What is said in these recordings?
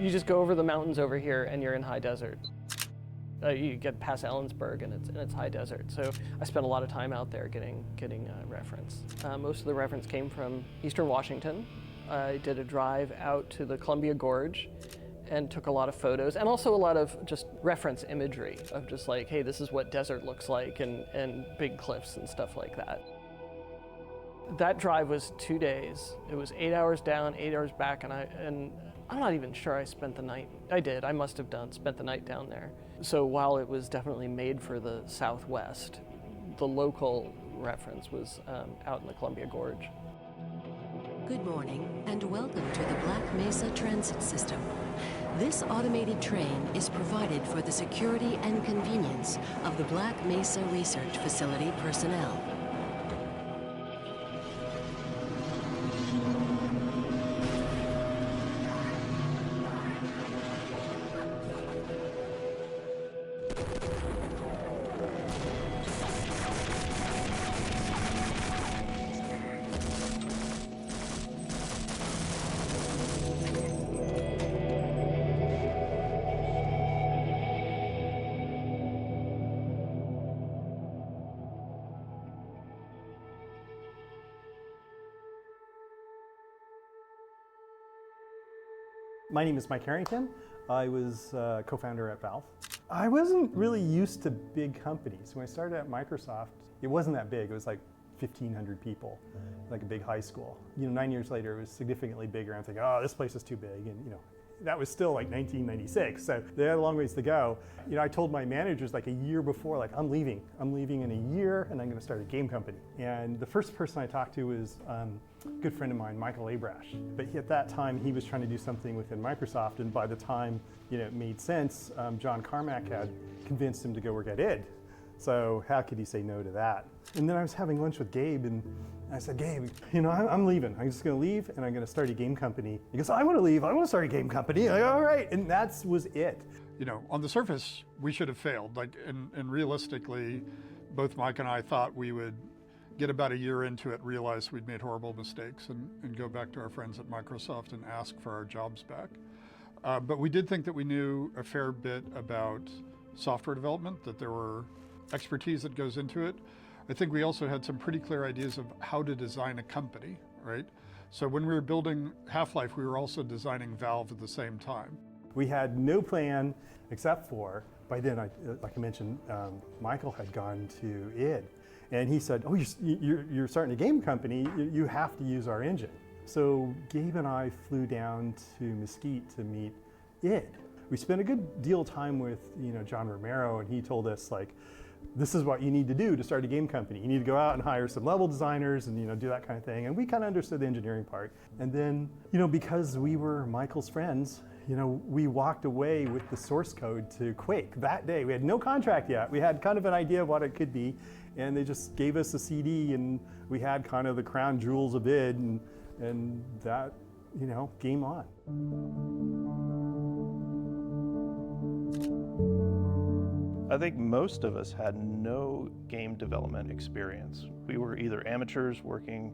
You just go over the mountains over here and you're in high desert. You get past Ellensburg and it's high desert. So I spent a lot of time out there getting reference. Most of the reference came from Eastern Washington. I did a drive out to the Columbia Gorge and took a lot of photos, and also a lot of just reference imagery of just like, hey, this is what desert looks like, and big cliffs and stuff like that. That drive was 2 days. It was 8 hours down, 8 hours back, and I'm not even sure I spent the night. I did, I must have spent the night down there. So while it was definitely made for the Southwest, the local reference was out in the Columbia Gorge. Good morning and welcome to the Black Mesa Transit System. This automated train is provided for the security and convenience of the Black Mesa Research Facility personnel. My name is Mike Harrington. I was co-founder at Valve. I wasn't really used to big companies. When I started at Microsoft, it wasn't that big. It was like 1,500 people, like a big high school. 9 years later, it was significantly bigger. I'm thinking, oh, this place is too big. And that was still like 1996, so they had a long ways to go. I told my managers like a year before, like, I'm leaving in a year and I'm gonna start a game company. And the first person I talked to was a good friend of mine, Michael Abrash. But at that time, he was trying to do something within Microsoft, and by the time it made sense, John Carmack had convinced him to go work at id. So how could he say no to that? And then I was having lunch with Gabe, and I said, Gabe, I'm leaving. I'm just gonna leave and I'm gonna start a game company. He goes, I wanna leave, I wanna start a game company. I'm like, all right, and that was it. On the surface, we should have failed. And realistically, both Mike and I thought we would get about a year into it, realize we'd made horrible mistakes, and go back to our friends at Microsoft and ask for our jobs back. But we did think that we knew a fair bit about software development, that there were expertise that goes into it. I think we also had some pretty clear ideas of how to design a company, right? So when we were building Half-Life, we were also designing Valve at the same time. We had no plan except for, by then, like I mentioned, Michael had gone to id. And he said, oh, you're starting a game company, you have to use our engine. So Gabe and I flew down to Mesquite to meet id. We spent a good deal of time with John Romero, and he told us, like, this is what you need to do to start a game company. You need to go out and hire some level designers and do that kind of thing. And we kind of understood the engineering part. And then, because we were Michael's friends, we walked away with the source code to Quake that day. We had no contract yet. We had kind of an idea of what it could be, and they just gave us a CD, and we had kind of the crown jewels of id, and that, game on. I think most of us had no game development experience. We were either amateurs working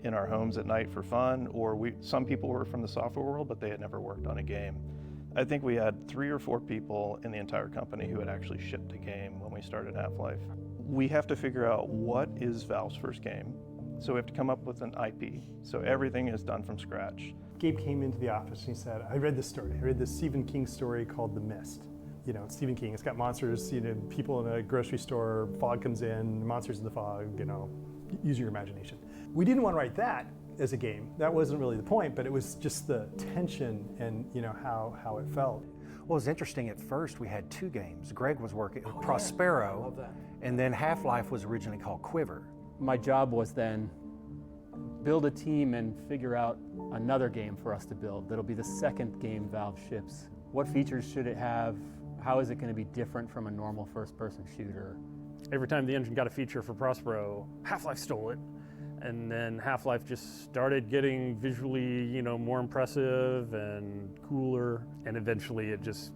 in our homes at night for fun, or some people were from the software world, but they had never worked on a game. I think we had 3 or 4 people in the entire company who had actually shipped a game when we started Half-Life. We have to figure out what is Valve's first game. So we have to come up with an IP. So everything is done from scratch. Gabe came into the office and he said, I read this story. I read this Stephen King story called The Mist. Stephen King, it's got monsters, people in a grocery store, fog comes in, monsters in the fog, use your imagination. We didn't want to write that as a game. That wasn't really the point, but it was just the tension and how it felt. Well, it was interesting. At first, we had 2 games. Greg was working Prospero, and then Half-Life was originally called Quiver. My job was then build a team and figure out another game for us to build. That'll be the second game Valve ships. What features should it have? How is it going to be different from a normal first-person shooter? Every time the engine got a feature for Prospero, Half-Life stole it. And then Half-Life just started getting visually, more impressive and cooler. And eventually it just,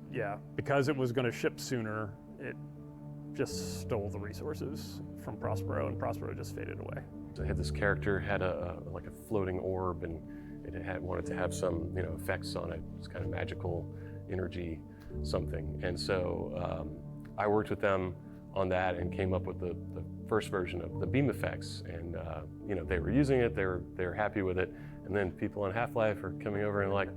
because it was going to ship sooner, it just stole the resources from Prospero, and Prospero just faded away. I had this character, had like a floating orb, and It wanted to have some, effects on it. It's kind of magical energy something. And so I worked with them on that and came up with the first version of the beam effects. And they were using it. They were happy with it. And then people on Half-Life are coming over and like,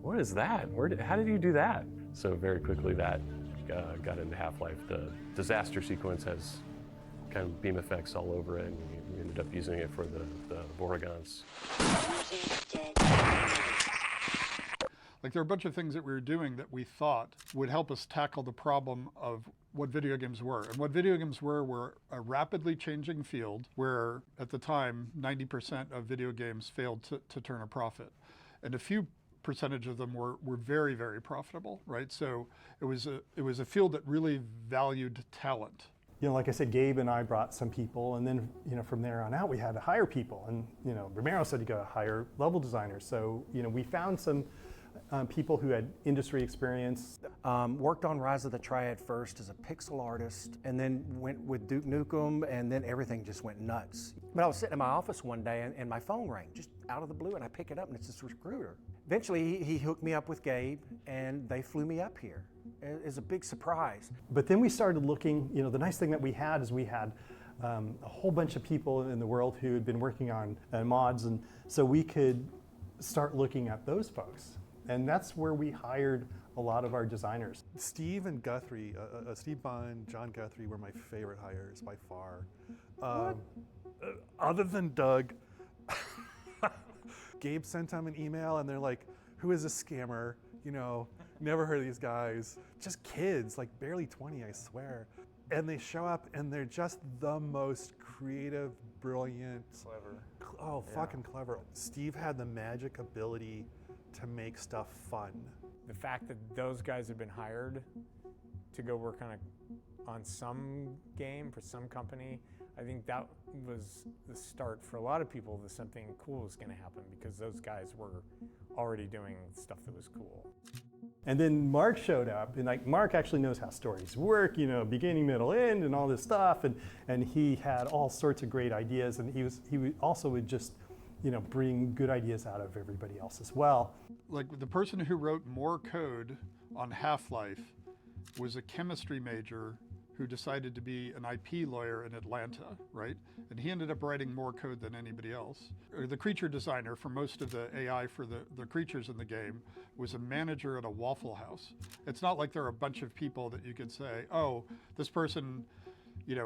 what is that? How did you do that? So very quickly that got into Half-Life. The disaster sequence has kind of beam effects all over it, and we ended up using it for the Vortigons. Like there are a bunch of things that we were doing that we thought would help us tackle the problem of what video games were. And what video games were a rapidly changing field where at the time 90% of video games failed to turn a profit. And a few percentage of them were very, very profitable, right? So it was a field that really valued talent. Like I said, Gabe and I brought some people, and then from there on out we had to hire people. And Romero said you got to hire level designers. So we found some people who had industry experience. Worked on Rise of the Triad first as a pixel artist, and then went with Duke Nukem, and then everything just went nuts. But I was sitting in my office one day, and my phone rang just out of the blue, and I pick it up, and it's this recruiter. Eventually, he hooked me up with Gabe, and they flew me up here. It was a big surprise. But then we started looking. The nice thing that we had is we had a whole bunch of people in the world who had been working on mods, and so we could start looking at those folks. And that's where we hired a lot of our designers. Steve and Guthrie, Steve Bond, John Guthrie were my favorite hires by far. Other than Doug, Gabe sent them an email and they're like, who is this scammer? Never heard of these guys. Just kids, like barely 20, I swear. And they show up and they're just the most creative, brilliant. Clever. Fucking clever. Steve had the magic ability to make stuff fun. The fact that those guys have been hired to go work on some game for some company, I think that was the start for a lot of people that something cool was going to happen, because those guys were already doing stuff that was cool. And then Mark showed up, and Mark actually knows how stories work, beginning, middle, end, and all this stuff, and he had all sorts of great ideas, and he also would just bring good ideas out of everybody else as well. Like the person who wrote more code on Half-Life was a chemistry major who decided to be an IP lawyer in Atlanta, right? And he ended up writing more code than anybody else. The creature designer for most of the AI for the creatures in the game was a manager at a Waffle House. It's not like there are a bunch of people that you could say, oh, this person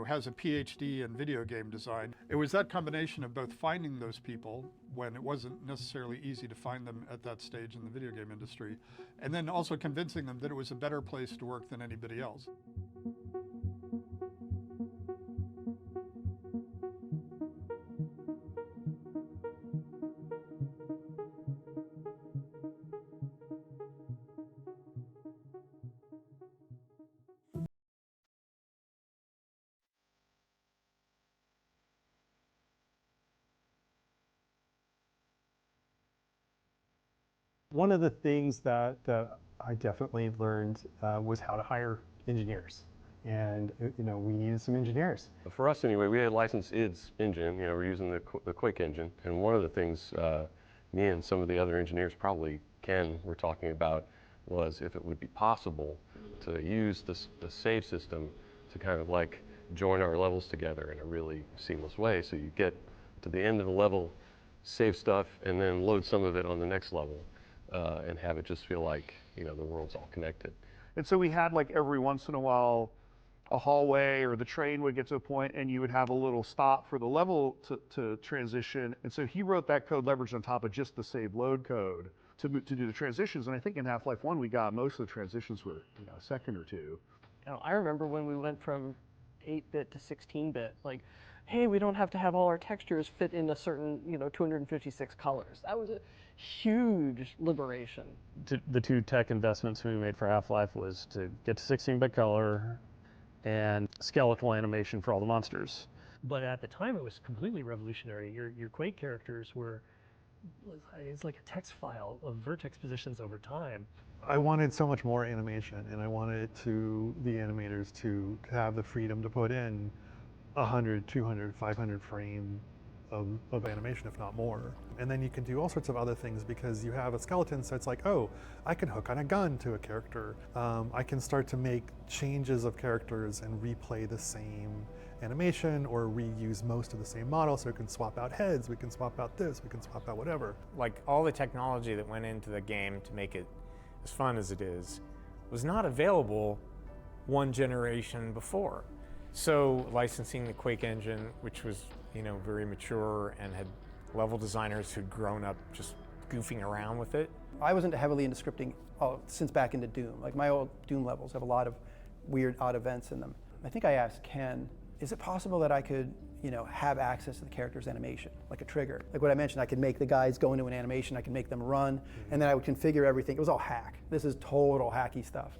has a PhD in video game design. It was that combination of both finding those people when it wasn't necessarily easy to find them at that stage in the video game industry, and then also convincing them that it was a better place to work than anybody else. One of the things that I definitely learned was how to hire engineers. And we needed some engineers. For us anyway, we had licensed ID's engine, we're using the Quake engine. And one of the things me and some of the other engineers, probably Ken, were talking about was if it would be possible to use the save system to kind of like join our levels together in a really seamless way. So you get to the end of the level, save stuff, and then load some of it on the next level. And have it just feel like, the world's all connected. And so we had like every once in a while, a hallway or the train would get to a point and you would have a little stop for the level to transition. And so he wrote that code leveraged on top of just the save load code to do the transitions. And I think in Half-Life 1, we got most of the transitions were a second or two. I remember when we went from 8-bit to 16-bit, like, hey, we don't have to have all our textures fit in a certain, 256 colors. That was a huge liberation. The two tech investments we made for Half-Life was to get to 16-bit color and skeletal animation for all the monsters. But at the time, it was completely revolutionary. Your Quake characters it's like a text file of vertex positions over time. I wanted so much more animation, and I wanted the animators to have the freedom to put in 100, 200, 500 frame of animation, if not more. And then you can do all sorts of other things because you have a skeleton, so it's like, oh, I can hook on a gun to a character. I can start to make changes of characters and replay the same animation or reuse most of the same model, so we can swap out heads, we can swap out this, we can swap out whatever. Like all the technology that went into the game to make it as fun as it is was not available one generation before. So licensing the Quake engine, which was, you know, very mature and had level designers who'd grown up just goofing around with it. I wasn't heavily into scripting since back into Doom. Like my old Doom levels have a lot of weird, odd events in them. I think I asked Ken, is it possible that I could, you know, have access to the character's animation, like a trigger? Like what I mentioned, I could make the guys go into an animation, I could make them run, and then I would configure everything. It was all hack. This is total hacky stuff.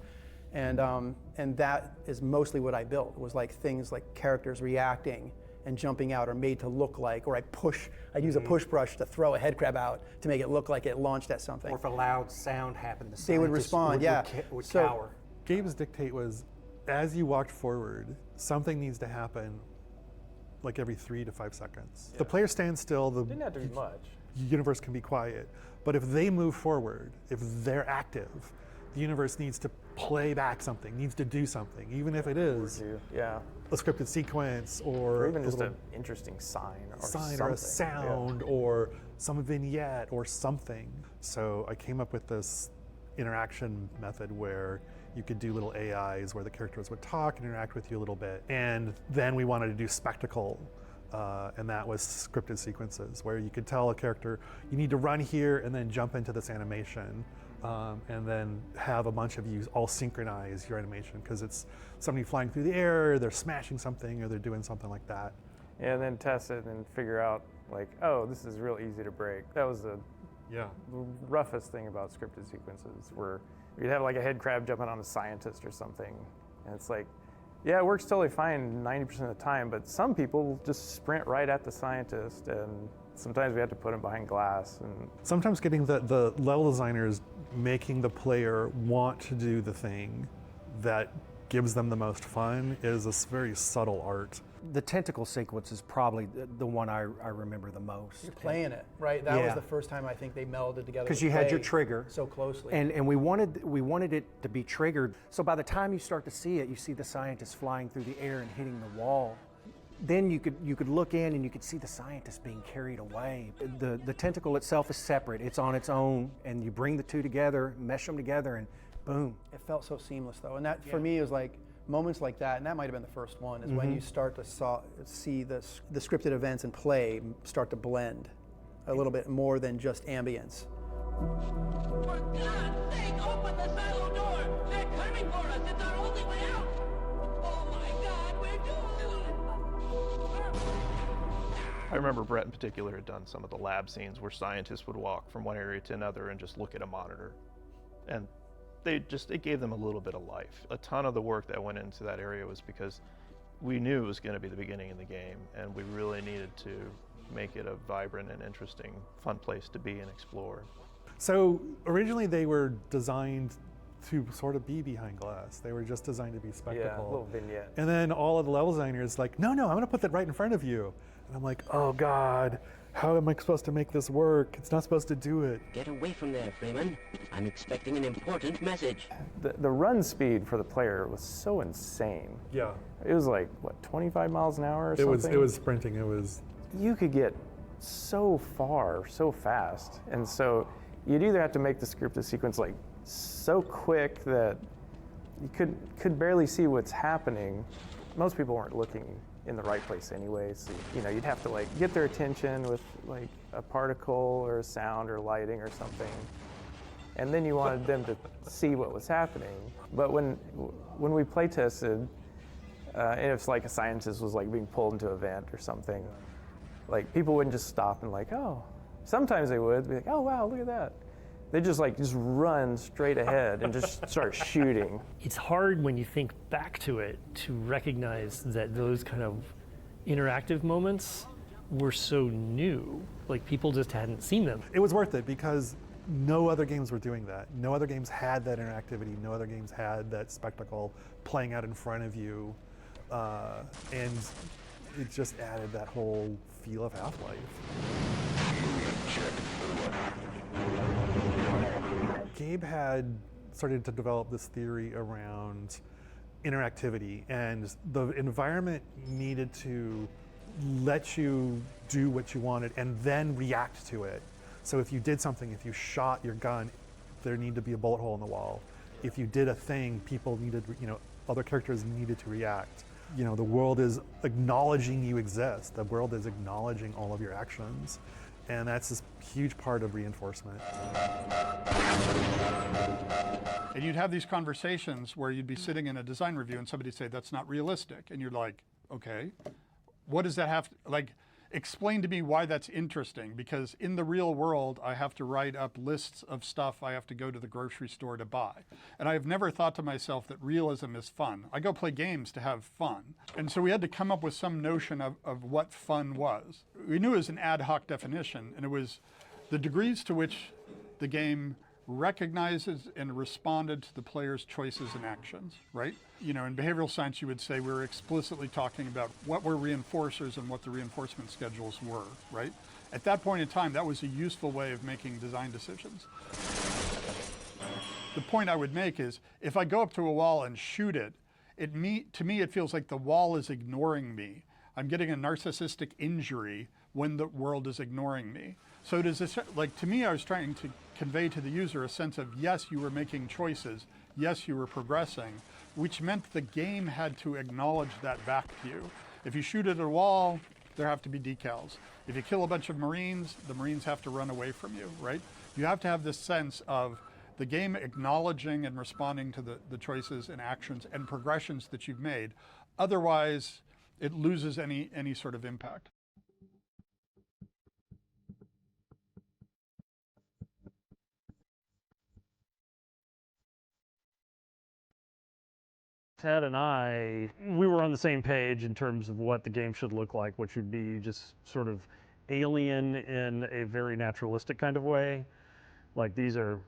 And that is mostly what I built. It was like things like characters reacting and jumping out are made to look like, or I'd use a push brush to throw a head crab out to make it look like it launched at something. Or if a loud sound happened, they would respond, yeah. Would cower. Gabe's dictate was, as you walked forward, something needs to happen like every 3 to 5 seconds. The player stands still, the Didn't have to be much. universe can be quiet. But if they move forward, if they're active, the universe needs to play back something, needs to do something, even if it is Yeah. a scripted sequence Or even just an interesting sign or something. or a sound or some vignette or something. So I came up with this interaction method where you could do little AIs where the characters would talk and interact with you a little bit. And then we wanted to do spectacle, and that was scripted sequences where you could tell a character, you need to run here and then jump into this animation, and then have a bunch of you all synchronize your animation because it's somebody flying through the air, they're smashing something, or they're doing something like that. Yeah, and then test it and figure out, like, oh, this is real easy to break. That was the roughest thing about scripted sequences, where you'd have like a head crab jumping on a scientist or something, and it's like, yeah, it works totally fine 90% of the time, but some people just sprint right at the scientist, and sometimes we have to put them behind glass. And sometimes getting the level designers making the player want to do the thing that gives them the most fun is a very subtle art. The tentacle sequence is probably the one I remember the most. You're playing it, right? That was the first time I think they melded together. Because you had your trigger so closely, and we wanted it to be triggered. So by the time you start to see it, you see the scientist flying through the air and hitting the wall. Then you could look in and you could see the scientist being carried away. The tentacle itself is separate; it's on its own, and you bring the two together, mesh them together, and boom. It felt so seamless, though, and that for me is like. Moments like that, and that might have been the first one, is when you start to see the scripted events and play start to blend a little bit more than just ambience. For God's sake, open the silo door! They're coming for us! It's our only way out! Oh my God, we're doomed! I remember Brett in particular had done some of the lab scenes where scientists would walk from one area to another and just look at a monitor. And it gave them a little bit of life. A ton of the work that went into that area was because we knew it was going to be the beginning of the game, and we really needed to make it a vibrant and interesting, fun place to be and explore. So originally they were designed to sort of be behind glass. They were just designed to be spectacle. Yeah, a little vignette. And then all of the level designers like, no, I'm going to put that right in front of you. And I'm like, oh God, how am I supposed to make this work? It's not supposed to do it. Get away from there, Freeman. I'm expecting an important message. The run speed for the player was so insane. Yeah. It was like, what, 25 miles an hour or something? It was sprinting. It was. You could get so far, so fast. And so you'd either have to make the scripted sequence like so quick that you could barely see what's happening. Most people weren't looking in the right place anyway, so you'd have to like get their attention with like a particle or a sound or lighting or something, and then you wanted them to see what was happening. But when we play tested, and if like a scientist was like being pulled into a vent or something, like people wouldn't just stop and like, oh, sometimes they would be like, oh wow, look at that. They just run straight ahead and just start shooting. It's hard when you think back to it to recognize that those kind of interactive moments were so new. Like people just hadn't seen them. It was worth it because no other games were doing that. No other games had that interactivity. No other games had that spectacle playing out in front of you. And it just added that whole feel of Half-Life. Gabe had started to develop this theory around interactivity, and the environment needed to let you do what you wanted and then react to it. So if you did something, if you shot your gun, there needed to be a bullet hole in the wall. If you did a thing, people needed, other characters needed to react. The world is acknowledging you exist. The world is acknowledging all of your actions. And that's this huge part of reinforcement. And you'd have these conversations where you'd be sitting in a design review and somebody'd say, that's not realistic. And you're like, okay, what does that have to, explain to me why that's interesting, because in the real world, I have to write up lists of stuff I have to go to the grocery store to buy. And I've never thought to myself that realism is fun. I go play games to have fun. And so we had to come up with some notion of what fun was. We knew it was an ad hoc definition, and it was the degrees to which the game recognizes and responded to the player's choices and actions, right? In behavioral science, you would say we were explicitly talking about what were reinforcers and what the reinforcement schedules were, right? At that point in time, that was a useful way of making design decisions. The point I would make is, if I go up to a wall and shoot it, to me, it feels like the wall is ignoring me. I'm getting a narcissistic injury when the world is ignoring me. So does this, to me, I was trying to convey to the user a sense of, yes, you were making choices, yes, you were progressing, which meant the game had to acknowledge that back to you. If you shoot at a wall, there have to be decals. If you kill a bunch of Marines, the Marines have to run away from you, right? You have to have this sense of the game acknowledging and responding to the choices and actions and progressions that you've made. Otherwise, it loses any sort of impact. Ted and we were on the same page in terms of what the game should look like, which would be just sort of alien in a very naturalistic kind of way. Like these are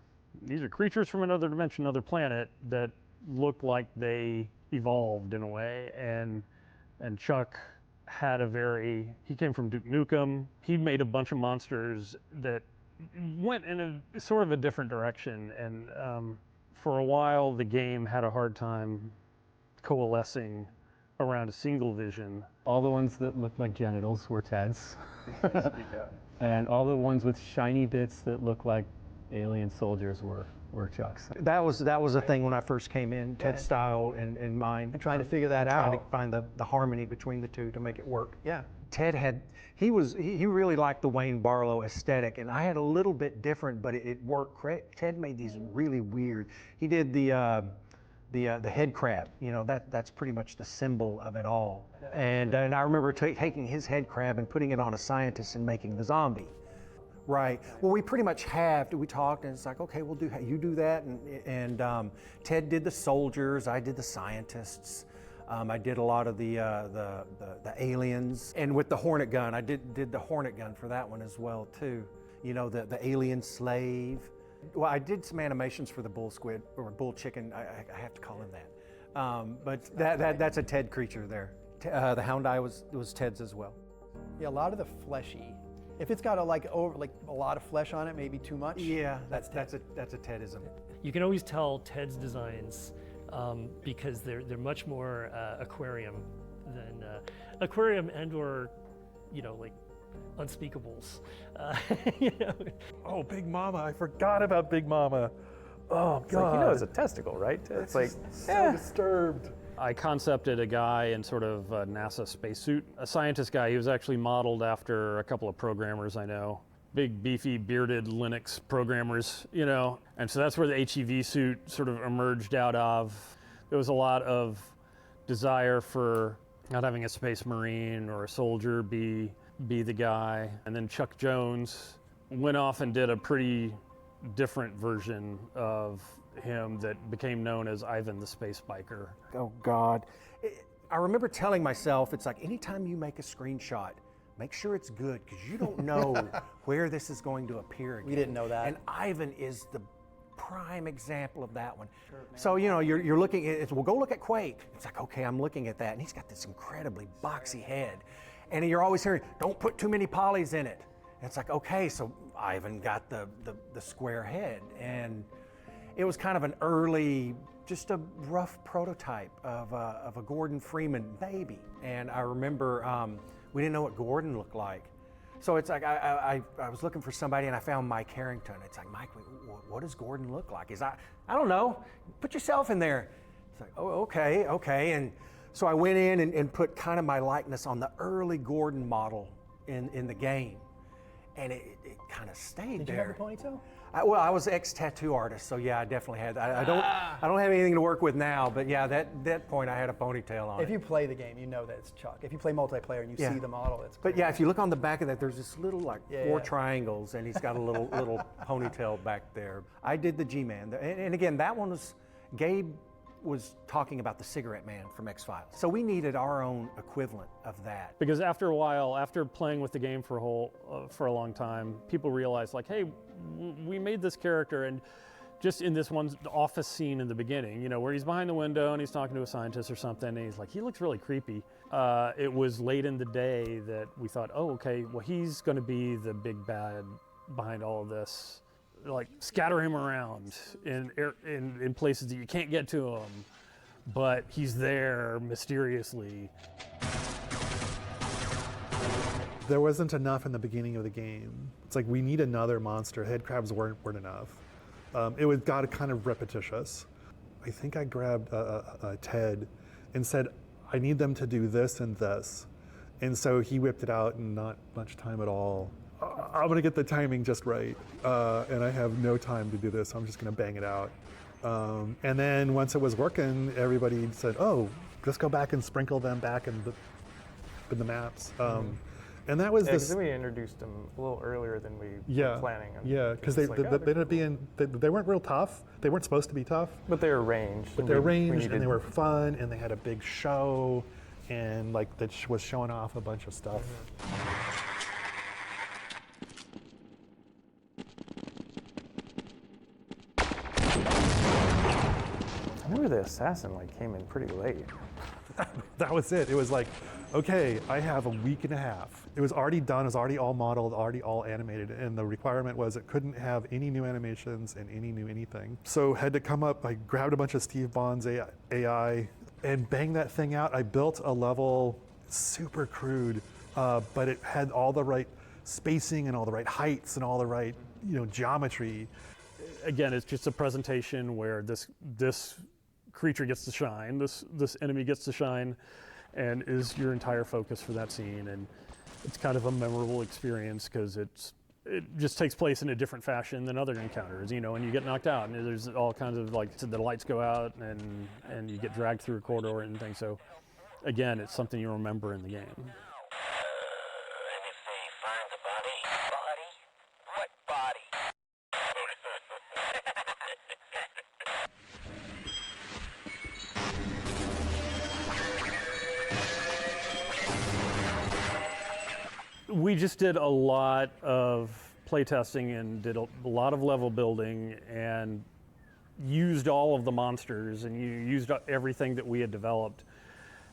creatures from another dimension, another planet that look like they evolved in a way. And Chuck had he came from Duke Nukem. He made a bunch of monsters that went in a sort of a different direction. And for a while, the game had a hard time coalescing around a single vision. All the ones that looked like genitals were Ted's. And all the ones with shiny bits that looked like alien soldiers were Chuck's. That was a thing when I first came in, Ted's style and mine. And trying to figure that out. Trying to find the harmony between the two to make it work. Yeah. Ted he really liked the Wayne Barlow aesthetic, and I had a little bit different, but it worked. Ted made these really weird. He did the head crab, that's pretty much the symbol of it all. And I remember taking his head crab and putting it on a scientist and making the zombie. Right. Well, we pretty much we talked, and it's like, okay, you do that, and Ted did the soldiers, I did the scientists. I did a lot of the aliens, and with the Hornet gun, I did the Hornet gun for that one as well too. The alien slave. Well, I did some animations for the bull squid or bull chicken. I have to call him that. But that's a Ted creature there. The hound eye was Ted's as well. Yeah, a lot of the fleshy. If it's got a lot of flesh on it, maybe too much. Yeah, that's a Tedism. You can always tell Ted's designs because they're much more aquarium than aquarium or unspeakables. Oh, Big Mama! I forgot about Big Mama. Oh God! It's a testicle, right? It's like so disturbed. I concepted a guy in sort of a NASA spacesuit, a scientist guy. He was actually modeled after a couple of programmers I know. Big, beefy, bearded Linux programmers, And so that's where the HEV suit sort of emerged out of. There was a lot of desire for not having a space marine or a soldier be the guy. And then Chuck Jones went off and did a pretty different version of him that became known as Ivan the Space Biker. Oh God. I remember telling myself, it's like anytime you make a screenshot, make sure it's good, because you don't know where this is going to appear again. We didn't know that. And Ivan is the prime example of that one. So, you know, you're looking at, well, go look at Quake. It's like, okay, I'm looking at that, and he's got this incredibly boxy head. And you're always hearing, don't put too many polys in it. And it's like, okay, so Ivan got the square head. And it was kind of an early, just a rough prototype of a Gordon Freeman baby. And I remember we didn't know what Gordon looked like. So it's like I was looking for somebody, and I found Mike Harrington. It's like, Mike, what does Gordon look like? I don't know. Put yourself in there. It's like, oh, okay. And so I went in and put kind of my likeness on the early Gordon model in the game, and it kind of stayed there. Did you have a ponytail? Well, I was ex-tattoo artist, so yeah, I definitely had. I don't have anything to work with now, but yeah, that point I had a ponytail on. If you play the game, you know that it's Chuck. If you play multiplayer and you see the model, it's. But yeah, if you look on the back of that, there's this little four triangles, and he's got a little ponytail back there. I did the G-Man, and again, that one was Gabe was talking about the Cigarette Man from X-Files. So we needed our own equivalent of that. Because after a while, after playing with the game for a long time, people realized like, hey, we made this character, and just in this one office scene in the beginning, you know, where he's behind the window and he's talking to a scientist or something, and he's like, he looks really creepy. It was late in the day that we thought, oh, okay, well, he's going to be the big bad behind all of this. Like, scatter him around in places that you can't get to him, but he's there mysteriously. There wasn't enough in the beginning of the game. It's like, we need another monster. Head crabs weren't enough. It got kind of repetitious. I think I grabbed Ted and said, I need them to do this and this. And so he whipped it out in not much time at all. I'm gonna get the timing just right, and I have no time to do this. I'm just gonna bang it out. And then once it was working, everybody said, "Oh, let's go back and sprinkle them back in the maps." And that was because we introduced them a little earlier than we were planning. Yeah, because they ended up being they weren't real tough. They weren't supposed to be tough, but they were ranged. But they were ranged, and they were fun, and they had a big show, and like that was showing off a bunch of stuff. I remember the assassin came in pretty late. That was it. It was like, okay, I have a week and a half. It was already done. It was already all modeled, already all animated, and the requirement was it couldn't have any new animations and any new anything. So had to come up. I grabbed a bunch of Steve Bond's AI and banged that thing out. I built a level, super crude, but it had all the right spacing and all the right heights and all the right geometry. Again, it's just a presentation where this creature gets to shine, this enemy gets to shine, and is your entire focus for that scene. And it's kind of a memorable experience because it just takes place in a different fashion than other encounters, and you get knocked out, and there's all kinds of the lights go out, and you get dragged through a corridor and things. So again, it's something you remember in the game. We just did a lot of playtesting and did a lot of level building and used all of the monsters and used everything that we had developed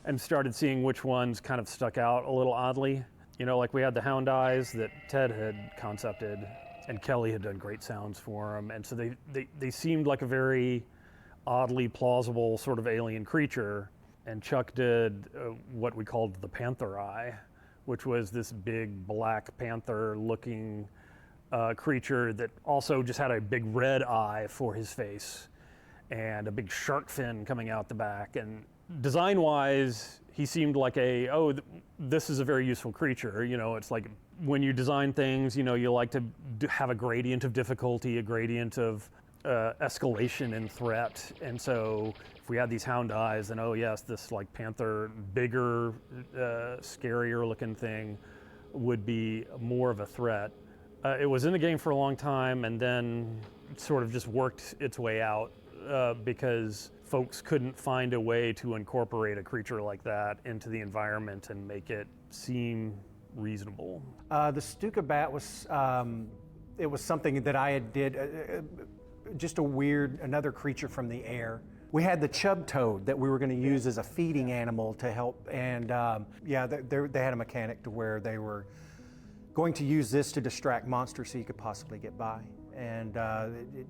and started seeing which ones kind of stuck out a little oddly. Like we had the Hound Eyes that Ted had concepted and Kelly had done great sounds for them. And so they seemed like a very oddly plausible sort of alien creature. And Chuck did what we called the Panther Eye, which was this big Black Panther-looking creature that also just had a big red eye for his face and a big shark fin coming out the back. And design-wise, he seemed like this is a very useful creature. It's like when you design things, you like to have a gradient of difficulty, a gradient of escalation in threat. And so if we had these Hound Eyes, then yes, this panther, bigger, scarier looking thing would be more of a threat. It was in the game for a long time, and then it sort of just worked its way out because folks couldn't find a way to incorporate a creature like that into the environment and make it seem reasonable. The Stuka Bat was, it was something that I did. just a weird, another creature from the air. We had the chub toad that we were going to use as a feeding animal to help, and yeah, they had a mechanic to where they were going to use this to distract monsters so you could possibly get by. And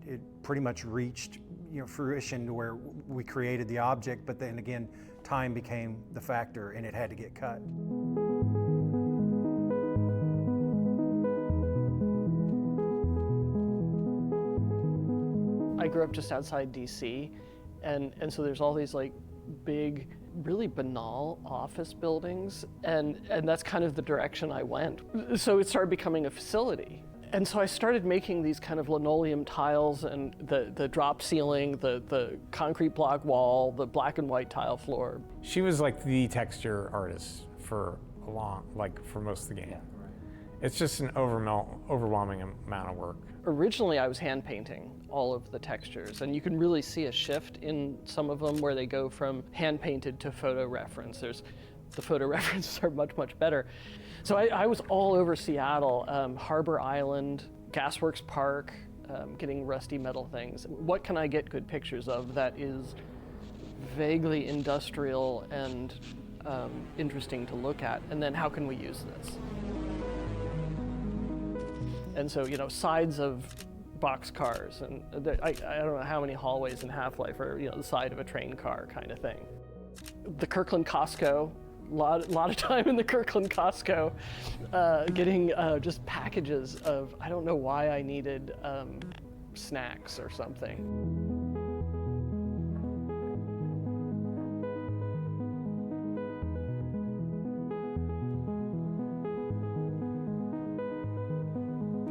it pretty much reached fruition to where we created the object, but then again, time became the factor and it had to get cut. I grew up just outside DC, and so there's all these like big, really banal office buildings, and that's kind of the direction I went. So it started becoming a facility. And so I started making these kind of linoleum tiles and the drop ceiling, the concrete block wall, the black and white tile floor. She was like the texture artist for for most of the game. It's just an overwhelming amount of work. Originally, I was hand painting all of the textures, and you can really see a shift in some of them where they go from hand painted to photo reference. The photo references are much, much better. So I was all over Seattle, Harbor Island, Gasworks Park, getting rusty metal things. What can I get good pictures of that is vaguely industrial and interesting to look at? And then how can we use this? And so, sides of boxcars, and I don't know how many hallways in Half-Life are, the side of a train car kind of thing. The Kirkland Costco, a lot of time in the Kirkland Costco, getting just packages of, I don't know why I needed snacks or something.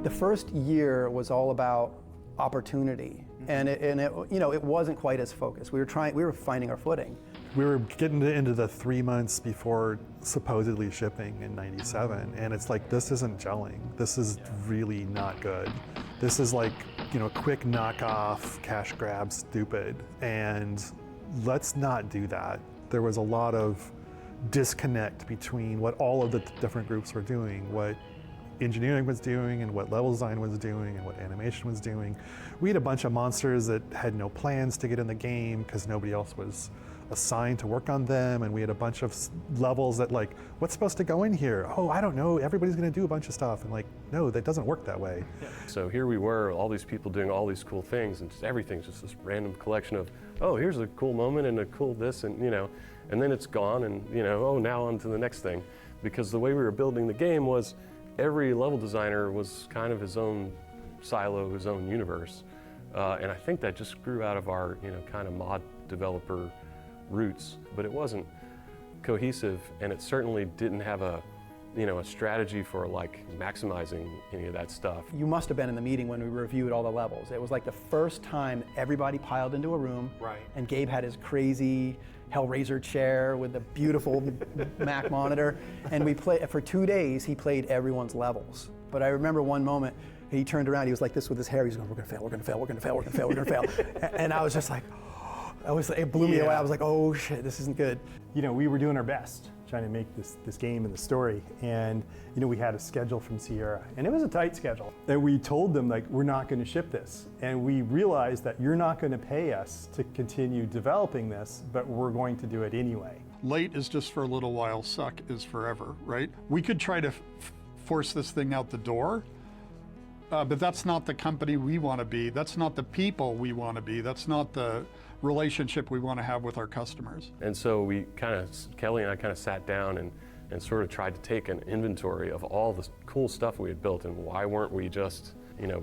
The first year was all about opportunity, and it wasn't quite as focused. We were finding our footing. We were getting into the 3 months before supposedly shipping in '97, and it's like, this isn't gelling. This is really not good. This is like, quick knockoff, cash grab, stupid, and let's not do that. There was a lot of disconnect between what all of the different groups were doing, what engineering was doing and what level design was doing and what animation was doing. We had a bunch of monsters that had no plans to get in the game because nobody else was assigned to work on them, and we had a bunch of levels that like, what's supposed to go in here? Oh, I don't know, everybody's gonna do a bunch of stuff, and like, no, that doesn't work that way. Yeah. So here we were, all these people doing all these cool things, and just everything's just this random collection of, oh, here's a cool moment and a cool this, and and then it's gone, and oh, now on to the next thing. Because the way we were building the game was, every level designer was kind of his own silo, his own universe. And I think that just grew out of our, kind of mod developer roots, but it wasn't cohesive, and it certainly didn't have a strategy for like maximizing any of that stuff. You must have been in the meeting when we reviewed all the levels. It was like the first time everybody piled into a room, right? And Gabe had his crazy Hellraiser chair with the beautiful Mac monitor, and we played for 2 days. He played everyone's levels. But I remember one moment he turned around. He was like this with his hair. He's going, "We're gonna fail. We're gonna fail. We're gonna fail. We're gonna fail. We're gonna fail." And I was just like, it blew me away. I was like, oh shit, this isn't good. We were doing our best trying to make this game and the story, and we had a schedule from Sierra, and it was a tight schedule. And we told them, like, we're not going to ship this, and we realized that you're not going to pay us to continue developing this, but we're going to do it anyway. Late is just for a little while, suck is forever, right? We could try to force this thing out the door, but that's not the company we want to be. That's not the people we want to be. That's not the relationship we want to have with our customers. And so Kelly and I kind of sat down and sort of tried to take an inventory of all the cool stuff we had built, and why weren't we just,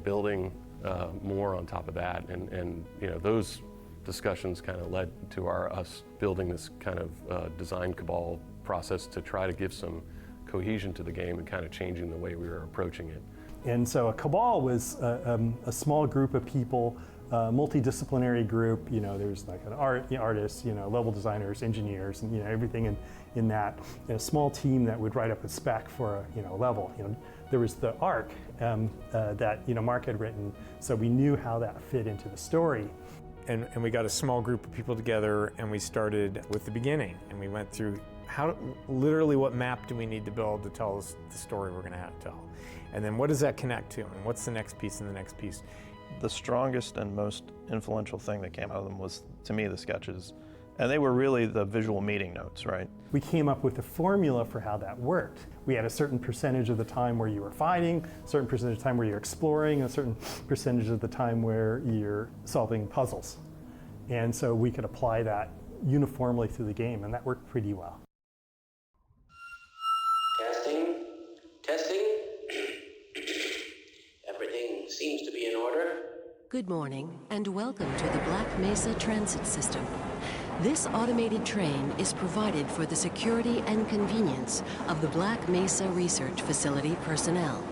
building more on top of that? And those discussions kind of led to us building this kind of design cabal process to try to give some cohesion to the game and kind of changing the way we were approaching it. And so a cabal was a small group of people, multidisciplinary group. There's like an artists, level designers, engineers, and everything in that. And a small team that would write up a spec for a level. There was the arc that Mark had written, so we knew how that fit into the story. And we got a small group of people together, and we started with the beginning, and we went through literally what map do we need to build to tell us the story we're going to have to tell, and then what does that connect to, and what's the next piece and the next piece. The strongest and most influential thing that came out of them was, to me, the sketches. And they were really the visual meeting notes, right? We came up with a formula for how that worked. We had a certain percentage of the time where you were fighting, a certain percentage of the time where you're exploring, a certain percentage of the time where you're solving puzzles. And so we could apply that uniformly through the game, and that worked pretty well. Testing. Testing. Everything seems to be in order. Good morning, and welcome to the Black Mesa Transit System. This automated train is provided for the security and convenience of the Black Mesa Research Facility personnel.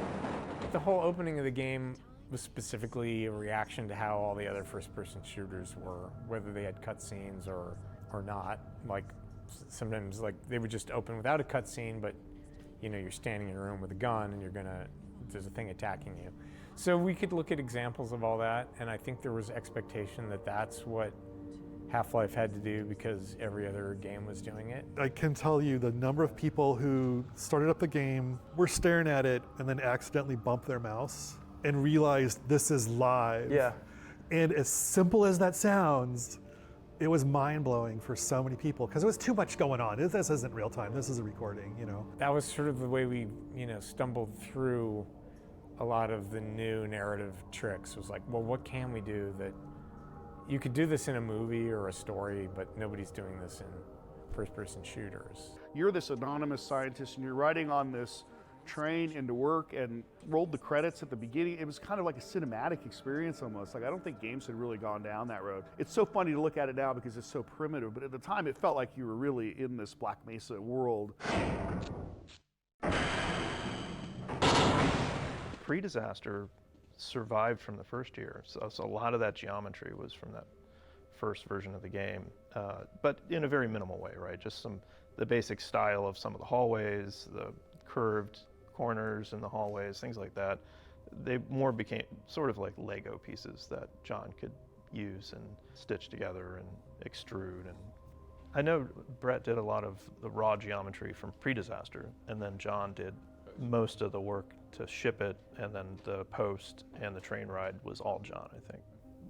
The whole opening of the game was specifically a reaction to how all the other first-person shooters were, whether they had cutscenes or not. Like sometimes, like they would just open without a cutscene, but you know you're standing in a room with a gun and there's a thing attacking you. So we could look at examples of all that, and I think there was expectation that that's what Half-Life had to do because every other game was doing it. I can tell you the number of people who started up the game, were staring at it, and then accidentally bumped their mouse and realized this is live. Yeah. And as simple as that sounds, it was mind-blowing for so many people because there was too much going on. This isn't real time, this is a recording, you know. That was sort of the way we, stumbled through a lot of the new narrative tricks. It was like, well, what can we do that you could do this in a movie or a story, but nobody's doing this in first-person shooters. You're this anonymous scientist and you're riding on this train into work and rolled the credits at the beginning. It was kind of like a cinematic experience almost. Like I don't think games had really gone down that road. It's so funny to look at it now because it's so primitive, but at the time it felt like you were really in this Black Mesa world. Pre-disaster survived from the first year, so a lot of that geometry was from that first version of the game, but in a very minimal way, right? Just the basic style of some of the hallways, the curved corners in the hallways, things like that. They more became sort of like Lego pieces that John could use and stitch together and extrude. And I know Brett did a lot of the raw geometry from pre-disaster, and then John did most of the work to ship it, and then the post and the train ride was all John, I think.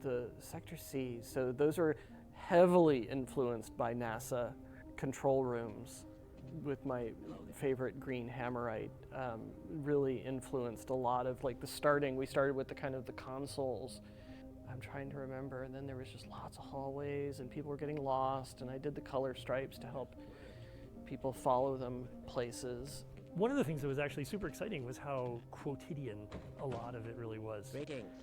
The Sector C, so those are heavily influenced by NASA control rooms, with my favorite green hammerite, really influenced a lot of like we started with the kind of the consoles. I'm trying to remember, and then there was just lots of hallways and people were getting lost, and I did the color stripes to help people follow them places. One of the things that was actually super exciting was how quotidian a lot of it really was.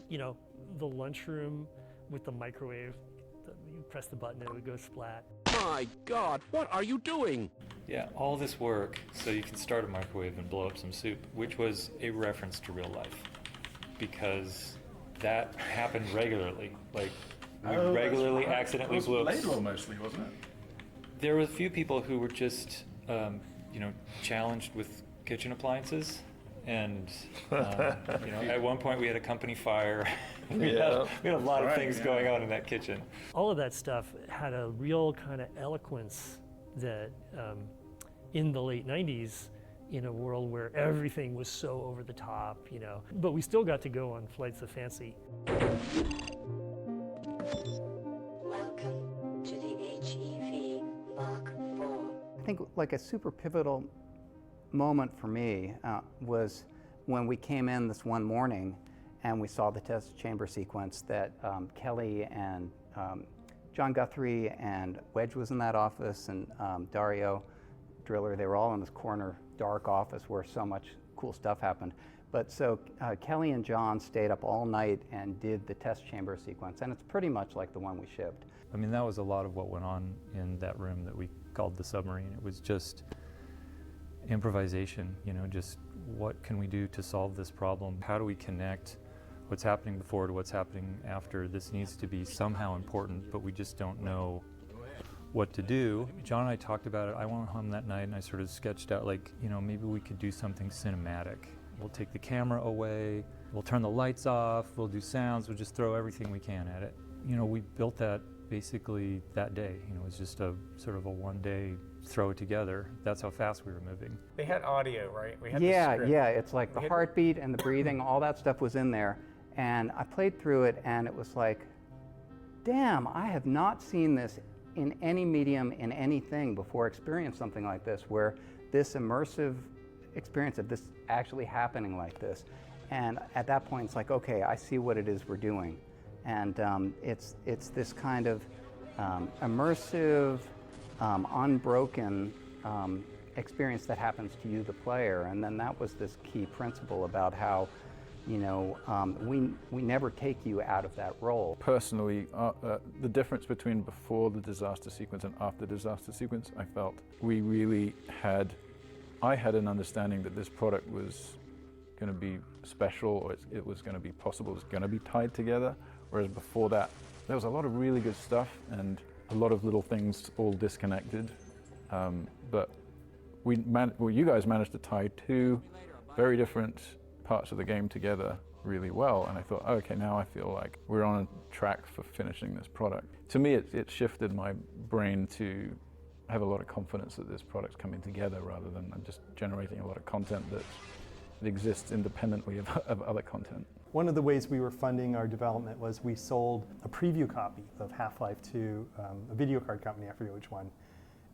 You know, the lunchroom with the microwave, you press the button and it would go splat. My God, what are you doing? Yeah, all this work so you can start a microwave and blow up some soup, which was a reference to real life, because that happened regularly. Like, we regularly accidentally blew up. Ladle mostly, wasn't it? There were a few people who were just, challenged with kitchen appliances, and at one point we had a company fire. we had a lot of things going on in that kitchen. All of that stuff had a real kind of eloquence that in the late 90s, in a world where everything was so over the top, but we still got to go on flights of fancy. Welcome to the HEV Mark IV. I think like a super pivotal moment for me was when we came in this one morning and we saw the test chamber sequence that Kelly and John Guthrie and Wedge was in that office, and Dario Driller, they were all in this corner dark office where so much cool stuff happened. But so Kelly and John stayed up all night and did the test chamber sequence, and it's pretty much like the one we shipped. I mean, that was a lot of what went on in that room that we called the submarine. It was just improvisation, just what can we do to solve this problem? How do we connect what's happening before to what's happening after? This needs to be somehow important, but we just don't know what to do. John and I talked about it. I went home that night and I sort of sketched out maybe we could do something cinematic. We'll take the camera away, we'll turn the lights off, we'll do sounds, we'll just throw everything we can at it. We built that basically that day. It was just a sort of a one-day throw it together. That's how fast we were moving. They had audio, right? We had yeah, it's like the heartbeat and the breathing, all that stuff was in there. And I played through it, and it was like, damn, I have not seen this in any medium, in anything before, experienced something like this, where this immersive experience of this actually happening like this. And at that point, it's like, okay, I see what it is we're doing. And it's this kind of immersive, unbroken experience that happens to you, the player. And then that was this key principle about how, you know, we never take you out of that role. Personally, the difference between before the disaster sequence and after the disaster sequence, I felt we really had, I had an understanding that this product was going to be special, or it was going to be possible, it was going to be tied together. Whereas before that, there was a lot of really good stuff and a lot of little things all disconnected. But you guys managed to tie two very different parts of the game together really well. And I thought, oh, okay, now I feel like we're on a track for finishing this product. To me, it shifted my brain to have a lot of confidence that this product's coming together rather than just generating a lot of content that exists independently of other content. One of the ways we were funding our development was we sold a preview copy of Half-Life to a video card company, I forget which one.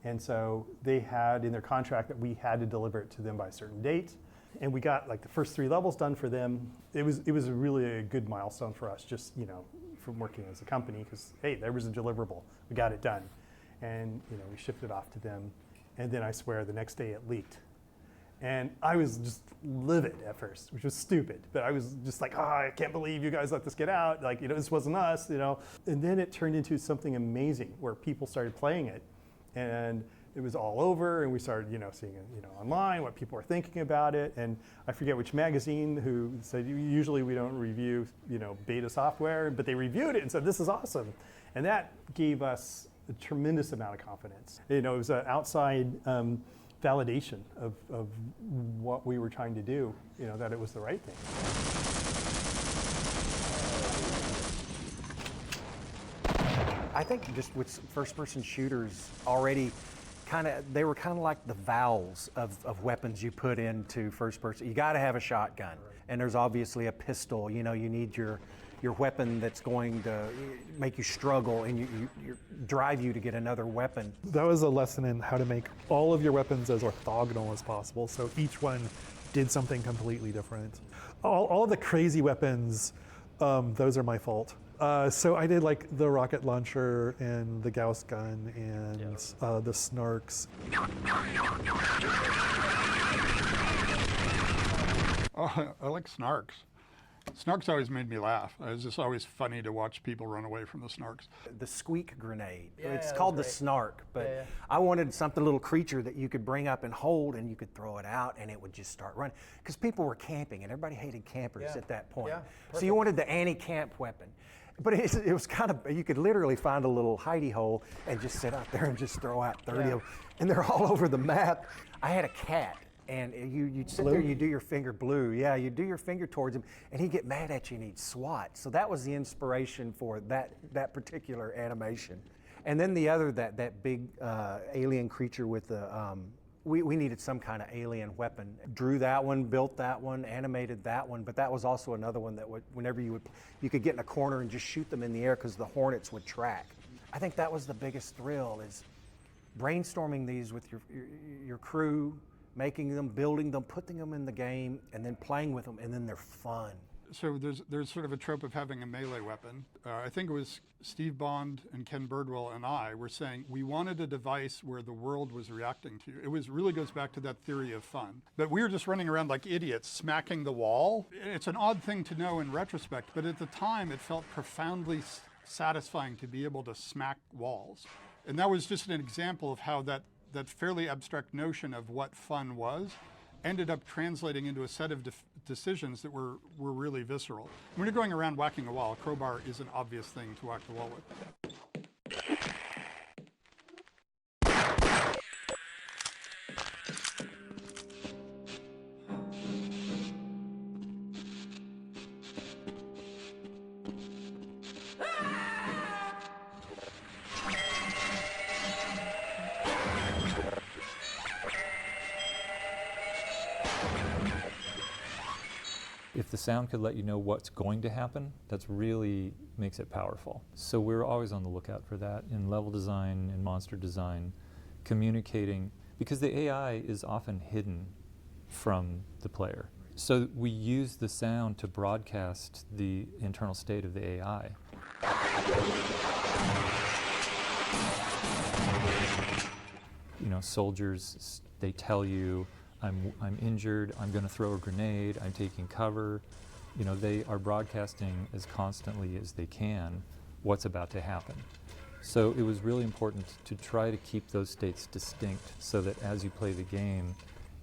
And so they had in their contract that we had to deliver it to them by a certain date. And we got like the first 3 levels done for them. It was really a good milestone for us, just, you know, from working as a company, because hey, there was a deliverable, we got it done. And you know, we shipped it off to them. And then I swear the next day it leaked. And I was just livid at first, which was stupid. But I was just like, I can't believe you guys let this get out. Like, you know, this wasn't us, you know. And then it turned into something amazing where people started playing it. And it was all over, and we started, you know, seeing it, you know, online, what people were thinking about it. And I forget which magazine who said, usually we don't review, you know, beta software, but they reviewed it and said, this is awesome. And that gave us a tremendous amount of confidence. You know, it was an outside validation of what we were trying to do, you know, that it was the right thing. I think just with first-person shooters already, they were kind of like the vowels of weapons you put into first person. You got to have a shotgun, and there's obviously a pistol. You know, you need your weapon that's going to make you struggle and you drive you to get another weapon. That was a lesson in how to make all of your weapons as orthogonal as possible, so each one did something completely different. All of the crazy weapons, those are my fault. So I did like the rocket launcher and the Gauss gun and the snarks. Oh, I like snarks. Snarks always made me laugh. It was just always funny to watch people run away from the snarks. The squeak grenade. It's called the snark, but I wanted something, little creature that you could bring up and hold, and you could throw it out, and it would just start running. Because people were camping, and everybody hated campers at that point. So you wanted the anti-camp weapon. But it was kind of, you could literally find a little hidey hole and just sit out there and just throw out 30 of them. And they're all over the map. I had a cat. And you'd sit there and you'd do your finger blue. Yeah, you'd do your finger towards him, and he'd get mad at you and he'd swat. So that was the inspiration for that particular animation. And then the other, that big alien creature with the, we needed some kind of alien weapon. Drew that one, built that one, animated that one, but that was also another one that whenever you could get in a corner and just shoot them in the air because the hornets would track. I think that was the biggest thrill, is brainstorming these with your crew, making them, building them, putting them in the game, and then playing with them, and then they're fun. So there's sort of a trope of having a melee weapon. I think it was Steve Bond and Ken Birdwell and I were saying we wanted a device where the world was reacting to. It really goes back to that theory of fun. But we were just running around like idiots, smacking the wall. It's an odd thing to know in retrospect, but at the time it felt profoundly satisfying to be able to smack walls. And that was just an example of how that fairly abstract notion of what fun was ended up translating into a set of decisions that were really visceral. When you're going around whacking a wall, a crowbar is an obvious thing to whack the wall with. If the sound could let you know what's going to happen, that's really makes it powerful. So we're always on the lookout for that in level design and monster design, communicating, because the AI is often hidden from the player. So we use the sound to broadcast the internal state of the AI. You know, soldiers, they tell you, I'm injured, I'm going to throw a grenade, I'm taking cover. You know, they are broadcasting as constantly as they can what's about to happen. So it was really important to try to keep those states distinct so that as you play the game,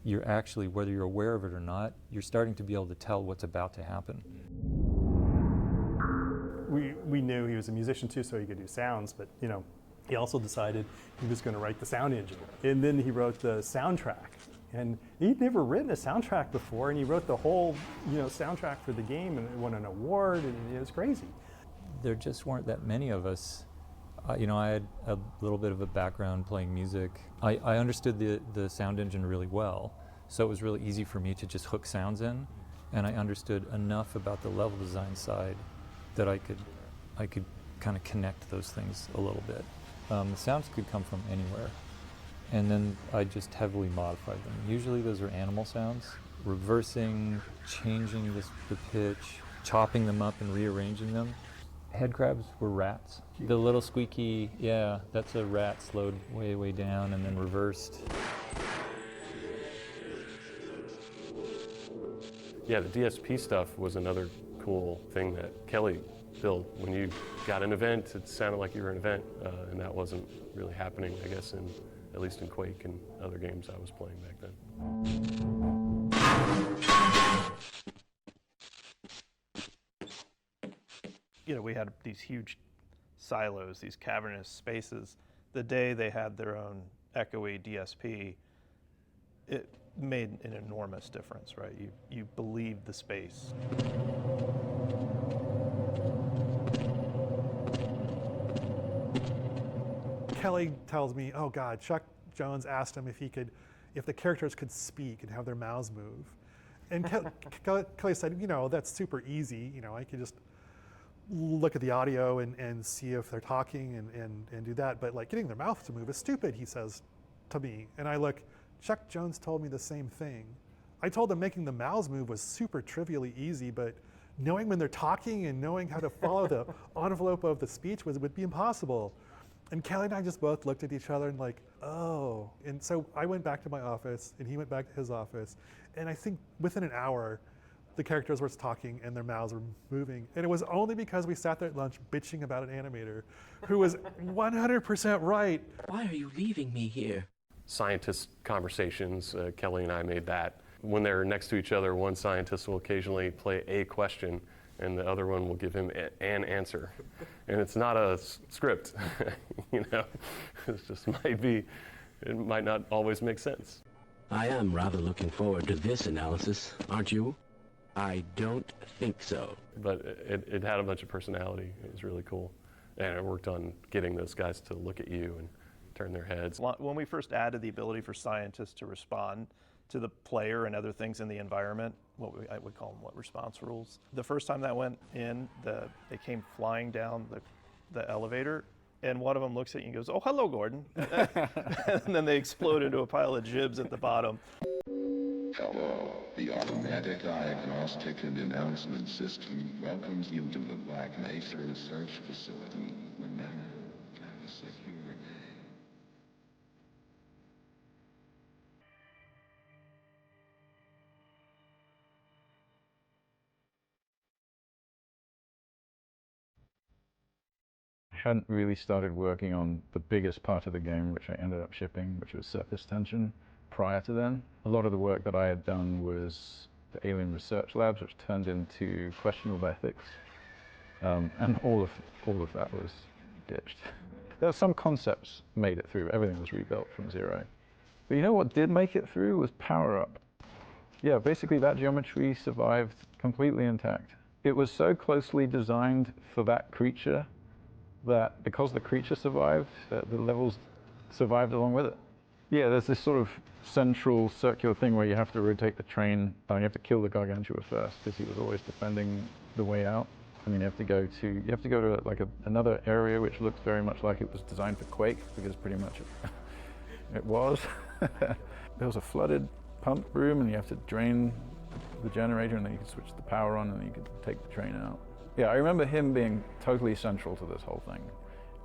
you're actually, whether you're aware of it or not, you're starting to be able to tell what's about to happen. We knew he was a musician too, so he could do sounds, but you know, he also decided he was going to write the sound engine. And then he wrote the soundtrack. And he'd never written a soundtrack before, and he wrote the whole, you know, soundtrack for the game, and it won an award, and it was crazy. There just weren't that many of us. You know, I had a little bit of a background playing music. I understood the sound engine really well, so it was really easy for me to just hook sounds in, and I understood enough about the level design side that I could kind of connect those things a little bit. The sounds could come from anywhere. And then I just heavily modified them. Usually those are animal sounds, reversing, changing the pitch, chopping them up and rearranging them. Head crabs were rats. The little squeaky, yeah, that's a rat slowed way, way down and then reversed. Yeah, the DSP stuff was another cool thing that Kelly built. When you got an event, it sounded like you were an event, and that wasn't really happening, I guess, at least in Quake and other games I was playing back then. You know, we had these huge silos, these cavernous spaces. The day they had their own echoey DSP, it made an enormous difference, right? You believed the space. Kelly tells me, oh God, Chuck Jones asked him if the characters could speak and have their mouths move. And Kelly said, you know, that's super easy. You know, I could just look at the audio and see if they're talking and do that. But like getting their mouth to move is stupid, he says to me. And I look, Chuck Jones told me the same thing. I told him making the mouths move was super trivially easy, but knowing when they're talking and knowing how to follow the envelope of the speech would be impossible. And Kelly and I just both looked at each other and like, oh. And so I went back to my office and he went back to his office. And I think within an hour, the characters were talking and their mouths were moving. And it was only because we sat there at lunch bitching about an animator who was 100% right. Why are you leaving me here? Scientist conversations, Kelly and I made that. When they're next to each other, one scientist will occasionally play a question and the other one will give him an answer. And it's not a script, you know, it just it might not always make sense. I am rather looking forward to this analysis, aren't you? I don't think so. But it had a bunch of personality. It was really cool. And I worked on getting those guys to look at you and turn their heads. When we first added the ability for scientists to respond to the player and other things in the environment, I would call them response rules. The first time that went in, they came flying down the elevator, and one of them looks at you and goes, "Oh, hello, Gordon." And then they explode into a pile of jibs at the bottom. Hello, the Automatic Diagnostic and Announcement System welcomes you to the Black Mesa Research Facility. Remember, have a secure day. Hadn't really started working on the biggest part of the game, which I ended up shipping, which was Surface Tension, prior to then. A lot of the work that I had done was the Alien Research Labs, which turned into questionable ethics, and all of that was ditched. There were some concepts made it through, everything was rebuilt from zero. But you know what did make it through was Power Up. Yeah, basically that geometry survived completely intact. It was so closely designed for that creature that because the creature survived, the levels survived along with it. Yeah, there's this sort of central circular thing where you have to rotate the train. You have to kill the Gargantua first because he was always defending the way out. And then you have to go to like another area which looks very much like it was designed for Quake, because pretty much it was. There was a flooded pump room, and you have to drain the generator, and then you can switch the power on, and then you can take the train out. Yeah, I remember him being totally central to this whole thing.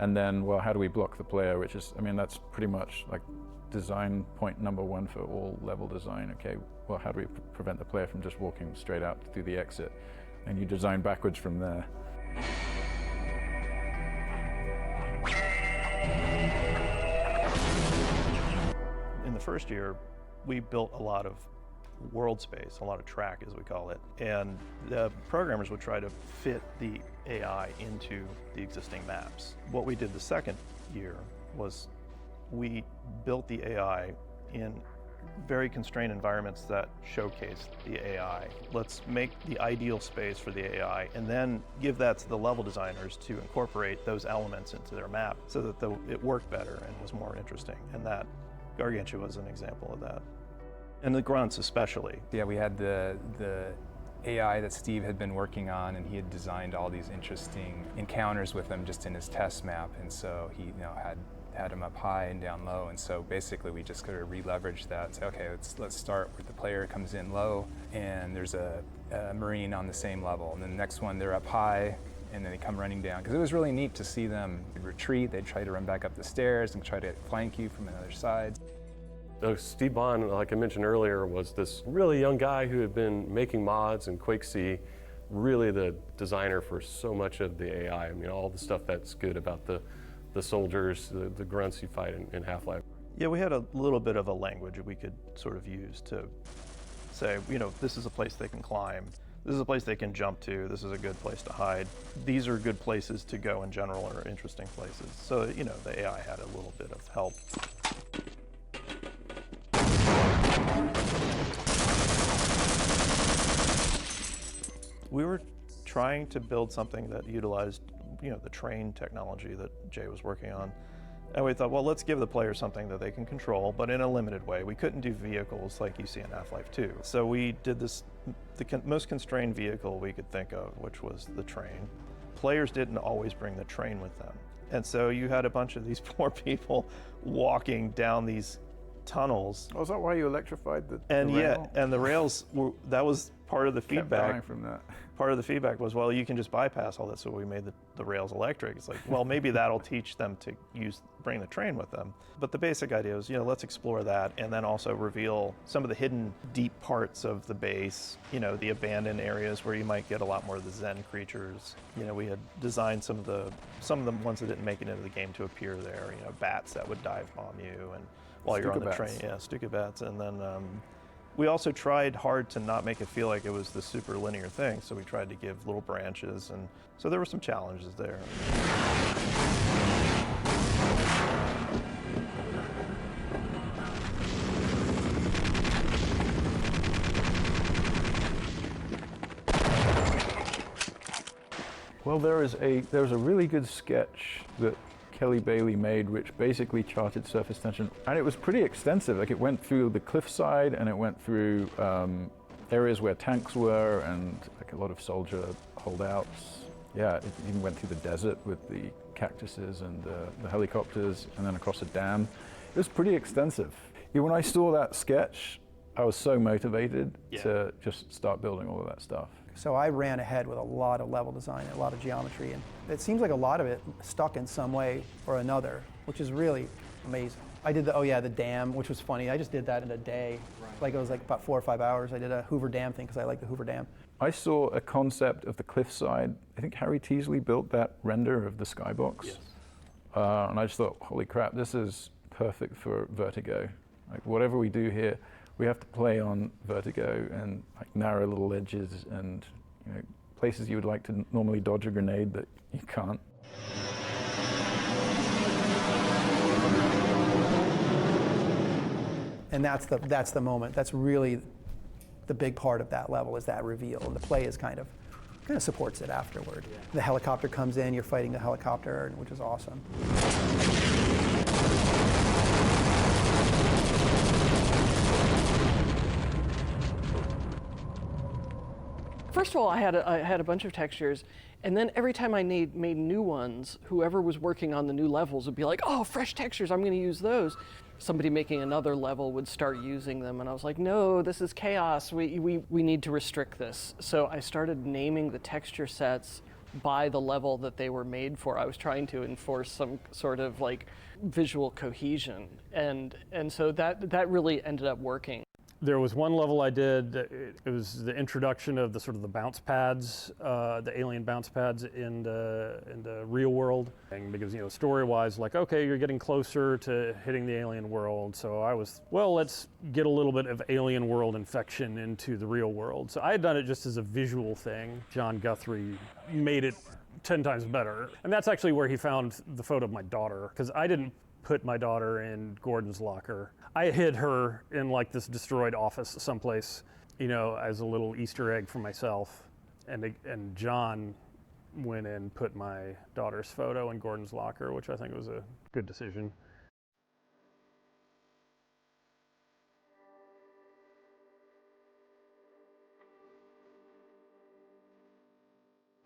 And then, well, how do we block the player? Which is, I mean, that's pretty much like design point number one for all level design. Okay, well, how do we prevent the player from just walking straight out through the exit? And you design backwards from there. In the first year, we built a lot of world space, a lot of track as we call it, and the programmers would try to fit the AI into the existing maps. What we did the second year was we built the AI in very constrained environments that showcase the AI. Let's make the ideal space for the AI and then give that to the level designers to incorporate those elements into their map so that it worked better and was more interesting. And that Gargantua was an example of that. And the grunts especially. Yeah, we had the AI that Steve had been working on, and he had designed all these interesting encounters with them just in his test map, and so he had them up high and down low, and so basically we just sort of re-leveraged that. So, okay, let's start with the player comes in low, and there's a Marine on the same level, and then the next one they're up high, and then they come running down, because it was really neat to see them retreat. They'd try to run back up the stairs and try to flank you from another side. Steve Bond, like I mentioned earlier, was this really young guy who had been making mods in Quake C, really the designer for so much of the AI. I mean, all the stuff that's good about the soldiers, the grunts you fight in Half-Life. Yeah, we had a little bit of a language we could sort of use to say, you know, this is a place they can climb, this is a place they can jump to, this is a good place to hide. These are good places to go in general, or interesting places. So, you know, the AI had a little bit of help. We were trying to build something that utilized, you know, the train technology that Jay was working on. And we thought, well, let's give the player something that they can control, but in a limited way. We couldn't do vehicles like you see in Half-Life 2. So we did this, the most constrained vehicle we could think of, which was the train. Players didn't always bring the train with them. And so you had a bunch of these poor people walking down these tunnels. Oh, is that why you electrified the rail? Yeah, and the rails were, that was part of the feedback. Kept from that. Part of the feedback was, well, you can just bypass all that, so we made the rails electric. It's like, well, maybe that'll teach them to bring the train with them. But the basic idea was, you know, let's explore that, and then also reveal some of the hidden deep parts of the base, you know, the abandoned areas where you might get a lot more of the Zen creatures. You know, we had designed some of the ones that didn't make it into the game to appear there, you know, bats that would dive bomb you, and while you're on the train, yeah, Stuka bats. And then we also tried hard to not make it feel like it was this super linear thing, so we tried to give little branches, and so there were some challenges there. Well, there's a really good sketch that Kelly Bailey made, which basically charted surface tension, and it was pretty extensive. Like, it went through the cliffside, and it went through areas where tanks were, and like a lot of soldier holdouts. Yeah, it even went through the desert with the cactuses and the helicopters, and then across a dam. It was pretty extensive. Yeah, when I saw that sketch, I was so motivated to just start building all of that stuff. So I ran ahead with a lot of level design, a lot of geometry, and it seems like a lot of it stuck in some way or another, which is really amazing. I did the dam, which was funny. I just did that in a day. Right. Like, it was like about 4 or 5 hours. I did a Hoover Dam thing because I like the Hoover Dam. I saw a concept of the cliffside. I think Harry Teasley built that render of the skybox. Yes. And I just thought, holy crap, this is perfect for Vertigo. Like, whatever we do here, we have to play on Vertigo and like narrow little edges and, you know, places you would like to normally dodge a grenade that you can't. And that's the moment. That's really the big part of that level, is that reveal, and the play is kind of supports it afterward. Yeah. The helicopter comes in, you're fighting the helicopter, which is awesome. first of all, I had a bunch of textures, and then every time I made new ones, whoever was working on the new levels would be like, oh, fresh textures, I'm going to use those. Somebody making another level would start using them, and I was like, no, this is chaos. We need to restrict this. So I started naming the texture sets by the level that they were made for. I was trying to enforce some sort of like visual cohesion, and so that really ended up working. There was one level I did, it was the introduction of the sort of the bounce pads, the alien bounce pads in the real world. And because, you know, story-wise, like, okay, you're getting closer to hitting the alien world. So I was, well, let's get a little bit of alien world infection into the real world. So I had done it just as a visual thing. John Guthrie made it 10 times better. And that's actually where he found the photo of my daughter, because I didn't put my daughter in Gordon's locker. I hid her in like this destroyed office someplace, you know, as a little Easter egg for myself. And John went and put my daughter's photo in Gordon's locker, which I think was a good decision.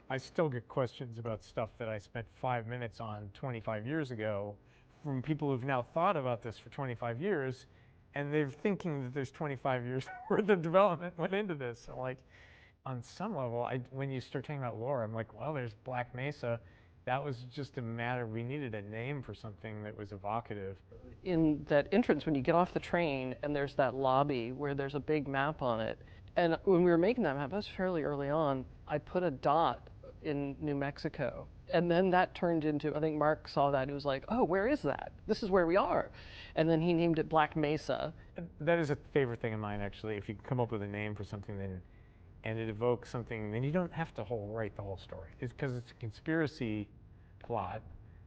I still get questions about stuff that I spent 5 minutes on 25 years ago from people who've now thought about this for 25 years, and they're thinking that there's 25 years worth of development went into this. So like, on some level, when you start talking about lore, I'm like, well, there's Black Mesa. That was just a matter, we needed a name for something that was evocative. In that entrance, when you get off the train and there's that lobby where there's a big map on it, and when we were making that map, that was fairly early on, I put a dot in New Mexico. And then that turned into, I think Mark saw that, he was like, oh, where is that? This is where we are. And then he named it Black Mesa. That is a favorite thing of mine, actually. If you come up with a name for something and it evokes something, then you don't have to write the whole story. It's because it's a conspiracy plot.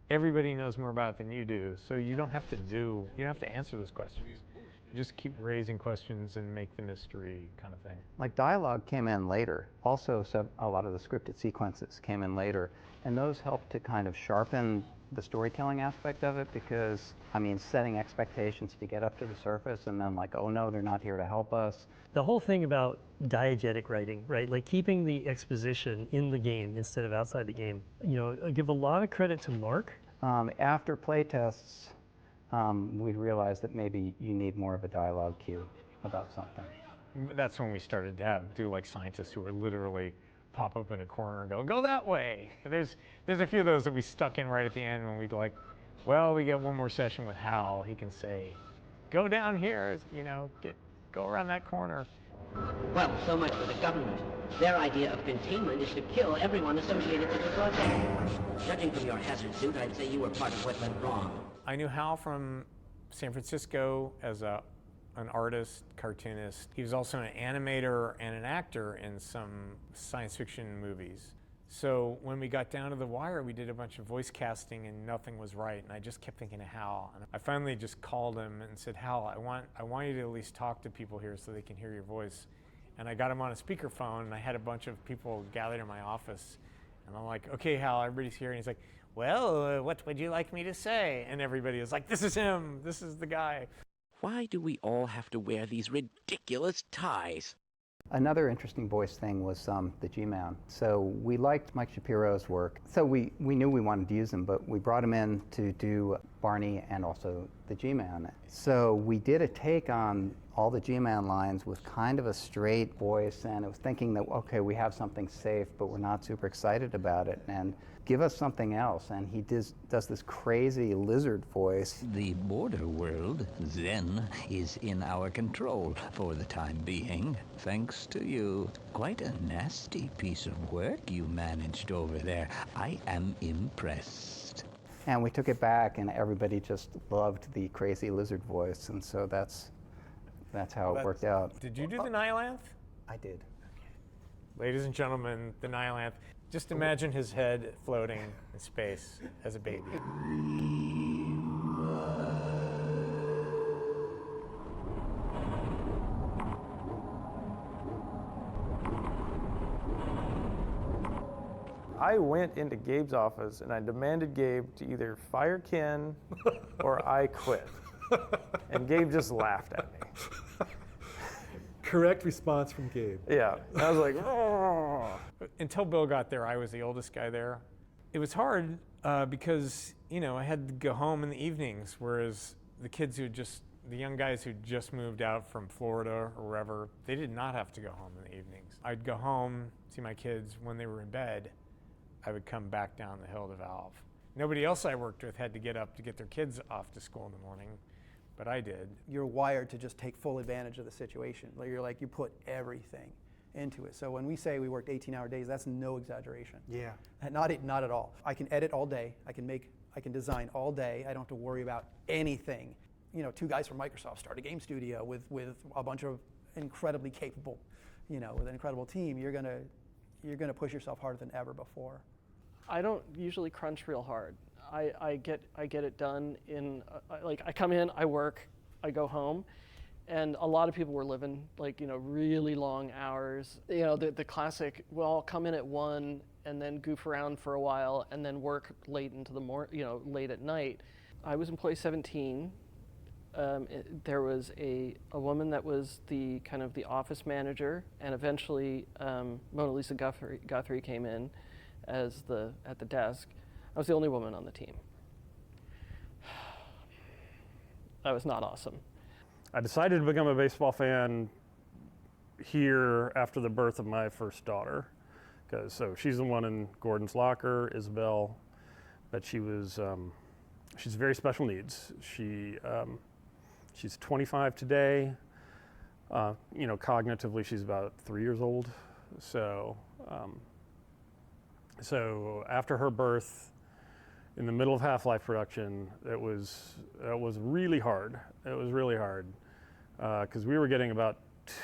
Everybody knows more about it than you do, so you don't have to answer those questions. You just keep raising questions and make the mystery kind of thing. Like dialogue came in later. Also, a lot of the scripted sequences came in later, and those helped to kind of sharpen the storytelling aspect of it, because, I mean, setting expectations to get up to the surface and then like, oh no, they're not here to help us. The whole thing about diegetic writing, right? Like keeping the exposition in the game instead of outside the game. You know, I give a lot of credit to Mark. After playtests, we realized that maybe you need more of a dialogue cue about something. That's when we started to do like scientists who were literally pop up in a corner and go that way. There's a few of those that we stuck in right at the end when we'd like, well, we get one more session with Hal. He can say, go down here, you know, go around that corner. Well, so much for the government. Their idea of containment is to kill everyone associated with the project. Judging from your hazard suit, I'd say you were part of what went wrong. I knew Hal from San Francisco as an artist, cartoonist. He was also an animator and an actor in some science fiction movies. So when we got down to the wire, we did a bunch of voice casting and nothing was right. And I just kept thinking of Hal. And I finally just called him and said, Hal, I want you to at least talk to people here so they can hear your voice. And I got him on a speakerphone, and I had a bunch of people gathered in my office. And I'm like, okay, Hal, everybody's here. And he's like, well, what would you like me to say? And everybody was like, this is him. This is the guy. Why do we all have to wear these ridiculous ties? Another interesting voice thing was the G-Man. So we liked Mike Shapiro's work. So we knew we wanted to use him, but we brought him in to do Barney and also the G-Man. So we did a take on all the G-Man lines with kind of a straight voice, and it was thinking that, okay, we have something safe, but we're not super excited about it, and give us something else. And he does this crazy lizard voice. The border world, then, is in our control for the time being, thanks to you. Quite a nasty piece of work you managed over there. I am impressed. And we took it back, and everybody just loved the crazy lizard voice, and so that's how it worked out. Did you do the Nihilanth? I did. Ladies and gentlemen, the Nihilanth. Just imagine his head floating in space as a baby. I went into Gabe's office and I demanded Gabe to either fire Ken or I quit. And Gabe just laughed at me. correct response from Gabe. Yeah, I was like, oh. Until Bill got there, I was the oldest guy there. It was hard because, you know, I had to go home in the evenings, whereas the young guys who just moved out from Florida or wherever, they did not have to go home in the evenings. I'd go home, see my kids when they were in bed. I would come back down the hill to Valve. Nobody else I worked with had to get up to get their kids off to school in the morning, but I did. You're wired to just take full advantage of the situation. You put everything into it. So when we say we worked 18-hour days, that's no exaggeration. Yeah. Not at all. I can edit all day. I can design all day. I don't have to worry about anything. You know, 2 guys from Microsoft start a game studio with a bunch of incredibly capable, with an incredible team. You're gonna push yourself harder than ever before. I don't usually crunch real hard. I get it done in I come in, I work, I go home, and a lot of people were living really long hours. The classic. Well, I'll come in at 1 and then goof around for a while and then work late into the late at night. I was employee 17. There was a woman that was the kind of the office manager, and eventually Mona Lisa Guthrie came in at the desk. I was the only woman on the team. That was not awesome. I decided to become a baseball fan here after the birth of my first daughter, so she's the one in Gordon's locker, Isabel, but she's very special needs. She's 25 today. Cognitively, she's about 3 years old. So after her birth, in the middle of Half-Life production, it was really hard. It was really hard because we were getting about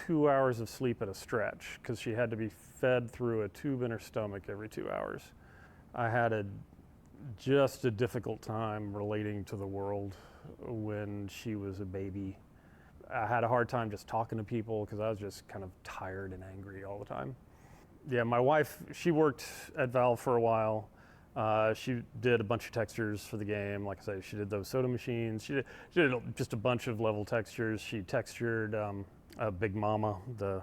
2 hours of sleep at a stretch because she had to be fed through a tube in her stomach every 2 hours. I had just a difficult time relating to the world when she was a baby. I had a hard time just talking to people because I was just kind of tired and angry all the time. Yeah, my wife, she worked at Valve for a while. She did a bunch of textures for the game. Like I said, she did those soda machines. She did just a bunch of level textures. She textured Big Mama, the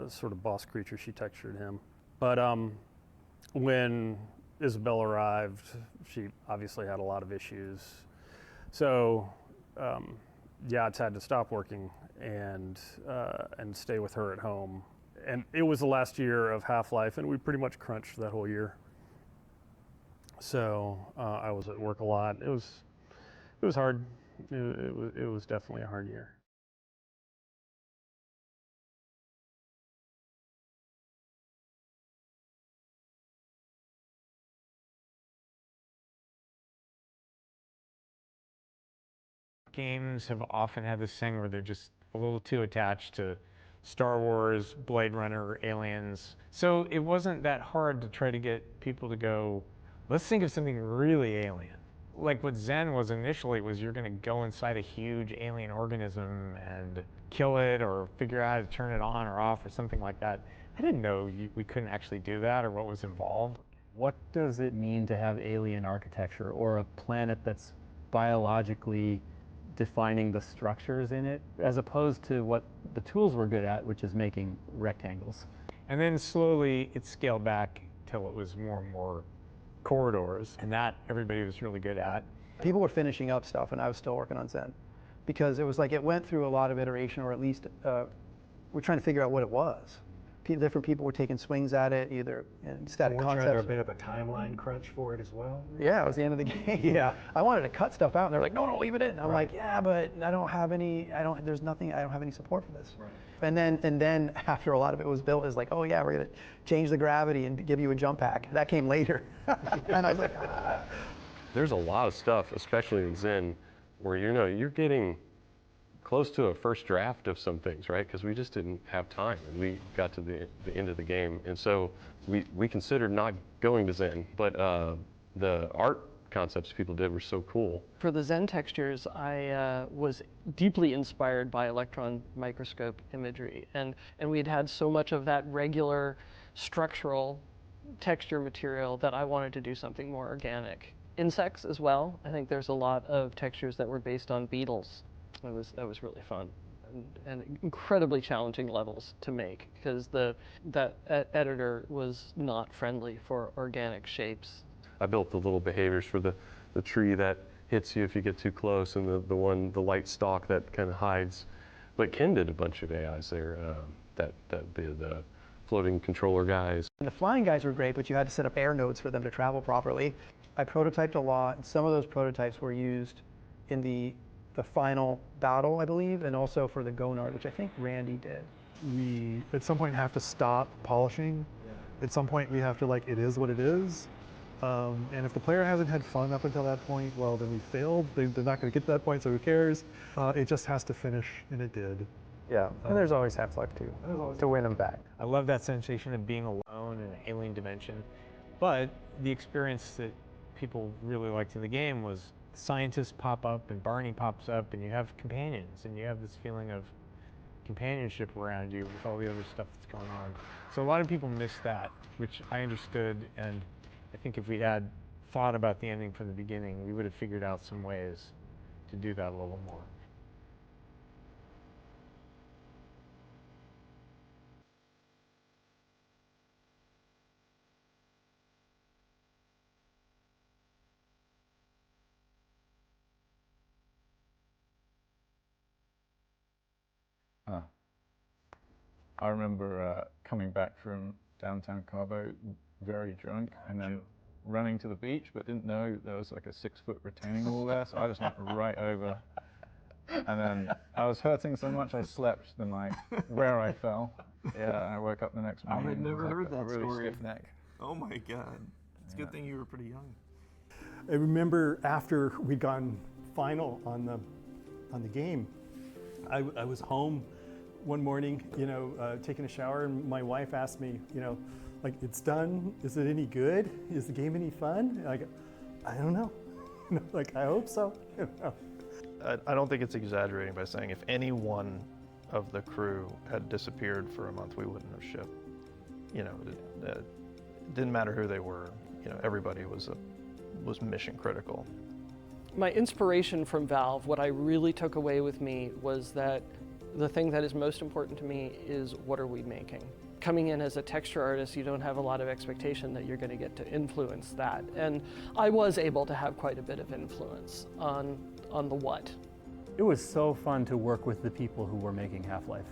sort of boss creature. She textured him. But when Isabel arrived, she obviously had a lot of issues. So Yachts had to stop working and stay with her at home. And it was the last year of Half-Life, and we pretty much crunched that whole year. So I was at work a lot. It was hard. It was definitely a hard year. Games have often had this thing where they're just a little too attached to Star Wars, Blade Runner, Aliens. So it wasn't that hard to try to get people to go, let's think of something really alien. Like what Zen was initially was you're going to go inside a huge alien organism and kill it or figure out how to turn it on or off or something like that. I didn't know we couldn't actually do that or what was involved. What does it mean to have alien architecture or a planet that's biologically defining the structures in it, as opposed to what the tools were good at, which is making rectangles? And then slowly it scaled back till it was more and more corridors, and that everybody was really good at. People were finishing up stuff, and I was still working on Zen, because it was like it went through a lot of iteration, or at least we're trying to figure out what it was. Different people were taking swings at it, either in static concepts. Weren't you under a bit of a timeline crunch for it as well? Yeah, it was the end of the game. Yeah. I wanted to cut stuff out, and they're like, no, leave it in. I'm like, yeah, but I don't have any support for this. Right. And then after a lot of it was built, it's like, oh yeah, we're gonna change the gravity and give you a jump pack. That came later. And I was like, ah. There's a lot of stuff, especially in Zen, where you're getting close to a first draft of some things, right? Because we just didn't have time, and we got to the end of the game, and so we considered not going to Zen, but the art concepts people did were so cool. For the Zen textures, I was deeply inspired by electron microscope imagery, and we had so much of that regular structural texture material that I wanted to do something more organic. Insects as well. I think there's a lot of textures that were based on beetles. That was really fun. and incredibly challenging levels to make because that editor was not friendly for organic shapes. I built the little behaviors for the tree that hits you if you get too close, and the light stalk that kind of hides. But Ken did a bunch of AIs there, the floating controller guys. And the flying guys were great, but you had to set up air nodes for them to travel properly. I prototyped a lot, and some of those prototypes were used in the final battle, I believe, and also for the Gonard, which I think Randy did. We, at some point, have to stop polishing. At some point, we have to, like, it is what it is. And if the player hasn't had fun up until that point, well, then we failed. They're not going to get to that point, so who cares? It just has to finish, and it did. Yeah, and there's always Half-Life 2 to win them back. I love that sensation of being alone in an alien dimension, but the experience that people really liked in the game was scientists pop up and Barney pops up and you have companions and you have this feeling of companionship around you with all the other stuff that's going on. So a lot of people miss that, which I understood, and I think if we had thought about the ending from the beginning, we would have figured out some ways to do that a little more. I remember coming back from downtown Cabo very drunk and then running to the beach, but didn't know there was like a 6-foot retaining wall there, so I just went right over. And then I was hurting so much I slept the night where I fell. Yeah, I woke up the next morning. I had never heard that a really story. Stiff neck. Oh my God. It's a good thing you were pretty young. I remember after we'd gone final on the game, I was home one morning, taking a shower, and my wife asked me, like, it's done. Is it any good? Is the game any fun? And I go, I don't know. Like, I hope so. I don't think it's exaggerating by saying if any one of the crew had disappeared for a month, we wouldn't have shipped. It didn't matter who they were. Everybody was mission critical. My inspiration from Valve, what I really took away with me was that the thing that is most important to me is what are we making? Coming in as a texture artist, you don't have a lot of expectation that you're going to get to influence that. And I was able to have quite a bit of influence on the what. It was so fun to work with the people who were making Half-Life.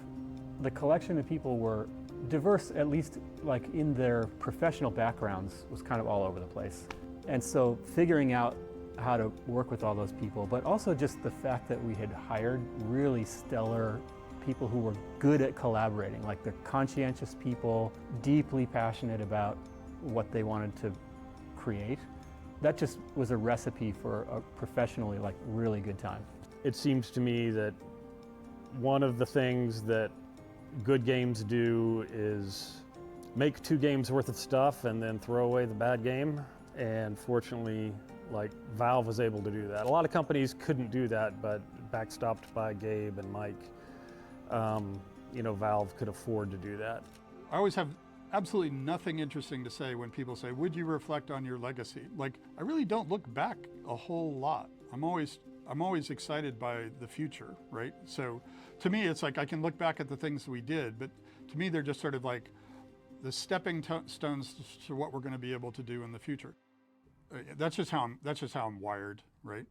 The collection of people were diverse, at least like in their professional backgrounds, was kind of all over the place. And so figuring out how to work with all those people, but also just the fact that we had hired really stellar people who were good at collaborating, like they're conscientious people, deeply passionate about what they wanted to create. That just was a recipe for a professionally, like, really good time. It seems to me that one of the things that good games do is make 2 games worth of stuff and then throw away the bad game. And fortunately, like, Valve was able to do that. A lot of companies couldn't do that, but backstopped by Gabe and Mike, Valve could afford to do that. I always have absolutely nothing interesting to say when people say, would you reflect on your legacy? Like, I really don't look back a whole lot. I'm always excited by the future, right? So to me, it's like I can look back at the things we did, but to me, they're just sort of like the stepping stones to what we're going to be able to do in the future. That's just how I'm wired, right?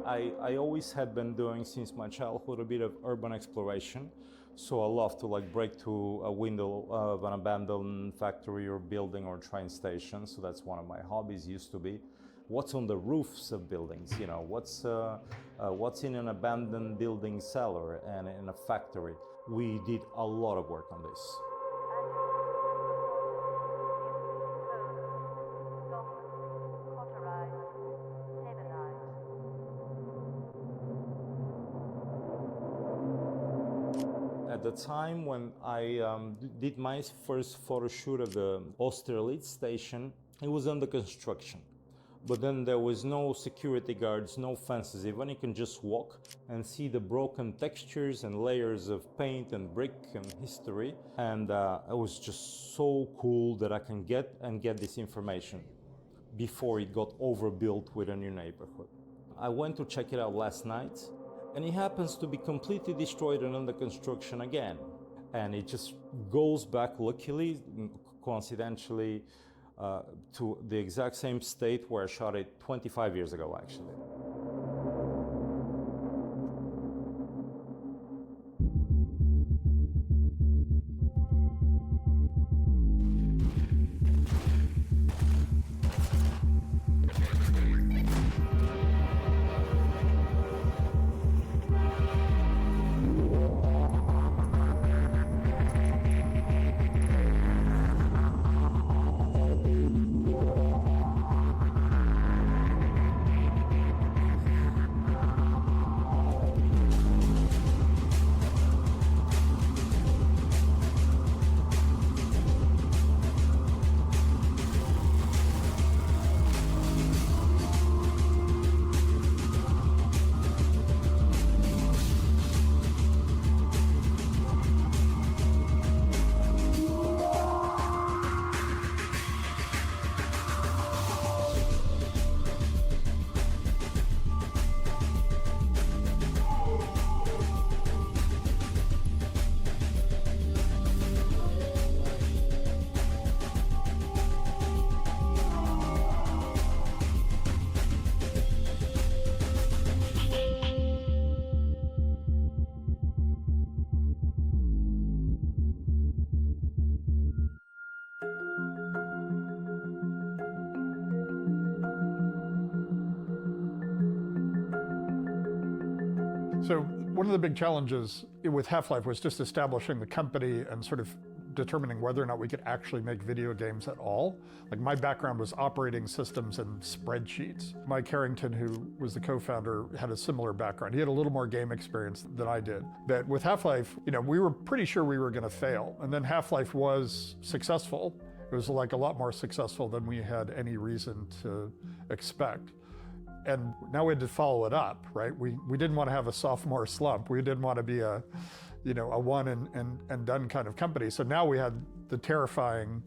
I always had been doing since my childhood a bit of urban exploration. So I love to like break through a window of an abandoned factory or building or train station. So that's one of my hobbies used to be. What's on the roofs of buildings? You know, what's in an abandoned building cellar and in a factory? We did a lot of work on this. At the time when I did my first photo shoot of the Austerlitz station, it was under construction. But then there was no security guards, no fences, even you can just walk and see the broken textures and layers of paint and brick and history. And it was just so cool that I can get this information before it got overbuilt with a new neighborhood. I went to check it out last night, and it happens to be completely destroyed and under construction again. And it just goes back, luckily, coincidentally, to the exact same state where I shot it 25 years ago, actually. So one of the big challenges with Half-Life was just establishing the company and sort of determining whether or not we could actually make video games at all. Like my background was operating systems and spreadsheets. Mike Harrington, who was the co-founder, had a similar background. He had a little more game experience than I did. But with Half-Life, you know, we were pretty sure we were gonna fail. And then Half-Life was successful. It was like a lot more successful than we had any reason to expect. And now we had to follow it up, right? We didn't want to have a sophomore slump. We didn't want to be a, you know, a one and done kind of company. So now we had the terrifying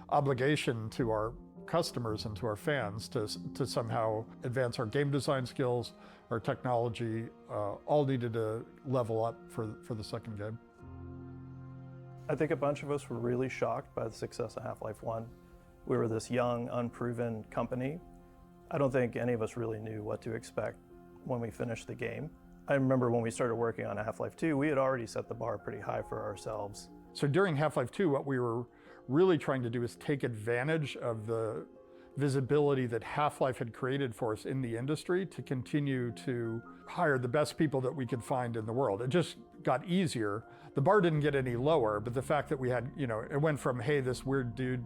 obligation to our customers and to our fans to somehow advance our game design skills, our technology, all needed to level up for the second game. I think a bunch of us were really shocked by the success of Half-Life 1. We were this young, unproven company. I don't think any of us really knew what to expect when we finished the game. I remember when we started working on Half-Life 2, we had already set the bar pretty high for ourselves. So during Half-Life 2, what we were really trying to do is take advantage of the visibility that Half-Life had created for us in the industry to continue to hire the best people that we could find in the world. It just got easier. The bar didn't get any lower, but the fact that we had, you know, it went from, hey, this weird dude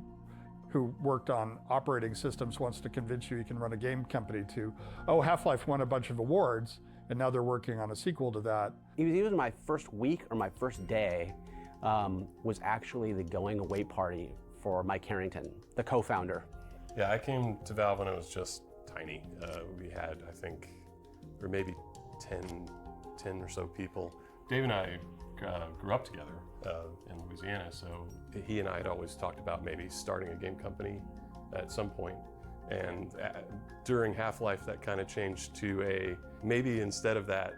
who worked on operating systems wants to convince you can run a game company, to, oh, Half-Life won a bunch of awards, and now they're working on a sequel to that. It was either my first week or my first day was actually the going away party for Mike Harrington, the co-founder. Yeah, I came to Valve when it was just tiny. We had, I think, or maybe 10 or so people. Dave and I grew up together in Louisiana, so he and I had always talked about maybe starting a game company at some point. And during Half-Life, that kind of changed to a, maybe instead of that,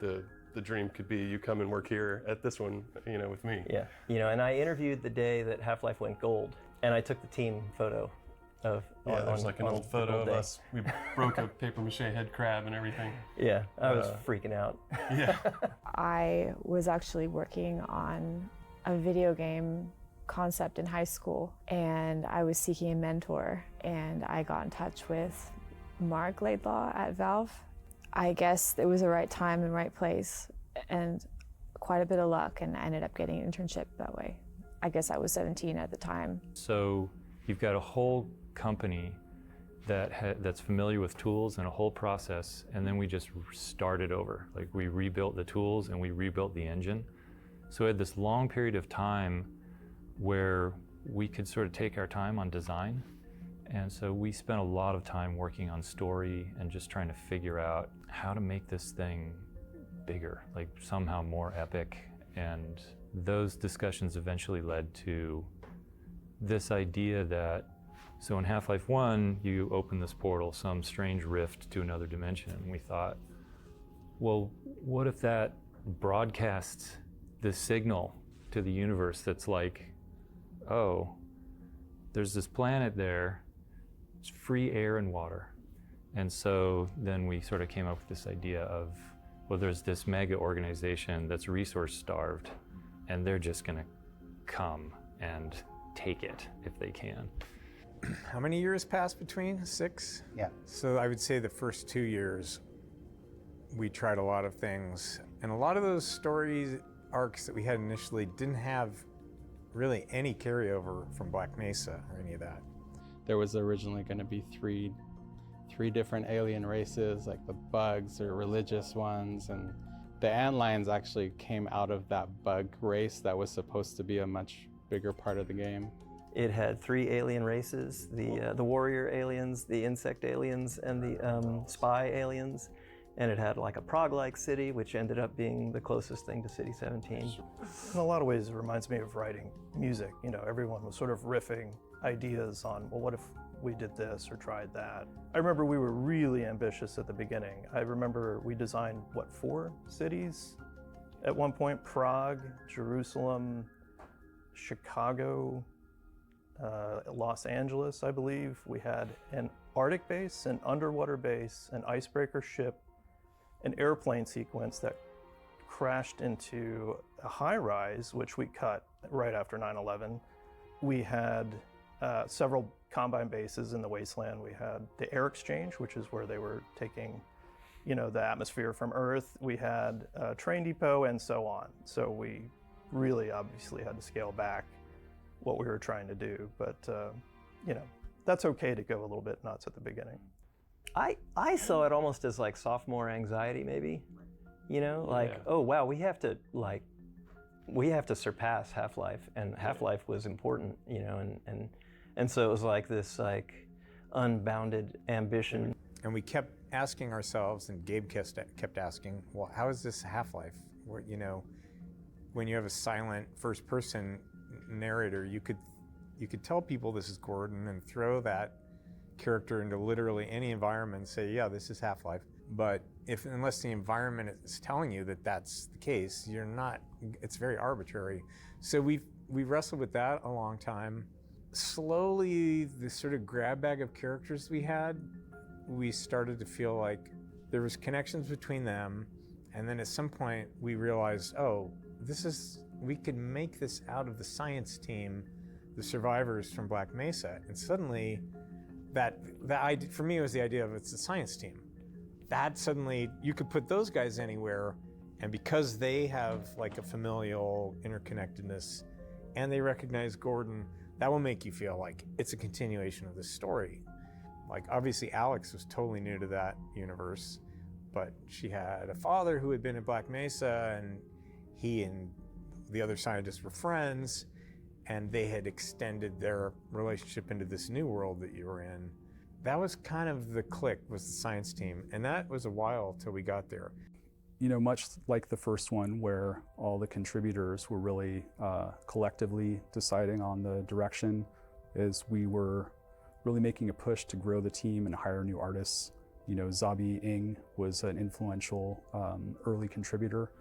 the dream could be you come and work here at this one, you know, with me. Yeah, you know, and I interviewed the day that Half-Life went gold, and I took the team photo Yeah, there's like an on old photo of day. us. We broke a paper mache head crab and everything. Yeah, I was freaking out. Yeah. I was actually working on a video game concept in high school, and I was seeking a mentor, and I got in touch with Mark Laidlaw at Valve. I guess it was the right time and right place, and quite a bit of luck, and I ended up getting an internship that way. I guess I was 17 at the time. So you've got a whole company that's familiar with tools and a whole process, and then we just started over. Like, we rebuilt the tools and we rebuilt the engine. So we had this long period of time where we could sort of take our time on design. And so we spent a lot of time working on story and just trying to figure out how to make this thing bigger, like somehow more epic. And those discussions eventually led to this idea that, so in Half-Life 1, you open this portal, some strange rift to another dimension. And we thought, well, what if that broadcasts this signal to the universe that's like, oh, there's this planet there, it's free air and water. And so then we sort of came up with this idea of, well, there's this mega organization that's resource starved, and they're just gonna come and take it if they can. How many years passed between? 6? Yeah. So I would say the first 2 years, we tried a lot of things. And a lot of those stories, arcs that we had initially didn't have really any carryover from Black Mesa or any of that. There was originally going to be three different alien races, like the bugs or religious ones, and the Antlions actually came out of that bug race that was supposed to be a much bigger part of the game. It had 3 alien races, the warrior aliens, the insect aliens, and the spy aliens. And it had like a Prague-like city, which ended up being the closest thing to City 17. In a lot of ways, it reminds me of writing music. You know, everyone was sort of riffing ideas on, well, what if we did this or tried that? I remember we were really ambitious at the beginning. I remember we designed, 4 cities? At one point, Prague, Jerusalem, Chicago, Los Angeles, I believe. We had an Arctic base, an underwater base, an icebreaker ship, an airplane sequence that crashed into a high-rise, which we cut right after 9/11. We had several Combine bases in the wasteland. We had the air exchange, which is where they were taking, the atmosphere from Earth. We had a train depot and so on. So we really obviously had to scale back what we were trying to do, but that's okay to go a little bit nuts at the beginning. I saw it almost as like sophomore anxiety, maybe. Oh wow, we have to surpass Half-Life, and Half-Life was important, and so it was like this unbounded ambition. And we kept asking ourselves, and Gabe kept asking, well, how is this Half-Life? Where, when you have a silent first-person narrator, you could tell people this is Gordon and throw that character into literally any environment and say, yeah, this is Half-Life. But unless the environment is telling you that that's the case, it's very arbitrary. So we wrestled with that a long time. Slowly, the sort of grab bag of characters we had, we started to feel like there was connections between them. And then at some point we realized, we could make this out of the science team, the survivors from Black Mesa. And suddenly, that for me was the idea of it's a science team. That suddenly, you could put those guys anywhere, and because they have like a familial interconnectedness, and they recognize Gordon, that will make you feel like it's a continuation of the story. Like, obviously Alex was totally new to that universe, but she had a father who had been at Black Mesa, and he and the other scientists were friends, and they had extended their relationship into this new world that you were in. That was kind of the click, was the science team, and that was a while till we got there. Much like the first one, where all the contributors were really collectively deciding on the direction, is we were really making a push to grow the team and hire new artists. Zabi Ng was an influential early contributor.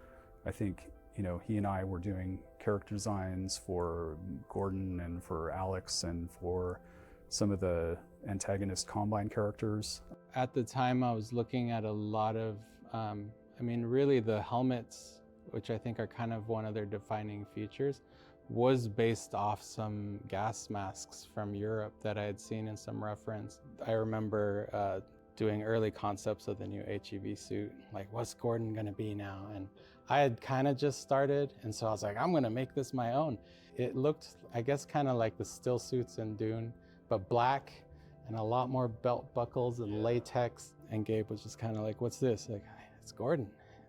I think he and I were doing character designs for Gordon and for Alex and for some of the antagonist Combine characters. At the time, I was looking at a lot of, really the helmets, which I think are kind of one of their defining features, was based off some gas masks from Europe that I had seen in some reference. I remember doing early concepts of the new HEV suit, like what's Gordon gonna be now? And I had kind of just started, and so I was like, I'm gonna make this my own. It looked, I guess, kind of like the still suits in Dune, but black and a lot more belt buckles and latex. And Gabe was just kind of like, what's this? Like, it's Gordon.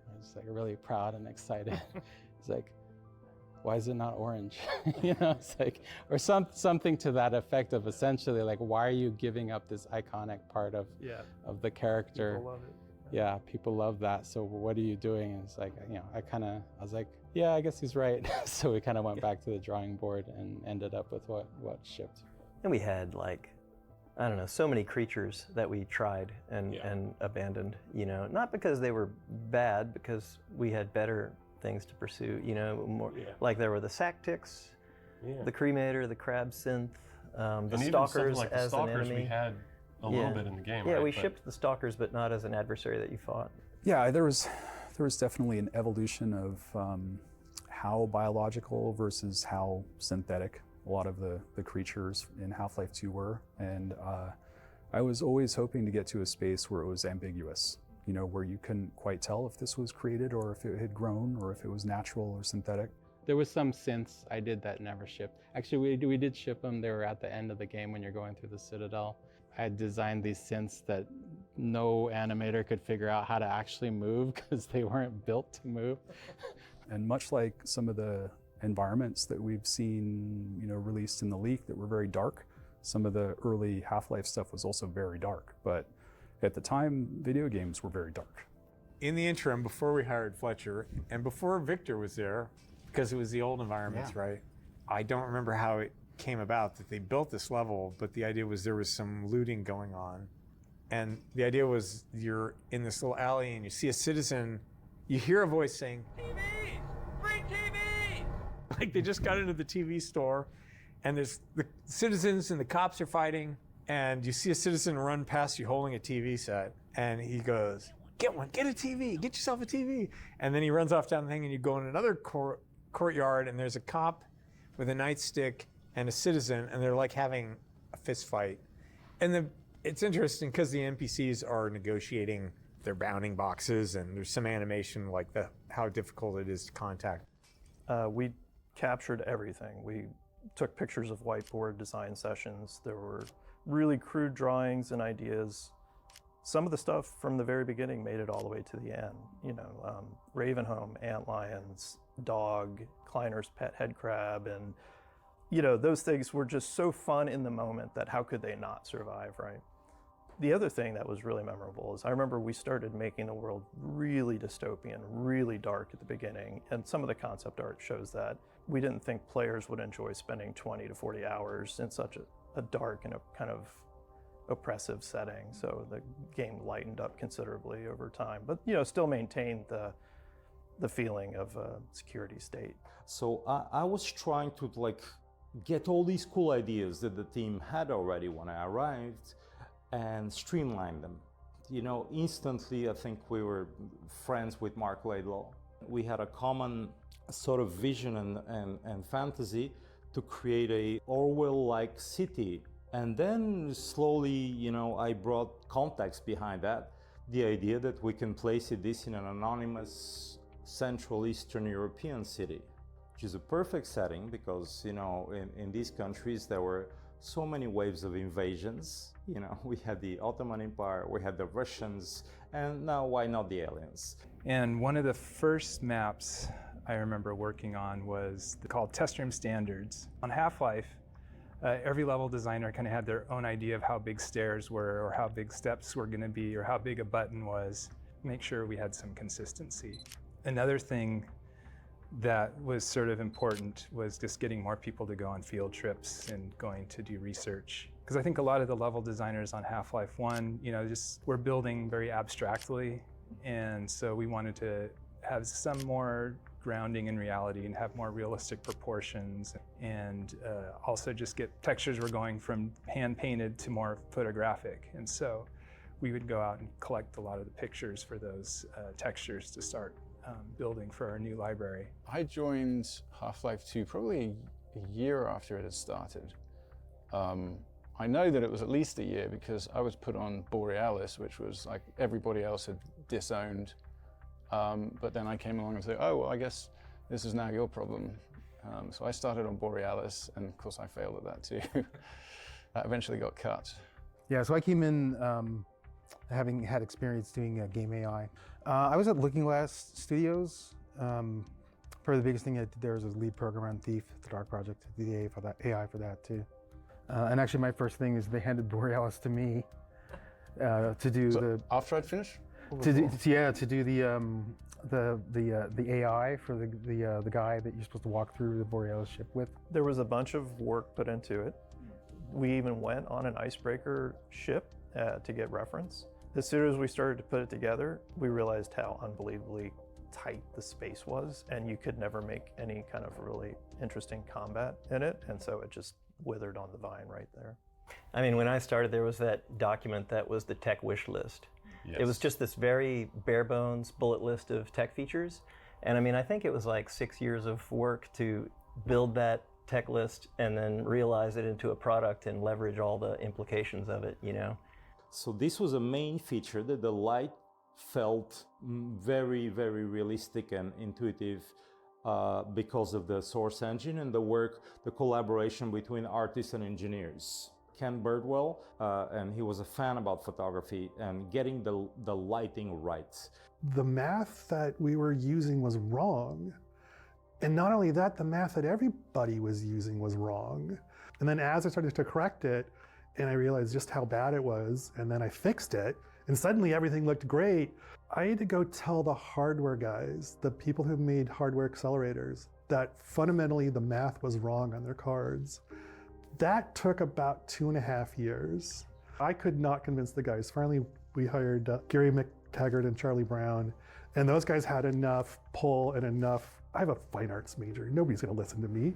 I was like really proud and excited. It's like, why is it not orange? It's like, or something to that effect of essentially like, why are you giving up this iconic part of the character? People love it. Yeah, people love that. So what are you doing? And it's like, I was like, yeah, I guess he's right. So we kind of went back to the drawing board and ended up with what shipped. And we had like, I don't know, so many creatures that we tried and abandoned, not because they were bad, because we had better things to pursue, more like there were the sack ticks, the cremator, the crab synth, the stalkers like as the stalkers an enemy. we had a little bit in the game, Yeah, right? we shipped the stalkers, but not as an adversary that you fought. Yeah, there was definitely an evolution of how biological versus how synthetic a lot of the creatures in Half-Life 2 were. And I was always hoping to get to a space where it was ambiguous, where you couldn't quite tell if this was created or if it had grown or if it was natural or synthetic. There was some synths I did that never shipped. Actually, we did ship them. They were at the end of the game when you're going through the Citadel. I had designed these synths that no animator could figure out how to actually move because they weren't built to move. And much like some of the environments that we've seen, released in the leak that were very dark, some of the early Half-Life stuff was also very dark. But at the time, video games were very dark. In the interim, before we hired Fletcher, and before Victor was there, because it was the old environments, right? I don't remember how it came about that they built this level, but the idea was there was some looting going on. And the idea was you're in this little alley and you see a citizen, you hear a voice saying, TV! Free TV! Like they just got into the TV store and there's the citizens and the cops are fighting and you see a citizen run past you holding a TV set and he goes, get one, get a TV, get yourself a TV. And then he runs off down the thing and you go in another courtyard and there's a cop with a nightstick and a citizen and they're like having a fist fight. And it's interesting because the NPCs are negotiating their bounding boxes and there's some animation like how difficult it is to contact. We captured everything. We took pictures of whiteboard design sessions. There were really crude drawings and ideas. Some of the stuff from the very beginning made it all the way to the end. Ravenholm, antlions, dog, Kleiner's pet head crab, and those things were just so fun in the moment that how could they not survive, right? The other thing that was really memorable is I remember we started making the world really dystopian, really dark at the beginning, and some of the concept art shows that. We didn't think players would enjoy spending 20 to 40 hours in such a dark and a kind of oppressive setting, so the game lightened up considerably over time, but still maintained the feeling of a security state. So I was trying to get all these cool ideas that the team had already when I arrived and streamline them. Instantly I think we were friends with Mark Laidlaw. We had a common sort of vision and fantasy to create a Orwell-like city. And then slowly, I brought context behind that. The idea that we can place this in an anonymous Central Eastern European city, which is a perfect setting because, in these countries there were so many waves of invasions. We had the Ottoman Empire, we had the Russians, and now why not the aliens? And one of the first maps I remember working on was called Test Room Standards. On Half-Life, every level designer kind of had their own idea of how big stairs were or how big steps were going to be or how big a button was. Make sure we had some consistency. Another thing that was sort of important was just getting more people to go on field trips and going to do research. Because I think a lot of the level designers on Half-Life 1, just were building very abstractly. And so we wanted to have some more grounding in reality and have more realistic proportions, and also just get textures were going from hand painted to more photographic. And so we would go out and collect a lot of the pictures for those textures to start building for our new library. I joined Half-Life 2 probably a year after it had started. I know that it was at least a year because I was put on Borealis, which was like everybody else had disowned. But then I came along and said, oh, well, I guess this is now your problem. So I started on Borealis, and of course I failed at that too. That eventually got cut. Yeah, so I came in having had experience doing game AI. I was at Looking Glass Studios. Probably the biggest thing I did there was lead programmer on Thief, the Dark Project, did the AI for that too. And actually my first thing is they handed Borealis to me to do so after I'd finished? To do the AI for the guy that you're supposed to walk through the Borealis ship with. There was a bunch of work put into it. We even went on an icebreaker ship to get reference. As soon as we started to put it together, we realized how unbelievably tight the space was, and you could never make any kind of really interesting combat in it, and so it just withered on the vine right there. I mean, when I started, there was that document that was the tech wish list. Yes. It was just this very bare bones bullet list of tech features. And I mean, I think it was like 6 years of work to build that tech list and then realize it into a product and leverage all the implications of it, you know? So this was a main feature that the light felt very, very realistic and intuitive because of the source engine and the collaboration between artists and engineers. Ken Birdwell, and he was a fan about photography and getting the lighting right. The math that we were using was wrong. And not only that, the math that everybody was using was wrong. And then as I started to correct it, and I realized just how bad it was, and then I fixed it, and suddenly everything looked great. I had to go tell the hardware guys, the people who made hardware accelerators, that fundamentally the math was wrong on their cards. That took about 2.5 years. I could not convince the guys. Finally, we hired Gary McTaggart and Charlie Brown, and those guys had enough pull and enough. I have a fine arts major. Nobody's gonna listen to me.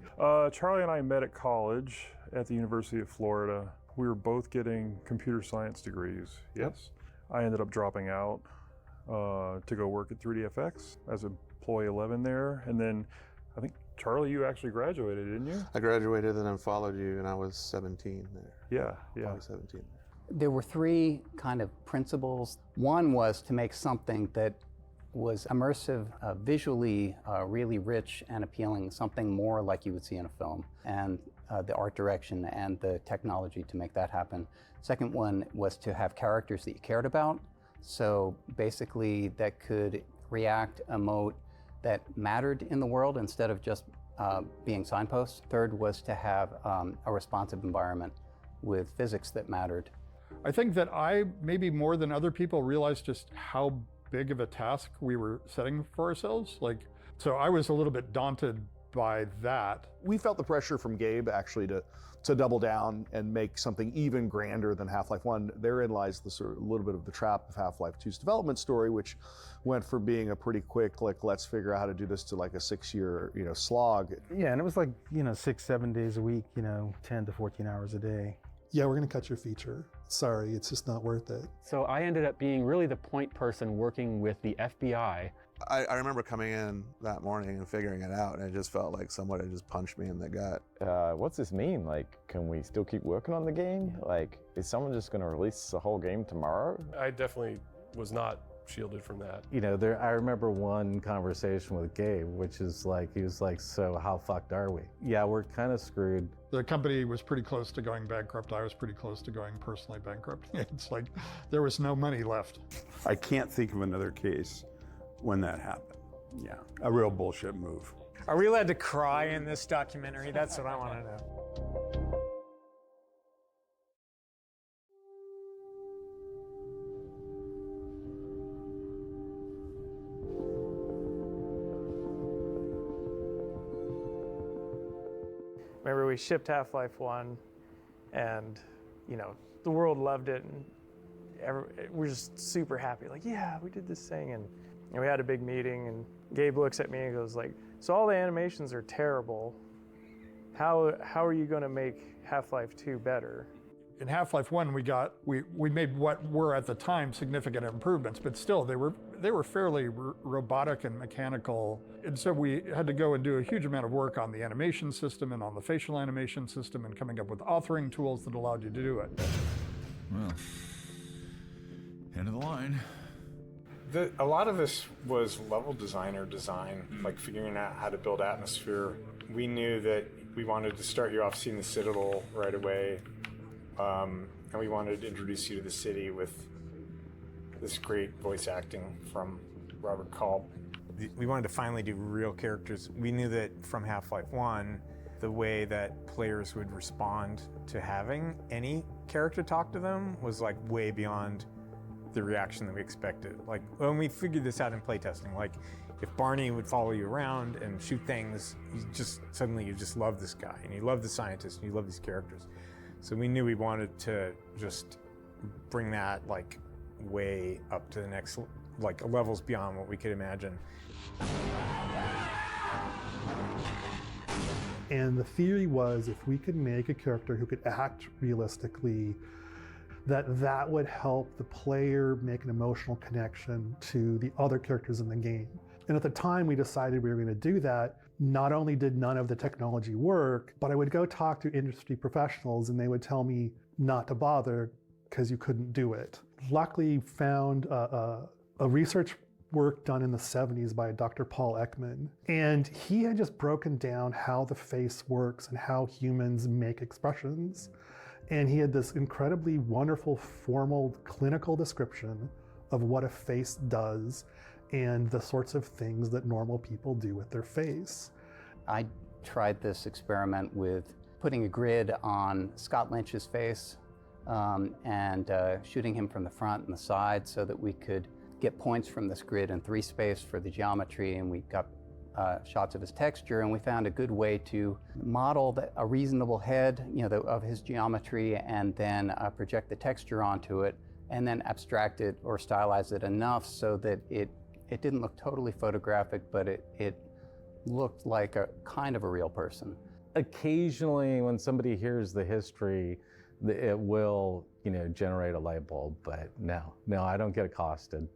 Charlie and I met at college at the University of Florida. We were both getting computer science degrees, yes. I ended up dropping out to go work at 3DFX as employee 11 there, and then I think Charlie, you actually graduated, didn't you? I graduated and then followed you, and I was 17 there. Yeah. I was 17 there. There were three kind of principles. One was to make something that was immersive, visually really rich and appealing, something more like you would see in a film, and the art direction and the technology to make that happen. Second one was to have characters that you cared about, so basically that could react, emote, that mattered in the world instead of just being signposts. Third was to have a responsive environment with physics that mattered. I think that I, maybe more than other people, realized just how big of a task we were setting for ourselves. So I was a little bit daunted by that. We felt the pressure from Gabe actually to double down and make something even grander than Half-Life 1. Therein lies the sort of little bit of the trap of Half-Life 2's development story, which went from being a pretty quick, let's figure out how to do this, to like a 6-year, slog. Yeah, and it was 6-7 days a week, 10 to 14 hours a day. Yeah, we're gonna cut your feature. Sorry, it's just not worth it. So I ended up being really the point person working with the FBI. I remember coming in that morning and figuring it out, and it just felt like someone had just punched me in the gut. What's this mean? Can we still keep working on the game? Is someone just going to release the whole game tomorrow? I definitely was not shielded from that. I remember one conversation with Gabe, which is he was like, so how fucked are we? Yeah, we're kind of screwed. The company was pretty close to going bankrupt. I was pretty close to going personally bankrupt. It's like there was no money left. I can't think of another case when that happened. Yeah, a real bullshit move. Are we allowed to cry in this documentary? That's what I want to know. Remember, we shipped Half-Life 1, and the world loved it, and we're just super happy. Yeah, we did this thing, and And we had a big meeting, and Gabe looks at me and goes like, so all the animations are terrible. How are you going to make Half-Life 2 better? In Half-Life 1, we made what were at the time significant improvements, but still they were fairly robotic and mechanical. And so we had to go and do a huge amount of work on the animation system and on the facial animation system and coming up with authoring tools that allowed you to do it. Well, end of the line. A lot of this was level design, like figuring out how to build atmosphere. We knew that we wanted to start you off seeing the Citadel right away, and we wanted to introduce you to the city with this great voice acting from Robert Culp. We wanted to finally do real characters. We knew that from Half-Life 1, the way that players would respond to having any character talk to them was like way beyond the reaction that we expected. Like when we figured this out in playtesting, like if Barney would follow you around and shoot things, suddenly you just love this guy, and you love the scientist, and you love these characters. So we knew we wanted to just bring that like way up to the next, like levels beyond what we could imagine. And the theory was if we could make a character who could act realistically, that would help the player make an emotional connection to the other characters in the game. And at the time we decided we were going to do that, not only did none of the technology work, but I would go talk to industry professionals and they would tell me not to bother because you couldn't do it. Luckily found a research work done in the 70s by Dr. Paul Ekman. And he had just broken down how the face works and how humans make expressions. And he had this incredibly wonderful formal clinical description of what a face does and the sorts of things that normal people do with their face. I tried this experiment with putting a grid on Scott Lynch's face and shooting him from the front and the side so that we could get points from this grid in 3 space for the geometry, and we got shots of his texture, and we found a good way to model a reasonable head, of his geometry, and then project the texture onto it, and then abstract it or stylize it enough so that it didn't look totally photographic, but it looked like a kind of a real person. Occasionally, when somebody hears the history, it will, generate a light bulb. But no, I don't get accosted.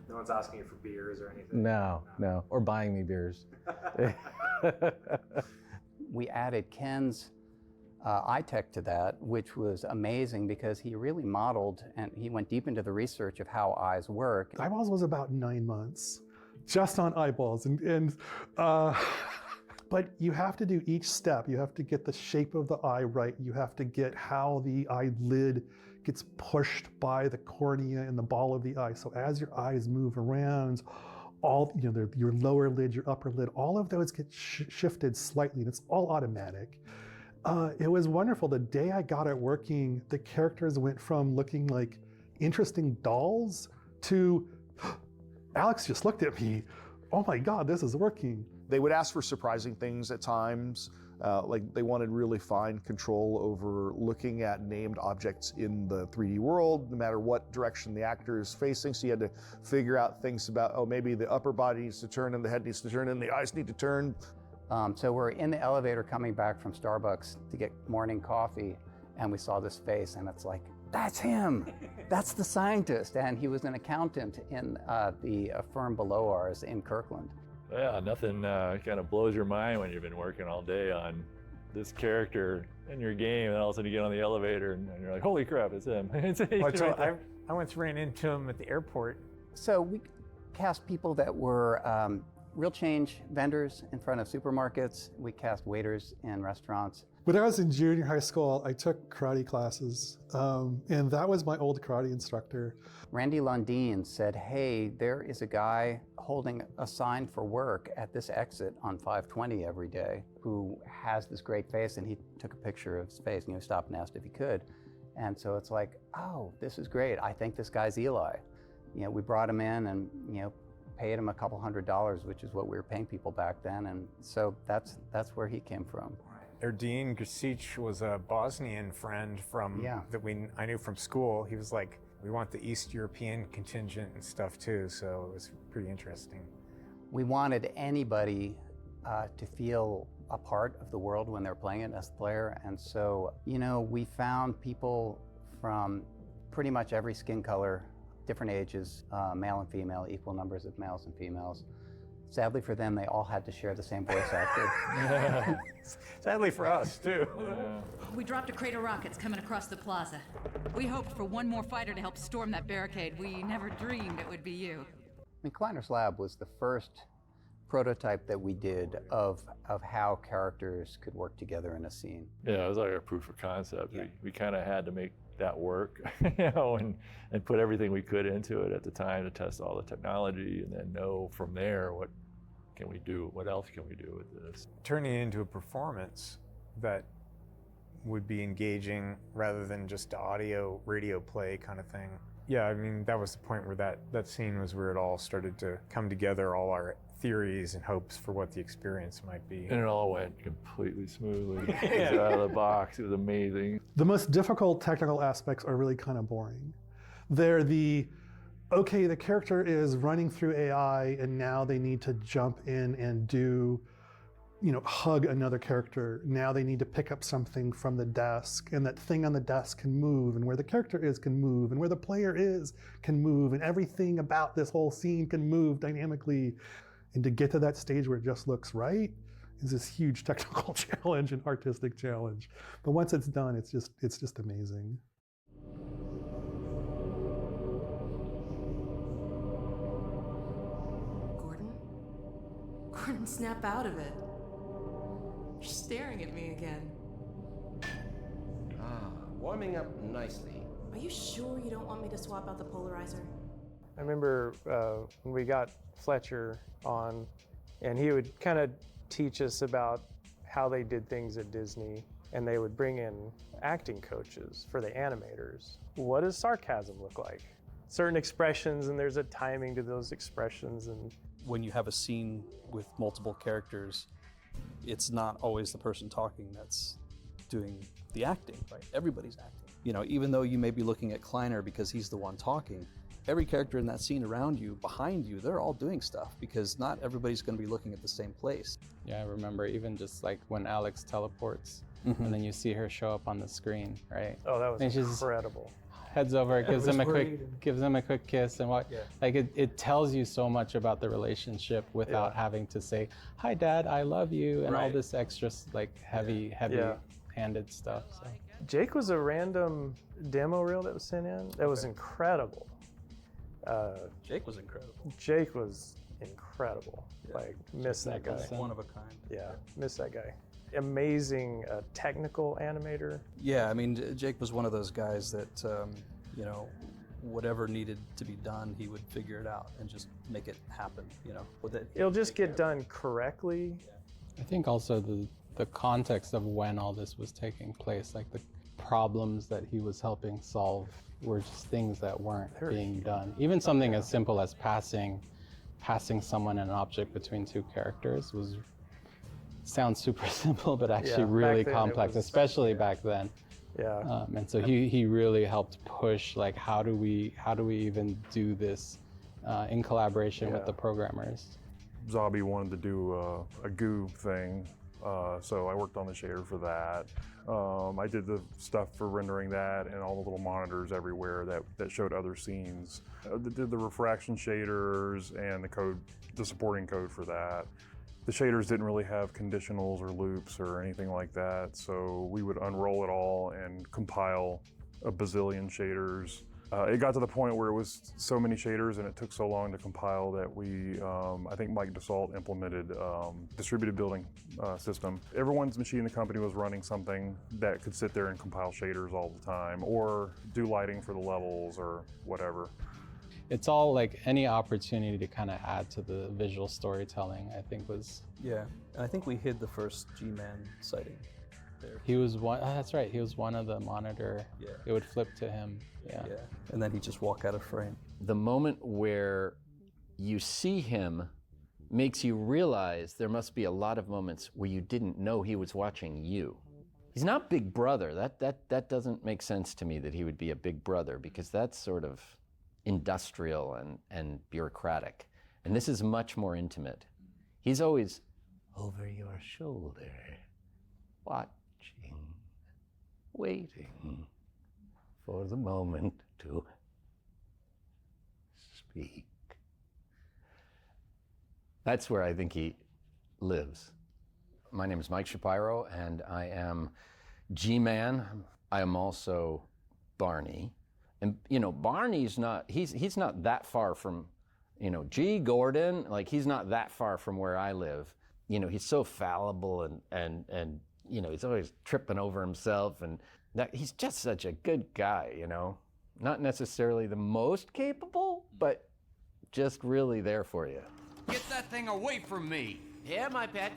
No one's asking you for beers or anything? No, or buying me beers. We added Ken's eye tech to that, which was amazing because he really modeled and he went deep into the research of how eyes work. Eyeballs was about 9 months, just on eyeballs. But you have to do each step. You have to get the shape of the eye right. You have to get how the eyelid gets pushed by the cornea and the ball of the eye. So as your eyes move around, your lower lid, your upper lid, all of those get shifted slightly, and it's all automatic. It was wonderful. The day I got it working, the characters went from looking like interesting dolls to, Alex just looked at me. Oh my God, this is working. They would ask for surprising things at times, like they wanted really fine control over looking at named objects in the 3D world, no matter what direction the actor is facing. So you had to figure out things about, maybe the upper body needs to turn and the head needs to turn and the eyes need to turn. So we're in the elevator coming back from Starbucks to get morning coffee, and we saw this face, and it's like, that's him. That's the scientist. And he was an accountant in the firm below ours in Kirkland. Yeah, nothing kind of blows your mind when you've been working all day on this character in your game, and all of a sudden you get on the elevator and you're like, holy crap, it's him. I once ran into him at the airport. So we cast people that were real change vendors in front of supermarkets. We cast waiters in restaurants. When I was in junior high school, I took karate classes, and that was my old karate instructor. Randy Lundeen said, hey, there is a guy holding a sign for work at this exit on 520 every day who has this great face, and he took a picture of his face, and stopped and asked if he could. And so it's like, oh, this is great. I think this guy's Eli. We brought him in and, paid him a couple $100, which is what we were paying people back then. And so that's where he came from. Erdine Grcic was a Bosnian friend I knew from school. He was like We want the East European contingent and stuff too, so it was pretty interesting. We wanted anybody to feel a part of the world when they're playing it as a player, and so, we found people from pretty much every skin color, different ages, male and female, equal numbers of males and females. Sadly for them, they all had to share the same voice actor. Sadly for us, too. We dropped a crate of rockets coming across the plaza. We hoped for one more fighter to help storm that barricade. We never dreamed it would be you. Kleiner's Lab was the first prototype that we did of how characters could work together in a scene. Yeah, it was like a proof of concept. Yeah. We kind of had to make that work, and put everything we could into it at the time to test all the technology, and then know from there what can we do, what else can we do with this. Turning it into a performance that would be engaging rather than just audio, radio play kind of thing. Yeah, I mean, that was the point where that scene was where it all started to come together, all our theories and hopes for what the experience might be. And it all went completely smoothly. It was out of the box. It was amazing. The most difficult technical aspects are really kind of boring. They're the character is running through AI and now they need to jump in and do, hug another character. Now they need to pick up something from the desk, and that thing on the desk can move, and where the character is can move, and where the player is can move, and everything about this whole scene can move dynamically. And to get to that stage where it just looks right is this huge technical challenge and artistic challenge. But once it's done, it's just amazing. Gordon, snap out of it. You're staring at me again. Warming up nicely. Are you sure you don't want me to swap out the polarizer? I remember when we got Fletcher on, and he would kind of teach us about how they did things at Disney, and they would bring in acting coaches for the animators. What does sarcasm look like? Certain expressions, and there's a timing to those expressions. And when you have a scene with multiple characters, it's not always the person talking that's doing the acting, right? Everybody's acting. Even though you may be looking at Kleiner because he's the one talking, every character in that scene around you, behind you, they're all doing stuff because not everybody's going to be looking at the same place. Yeah, I remember even just like when Alex teleports and then you see her show up on the screen, right? Oh, that was incredible. Heads over, gives him a quick kiss, and it tells you so much about the relationship without having to say, "Hi, Dad, I love you," and all this extra heavy-handed stuff. So. Jake was a random demo reel that was sent in. That was incredible. Jake was incredible. Jake was incredible. Yeah. Miss that guy. One of a kind. Yeah, miss that guy. Amazing technical animator. Yeah, I mean, Jake was one of those guys that, whatever needed to be done, he would figure it out and just make it happen, It'll just get done correctly. I think also the context of when all this was taking place, like the problems that he was helping solve were just things that weren't being done. Even something as simple as passing someone an object between two characters sounds super simple, but actually really complex, especially back then. Yeah. And so he really helped push, like, how do we even do this in collaboration with the programmers. Zabi wanted to do a goo thing, so I worked on the shader for that. I did the stuff for rendering that and all the little monitors everywhere that showed other scenes. I did the refraction shaders and the supporting code for that. The shaders didn't really have conditionals or loops or anything like that, so we would unroll it all and compile a bazillion shaders. It got to the point where it was so many shaders and it took so long to compile that I think Mike DeSalt implemented distributed building system. Everyone's machine in the company was running something that could sit there and compile shaders all the time or do lighting for the levels or whatever. It's all like any opportunity to kind of add to the visual storytelling, I think was... Yeah, and I think we hid the first G-Man sighting there. He was one, that's right, he was one of the monitor. Yeah. It would flip to him, yeah. And then he'd just walk out of frame. The moment where you see him makes you realize there must be a lot of moments where you didn't know he was watching you. He's not Big Brother. That doesn't make sense to me that he would be a Big Brother, because that's sort of industrial and bureaucratic. And this is much more intimate. He's always over your shoulder, watching, waiting for the moment to speak. That's where I think he lives. My name is Mike Shapiro, and I am G-Man. I am also Barney. And, you know, Barney's not, he's not that far from, you know, G. Gordon, like, he's not that far from where I live. You know, he's so fallible and you know, he's always tripping over himself, and that he's just such a good guy, you know? Not necessarily the most capable, but just really there for you. Get that thing away from me! Here, my pet.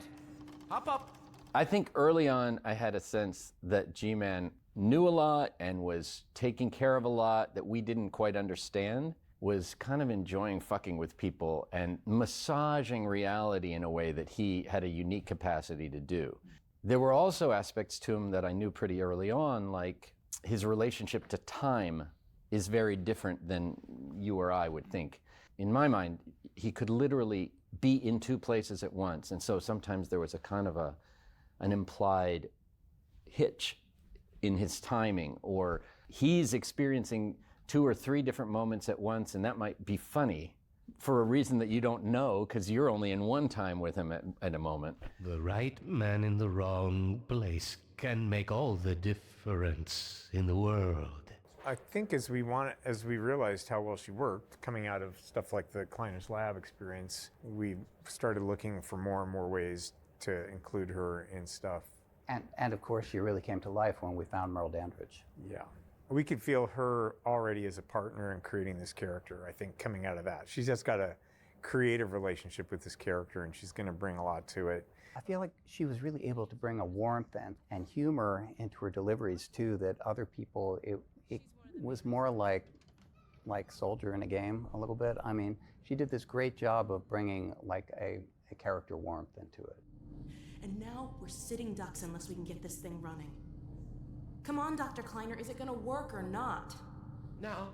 Hop up. I think early on I had a sense that G-Man knew a lot and was taking care of a lot that we didn't quite understand, was kind of enjoying fucking with people and massaging reality in a way that he had a unique capacity to do. There were also aspects to him that I knew pretty early on, like his relationship to time is very different than you or I would think. In my mind, he could literally be in two places at once, and so sometimes there was a kind of an implied hitch in his timing, or he's experiencing 2 or 3 different moments at once, and that might be funny for a reason that you don't know because you're only in one time with him at a moment. The right man in the wrong place can make all the difference in the world. I think as we realized how well she worked, coming out of stuff like the Kleiner's Lab experience, we started looking for more and more ways to include her in stuff. And of course, she really came to life when we found Merle Dandridge. Yeah. We could feel her already as a partner in creating this character, I think, coming out of that. She's just got a creative relationship with this character, and she's going to bring a lot to it. I feel like she was really able to bring a warmth and humor into her deliveries, too, that other people, it was more like Soldier in a Game a little bit. I mean, she did this great job of bringing like a character warmth into it. And now we're sitting ducks unless we can get this thing running. Come on, Dr. Kleiner, is it gonna work or not? No,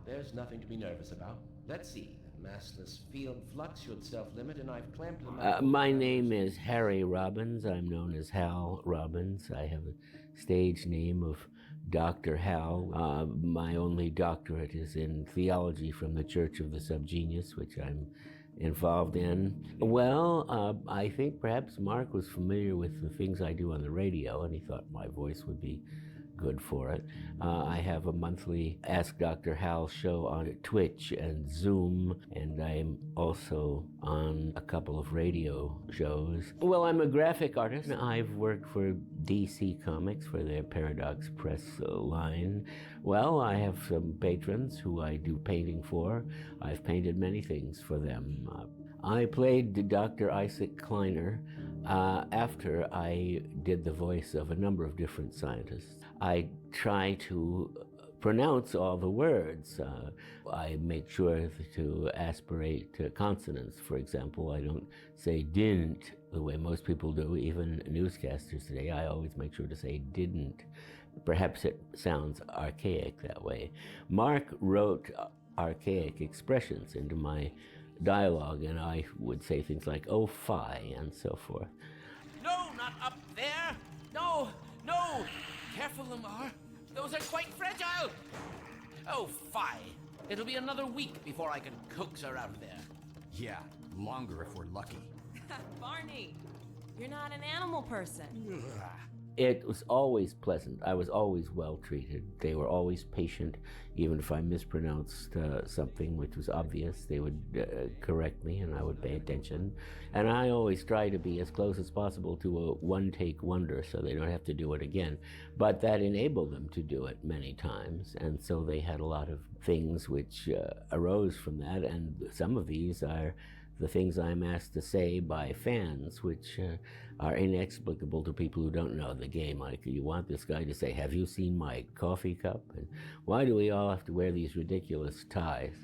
there's nothing to be nervous about. Let's see. The massless field flux should self-limit, and I've clamped the... My name is Harry Robbins. I'm known as Hal Robbins. I have a stage name of Dr. Hal. My only doctorate is in theology from the Church of the Subgenius, which I'm involved in. Well, I think perhaps Mark was familiar with the things I do on the radio, and he thought my voice would be good for it. I have a monthly Ask Dr. Hal show on Twitch and Zoom, and I'm also on a couple of radio shows. Well, I'm a graphic artist. I've worked for DC Comics for their Paradox Press line. Well, I have some patrons who I do painting for. I've painted many things for them. I played Dr. Isaac Kleiner after I did the voice of a number of different scientists. I try to pronounce all the words. I make sure to aspirate consonants. For example, I don't say didn't the way most people do, even newscasters today. I always make sure to say didn't. Perhaps it sounds archaic that way. Mark wrote archaic expressions into my dialogue, and I would say things like, oh, fie, and so forth. No, not up there! No! Careful, Lamar. Those are quite fragile! Oh, fie. It'll be another week before I can coax her out of there. Yeah, longer if we're lucky. Barney, you're not an animal person. It was always pleasant. I was always well treated. They were always patient. Even if I mispronounced something which was obvious, they would correct me and I would pay attention. And I always try to be as close as possible to a one-take wonder so they don't have to do it again. But that enabled them to do it many times. And so they had a lot of things which arose from that. And some of these are the things I'm asked to say by fans, which are inexplicable to people who don't know the game. Like, you want this guy to say, have you seen my coffee cup? And why do we all have to wear these ridiculous ties?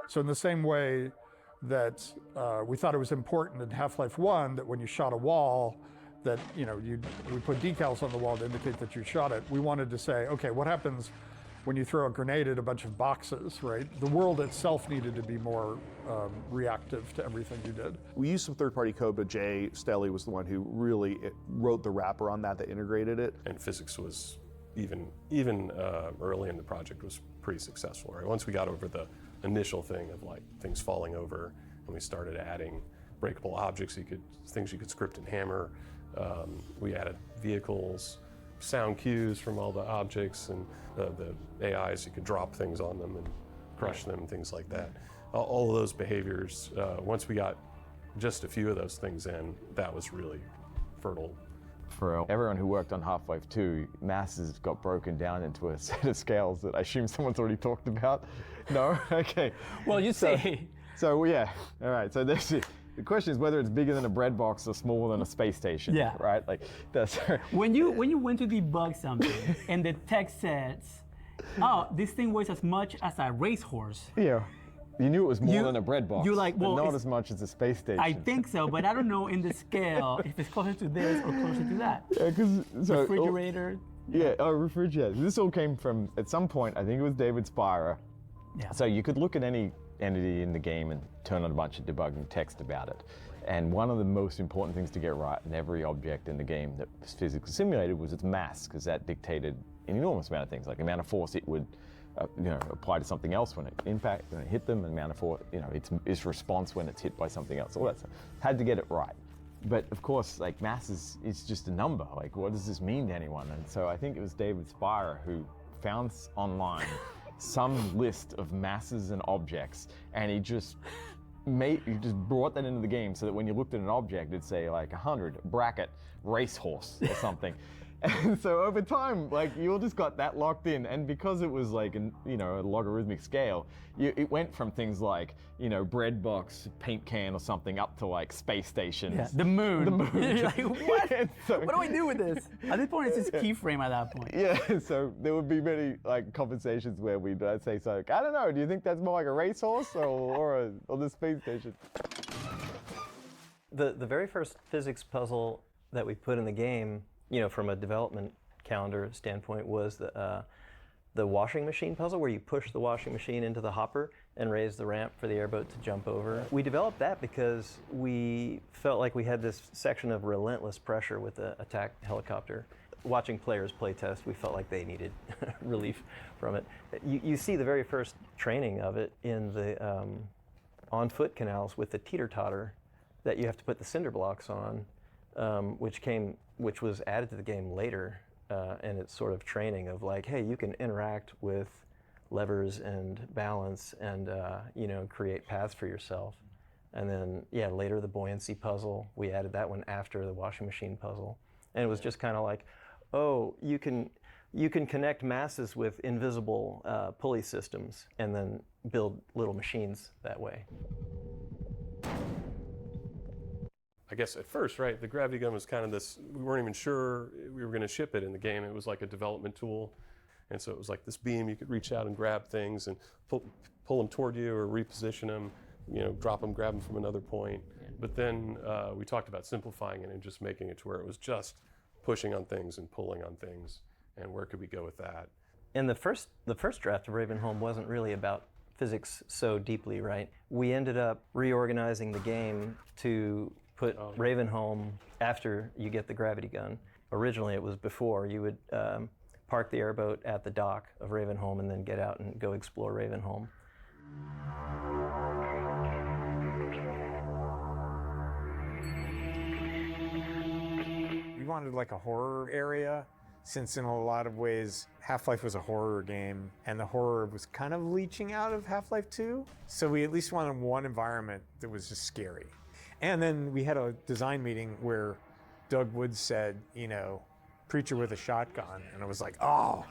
So in the same way that we thought it was important in Half-Life 1 that when you shot a wall, that we put decals on the wall to indicate that you shot it. We wanted to say, okay, what happens when you throw a grenade at a bunch of boxes, right? The world itself needed to be more reactive to everything you did. We used some third-party code, but Jay Stelly was the one who really wrote the wrapper on that integrated it. And physics was even early in the project was pretty successful, right? Once we got over the initial thing of like things falling over, and we started adding breakable objects, things you could script in Hammer. We added vehicles, sound cues from all the objects, and the AIs, you could drop things on them and crush them, things like that. All of those behaviors, once we got just a few of those things in, that was really fertile. For everyone who worked on Half-Life 2, masses got broken down into a set of scales that I assume someone's already talked about. No? Okay. Well, you say. So yeah, all right, so this is, the question is whether it's bigger than a bread box or smaller than a space station, yeah. Right? Like that's. When you went to debug something and the text says, oh, this thing weighs as much as a racehorse. Yeah. You knew it was more than a bread box, you're like, well, but not as much as a space station. I think so, but I don't know in the scale if it's closer to this or closer to that. Yeah, because refrigerator. Refrigerator. This all came from, at some point, I think it was David Spira. Yeah. So you could look at any entity in the game and turn on a bunch of debugging text about it. And one of the most important things to get right in every object in the game that was physically simulated was its mass, because that dictated an enormous amount of things, like the amount of force it would apply to something else when it hit them, and amount of force, its response when it's hit by something else, all that stuff. Had to get it right. But of course, like mass is just a number. Like, what does this mean to anyone? And so I think it was David Spira who found online some list of masses and objects, and he just brought that into the game so that when you looked at an object, it'd say like 100 bracket racehorse or something. And so over time, like you all just got that locked in, and because it was like a logarithmic scale, it went from things like bread box, paint can, or something up to like space stations. Yeah, the moon. The moon. You're like, what? So, what do I do with this? At this point, it's just keyframe at that point. Yeah. So there would be many like conversations where we'd say, so I don't know. Do you think that's more like a racehorse or the space station? The very first physics puzzle that we put in the game, from a development calendar standpoint, was the washing machine puzzle, where you push the washing machine into the hopper and raise the ramp for the airboat to jump over. We developed that because we felt like we had this section of relentless pressure with the attack helicopter. Watching players play test, we felt like they needed relief from it. You see the very first training of it in the on-foot canals with the teeter-totter that you have to put the cinder blocks on, which was added to the game later, and it's sort of training of like, hey, you can interact with levers and balance and create paths for yourself. And then later the buoyancy puzzle, we added that one after the washing machine puzzle, and it was just kind of like, oh, you can connect masses with invisible pulley systems and then build little machines that way. I guess at first, right, the gravity gun was kind of this, we weren't even sure we were going to ship it in the game. It was like a development tool. And so it was like this beam, you could reach out and grab things and pull them toward you or reposition them, drop them, grab them from another point. But then we talked about simplifying it and just making it to where it was just pushing on things and pulling on things. And where could we go with that? And the first draft of Ravenholm wasn't really about physics so deeply, right? We ended up reorganizing the game to put Ravenholm after you get the gravity gun. Originally it was before. You would park the airboat at the dock of Ravenholm and then get out and go explore Ravenholm. We wanted like a horror area, since in a lot of ways Half-Life was a horror game and the horror was kind of leaching out of Half-Life 2. So we at least wanted one environment that was just scary. And then we had a design meeting where Doug Woods said, preacher with a shotgun. And I was like, oh,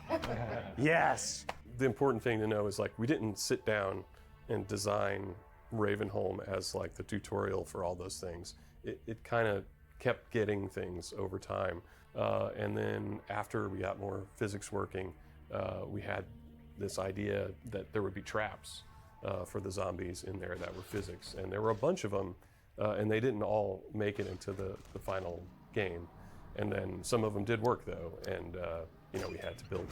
yes. The important thing to know is like, we didn't sit down and design Ravenholm as like the tutorial for all those things. It kind of kept getting things over time. And then after we got more physics working, we had this idea that there would be traps for the zombies in there that were physics, and there were a bunch of them, and they didn't all make it into the final game. And then some of them did work though, and we had to build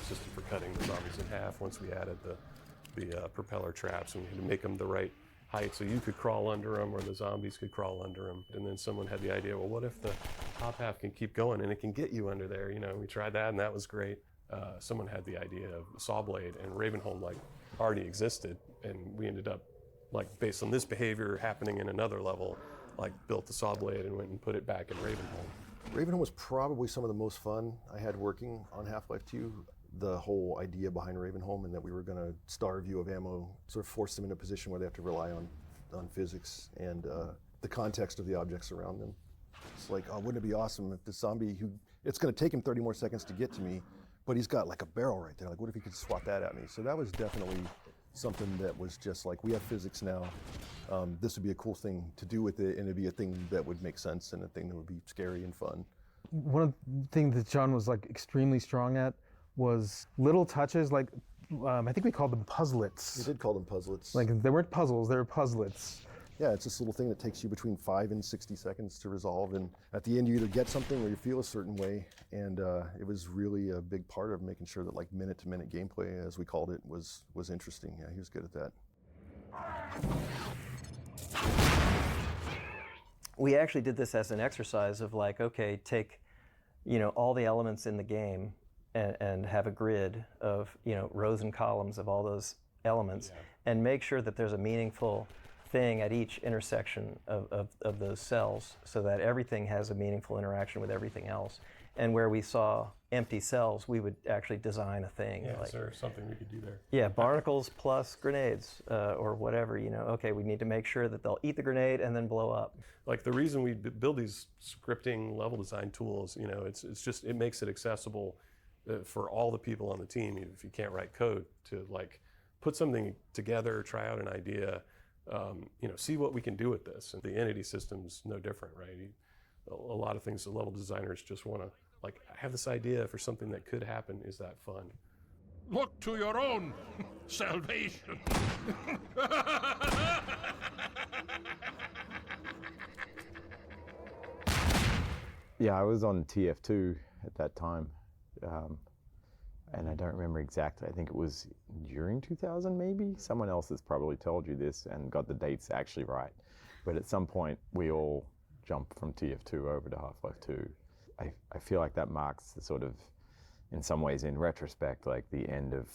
a system for cutting the zombies in half once we added the propeller traps, and we had to make them the right height so you could crawl under them or the zombies could crawl under them. And then someone had the idea, well, what if the top half can keep going and it can get you under there? We tried that and that was great. Someone had the idea of saw blade, and Ravenholm already existed, and we ended up based on this behavior happening in another level, built the saw blade and went and put it back in Ravenholm. Ravenholm was probably some of the most fun I had working on Half-Life 2. The whole idea behind Ravenholm, and that we were going to starve you of ammo, sort of force them in a position where they have to rely on physics and the context of the objects around them. It's like, oh, wouldn't it be awesome if the zombie it's going to take him 30 more seconds to get to me, but he's got a barrel right there. What if he could swat that at me? So that was definitely something that was just we have physics now. This would be a cool thing to do with it, and it'd be a thing that would make sense and a thing that would be scary and fun. One of the things that John was extremely strong at was little touches, I think we called them puzzlets. We did call them puzzlets. They weren't puzzles, they were puzzlets. Yeah, it's this little thing that takes you between 5 and 60 seconds to resolve, and at the end you either get something or you feel a certain way, and it was really a big part of making sure that minute-to-minute gameplay, as we called it, was interesting. Yeah, he was good at that. We actually did this as an exercise of okay, take all the elements in the game and have a grid of rows and columns of all those elements, and make sure that there's a meaningful thing at each intersection of those cells, so that everything has a meaningful interaction with everything else. And where we saw empty cells, we would actually design a thing. Yeah, is there something we could do there? Yeah, barnacles plus grenades or whatever. Okay, we need to make sure that they'll eat the grenade and then blow up. The reason we build these scripting level design tools, it's just, it makes it accessible for all the people on the team, if you can't write code, to put something together, try out an idea, see what we can do with this. And the entity system's no different, right? A lot of things the level designers just want to, I have this idea for something that could happen. Is that fun? Look to your own salvation. Yeah, I was on TF2 at that time, and I don't remember exactly. I think it was during 2000 maybe? Someone else has probably told you this and got the dates actually right. But at some point, we all jumped from TF2 over to Half-Life 2. I feel like that marks the sort of, in some ways in retrospect, the end of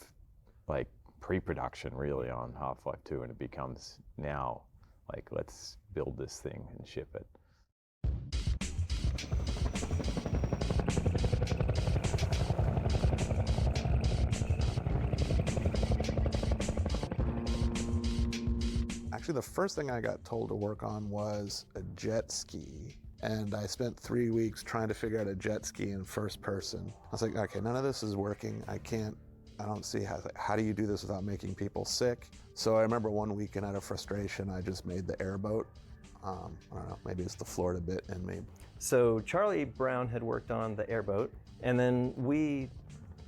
pre-production really on Half-Life 2, and it becomes now let's build this thing and ship it. Actually, the first thing I got told to work on was a jet ski. And I spent 3 weeks trying to figure out a jet ski in first person. I was like, okay, none of this is working. I don't see how do you do this without making people sick? So I remember one weekend out of frustration, I just made the airboat. I don't know, maybe it's the Florida bit in me. So Charlie Brown had worked on the airboat, and then we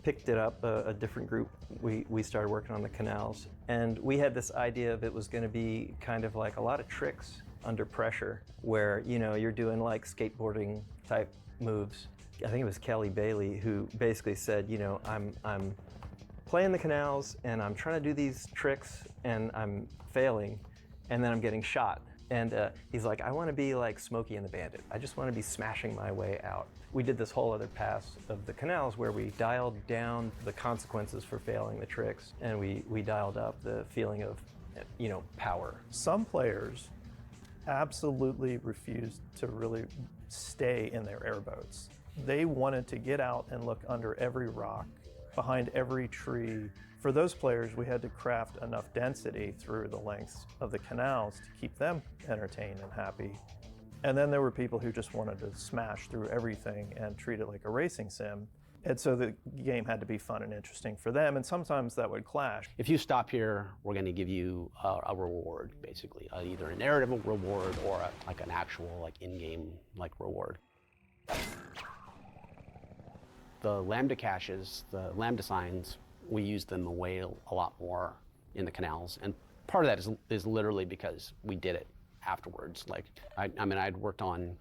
picked it up, a different group. We started working on the canals, and we had this idea of it was going to be kind of a lot of tricks under pressure, where you're doing skateboarding type moves. I think it was Kelly Bailey who basically said, I'm playing the canals and I'm trying to do these tricks and I'm failing, and then I'm getting shot. And he's like, I want to be like Smokey and the Bandit. I just want to be smashing my way out. We did this whole other pass of the canals where we dialed down the consequences for failing the tricks, and we dialed up the feeling of, power. Some players absolutely refused to really stay in their airboats. They wanted to get out and look under every rock, behind every tree. For those players, we had to craft enough density through the lengths of the canals to keep them entertained and happy. And then there were people who just wanted to smash through everything and treat it like a racing sim. And so the game had to be fun and interesting for them, and sometimes that would clash. If you stop here, we're going to give you a reward, basically, either a narrative reward or an actual in-game reward. the lambda caches, the lambda signs, we used them a lot more in the canals. And part of that is literally because we did it afterwards. Like, I mean, I'd worked on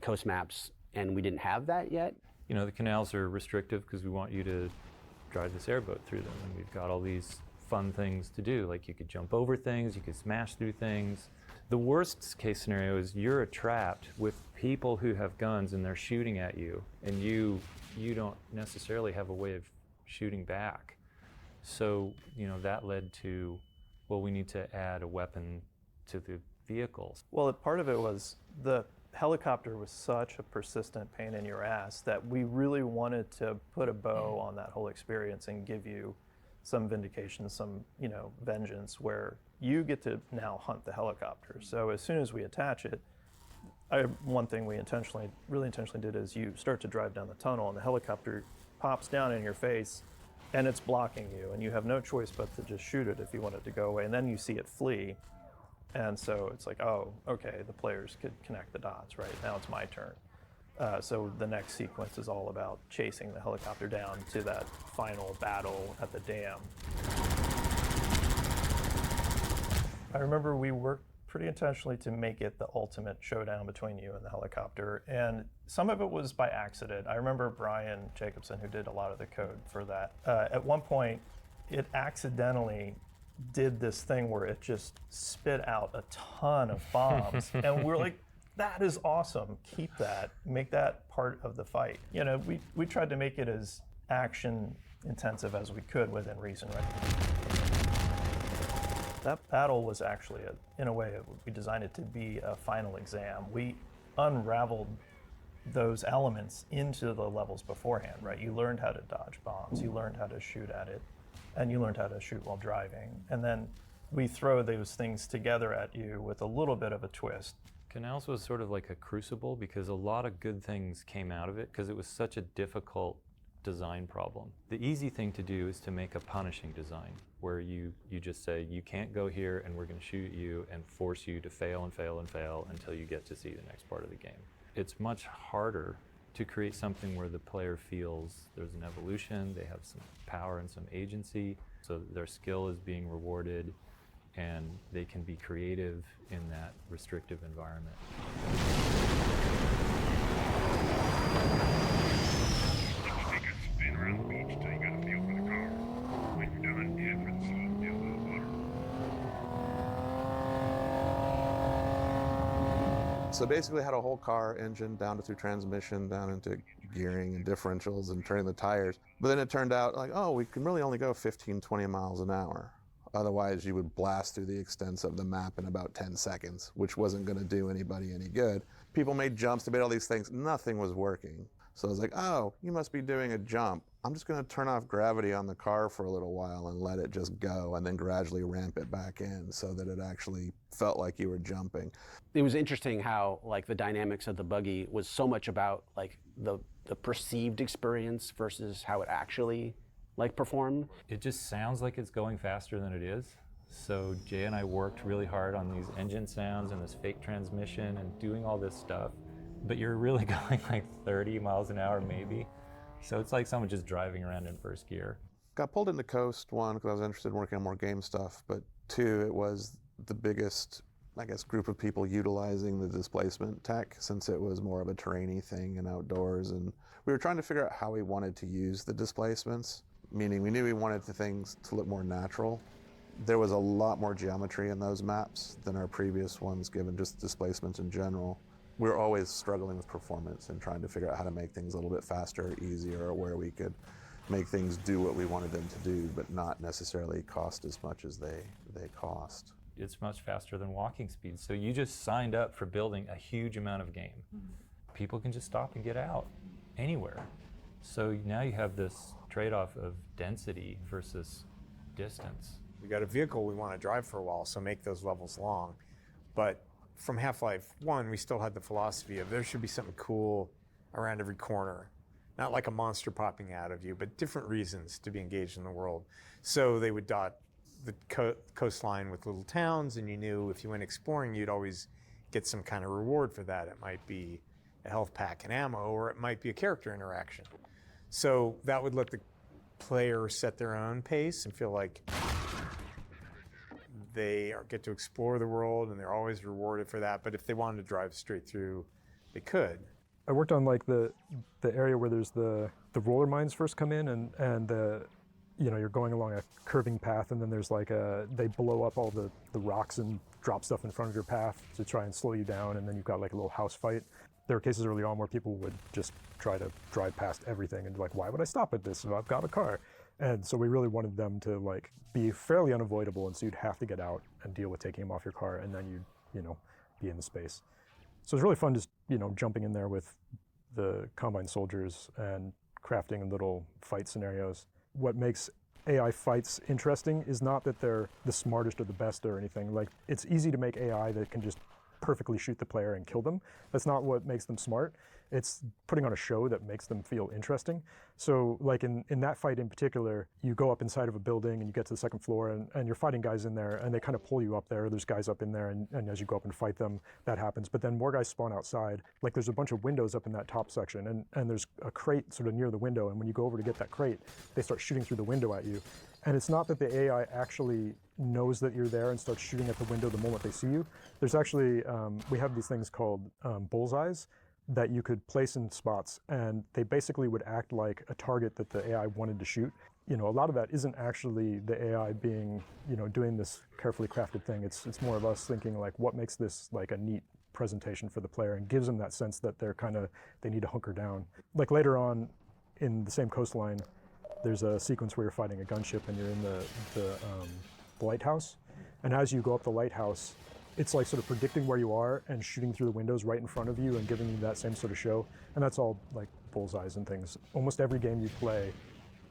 coast maps and we didn't have that yet. You know, the canals are restrictive because we want you to drive this airboat through them. And we've got all these fun things to do. Like, you could jump over things, you could smash through things. The worst case scenario is you're trapped with people who have guns and they're shooting at you, and you don't necessarily have a way of shooting back. So, you know, that led to, well, we need to add a weapon to the vehicles. Well, part of it was the helicopter was such a persistent pain in your ass that we really wanted to put a bow on that whole experience and give you some vindication, some, you know, vengeance, where you get to now hunt the helicopter. So as soon as we attach it, one thing we really intentionally did is you start to drive down the tunnel and the helicopter pops down in your face and it's blocking you, and you have no choice but to just shoot it if you want it to go away, and then you see it flee. And so it's like, oh, okay, the players could connect the dots, right? Now it's my turn. So the next sequence is all about chasing the helicopter down to that final battle at the dam. I remember we worked pretty intentionally to make it the ultimate showdown between you and the helicopter, and some of it was by accident. I remember Brian Jacobson, who did a lot of the code for that. At one point, it accidentally did this thing where it just spit out a ton of bombs, and we're like, that is awesome. Keep that. Make that part of the fight. You know, we tried to make it as action intensive as we could within reason, right? That battle was actually, in a way, we designed it to be a final exam. We unraveled those elements into the levels beforehand, right? You learned how to dodge bombs, you learned how to shoot at it, and you learned how to shoot while driving. And then we throw those things together at you with a little bit of a twist. Canals was sort of like a crucible because a lot of good things came out of it because it was such a difficult design problem. The easy thing to do is to make a punishing design where you just say, you can't go here and we're going to shoot you and force you to fail and fail and fail until you get to see the next part of the game. It's much harder to create something where the player feels there's an evolution, they have some power and some agency, so their skill is being rewarded and they can be creative in that restrictive environment. Take a spin around the beach till you got a feel for the car. When you're done, head for the soft deal of the water. So basically, I had a whole car engine down to through transmission, down into gearing and differentials and turning the tires. But then it turned out like, oh, we can really only go 15, 20 miles an hour. Otherwise, you would blast through the extents of the map in about 10 seconds, which wasn't going to do anybody any good. People made jumps, they made all these things. Nothing was working. So I was like, oh, you must be doing a jump. I'm just going to turn off gravity on the car for a little while and let it just go, and then gradually ramp it back in so that it actually felt like you were jumping. It was interesting how, like, the dynamics of the buggy was so much about, like, the perceived experience versus how it actually, like, performed. It just sounds like it's going faster than it is. So Jay and I worked really hard on these engine sounds and this fake transmission and doing all this stuff. But you're really going like 30 miles an hour maybe. So it's like someone just driving around in first gear. Got pulled into Coast, one, because I was interested in working on more game stuff, but two, it was the biggest, I guess, group of people utilizing the displacement tech, since it was more of a terrainy thing and outdoors. And we were trying to figure out how we wanted to use the displacements, meaning we knew we wanted the things to look more natural. There was a lot more geometry in those maps than our previous ones, given just displacements in general. We were always struggling with performance and trying to figure out how to make things a little bit faster, easier, or where we could make things do what we wanted them to do, but not necessarily cost as much as they cost. It's much faster than walking speed. So you just signed up for building a huge amount of game. People can just stop and get out anywhere. So now you have this trade-off of density versus distance. We got a vehicle we want to drive for a while, so make those levels long. But from Half-Life 1, we still had the philosophy of there should be something cool around every corner. Not like a monster popping out of you, but different reasons to be engaged in the world. So they would dot the coastline with little towns, and you knew if you went exploring, you'd always get some kind of reward for that. It might be a health pack and ammo, or it might be a character interaction. So that would let the player set their own pace and feel like they get to explore the world and they're always rewarded for that. But if they wanted to drive straight through, they could. I worked on like the area where there's the roller mines first come in, and you're going along a curving path, and then there's like they blow up all the rocks and drop stuff in front of your path to try and slow you down, and then you've got like a little house fight. There were cases early on where people would just try to drive past everything and be like, why would I stop at this if I've got a car? And so we really wanted them to like be fairly unavoidable, and so you'd have to get out and deal with taking them off your car, and then you'd be in the space. So it's really fun just jumping in there with the Combine soldiers and crafting little fight scenarios. What makes AI fights interesting is not that they're the smartest or the best or anything. Like, it's easy to make AI that can just perfectly shoot the player and kill them. That's not what makes them smart. It's putting on a show that makes them feel interesting. So like in that fight in particular, you go up inside of a building and you get to the second floor, and you're fighting guys in there, and they kind of pull you up there. There's guys up in there, and as you go up and fight them, that happens. But then more guys spawn outside. Like, there's a bunch of windows up in that top section, and there's a crate sort of near the window, and when you go over to get that crate, they start shooting through the window at you. And it's not that the AI actually knows that you're there and starts shooting at the window the moment they see you. There's actually, we have these things called bullseyes that you could place in spots, and they basically would act like a target that the AI wanted to shoot. A lot of that isn't actually the AI being, doing this carefully crafted thing. It's more of us thinking like, what makes this like a neat presentation for the player and gives them that sense that they need to hunker down. Like later on in the same coastline, there's a sequence where you're fighting a gunship and you're in the lighthouse. And as you go up the lighthouse, it's like sort of predicting where you are and shooting through the windows right in front of you and giving you that same sort of show. And that's all like bullseyes and things. Almost every game you play,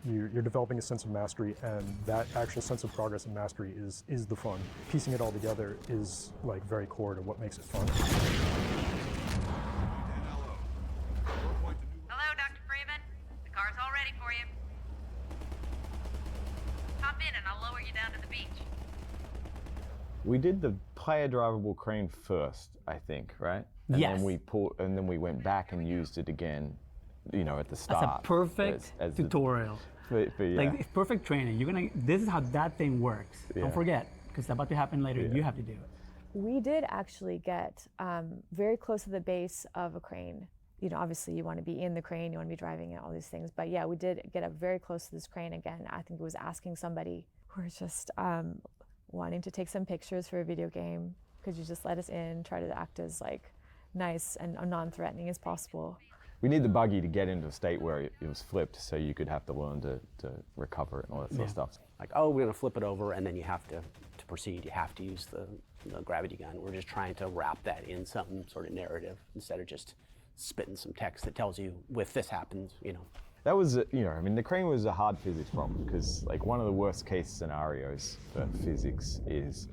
you're developing a sense of mastery, and that actual sense of progress and mastery is the fun. Piecing it all together is like very core to what makes it fun. Hello, Dr. Freeman. The car's all ready for you. Hop in and I'll lower you down to the beach. We did the player drivable crane first, I think, right? And Yes. then we went back and used it again, at the start. That's a perfect as tutorial. Yeah. Like, it's perfect training. This is how that thing works. Yeah. Don't forget, because it's about to happen later. Yeah. You have to do it. We did actually get very close to the base of a crane. Obviously you want to be in the crane, you want to be driving it, all these things. But yeah, we did get up very close to this crane again. I think it was asking somebody who was just wanting to take some pictures for a video game. Could you just let us in, try to act as like nice and non-threatening as possible. We need the buggy to get into a state where it was flipped, so you could have to learn to recover it and all that sort of stuff. Like, oh, we're going to flip it over, and then you have to proceed, you have to use the gravity gun. We're just trying to wrap that in some sort of narrative instead of just spitting some text that tells you, if this happens, That was, the crane was a hard physics problem, because like one of the worst case scenarios for physics is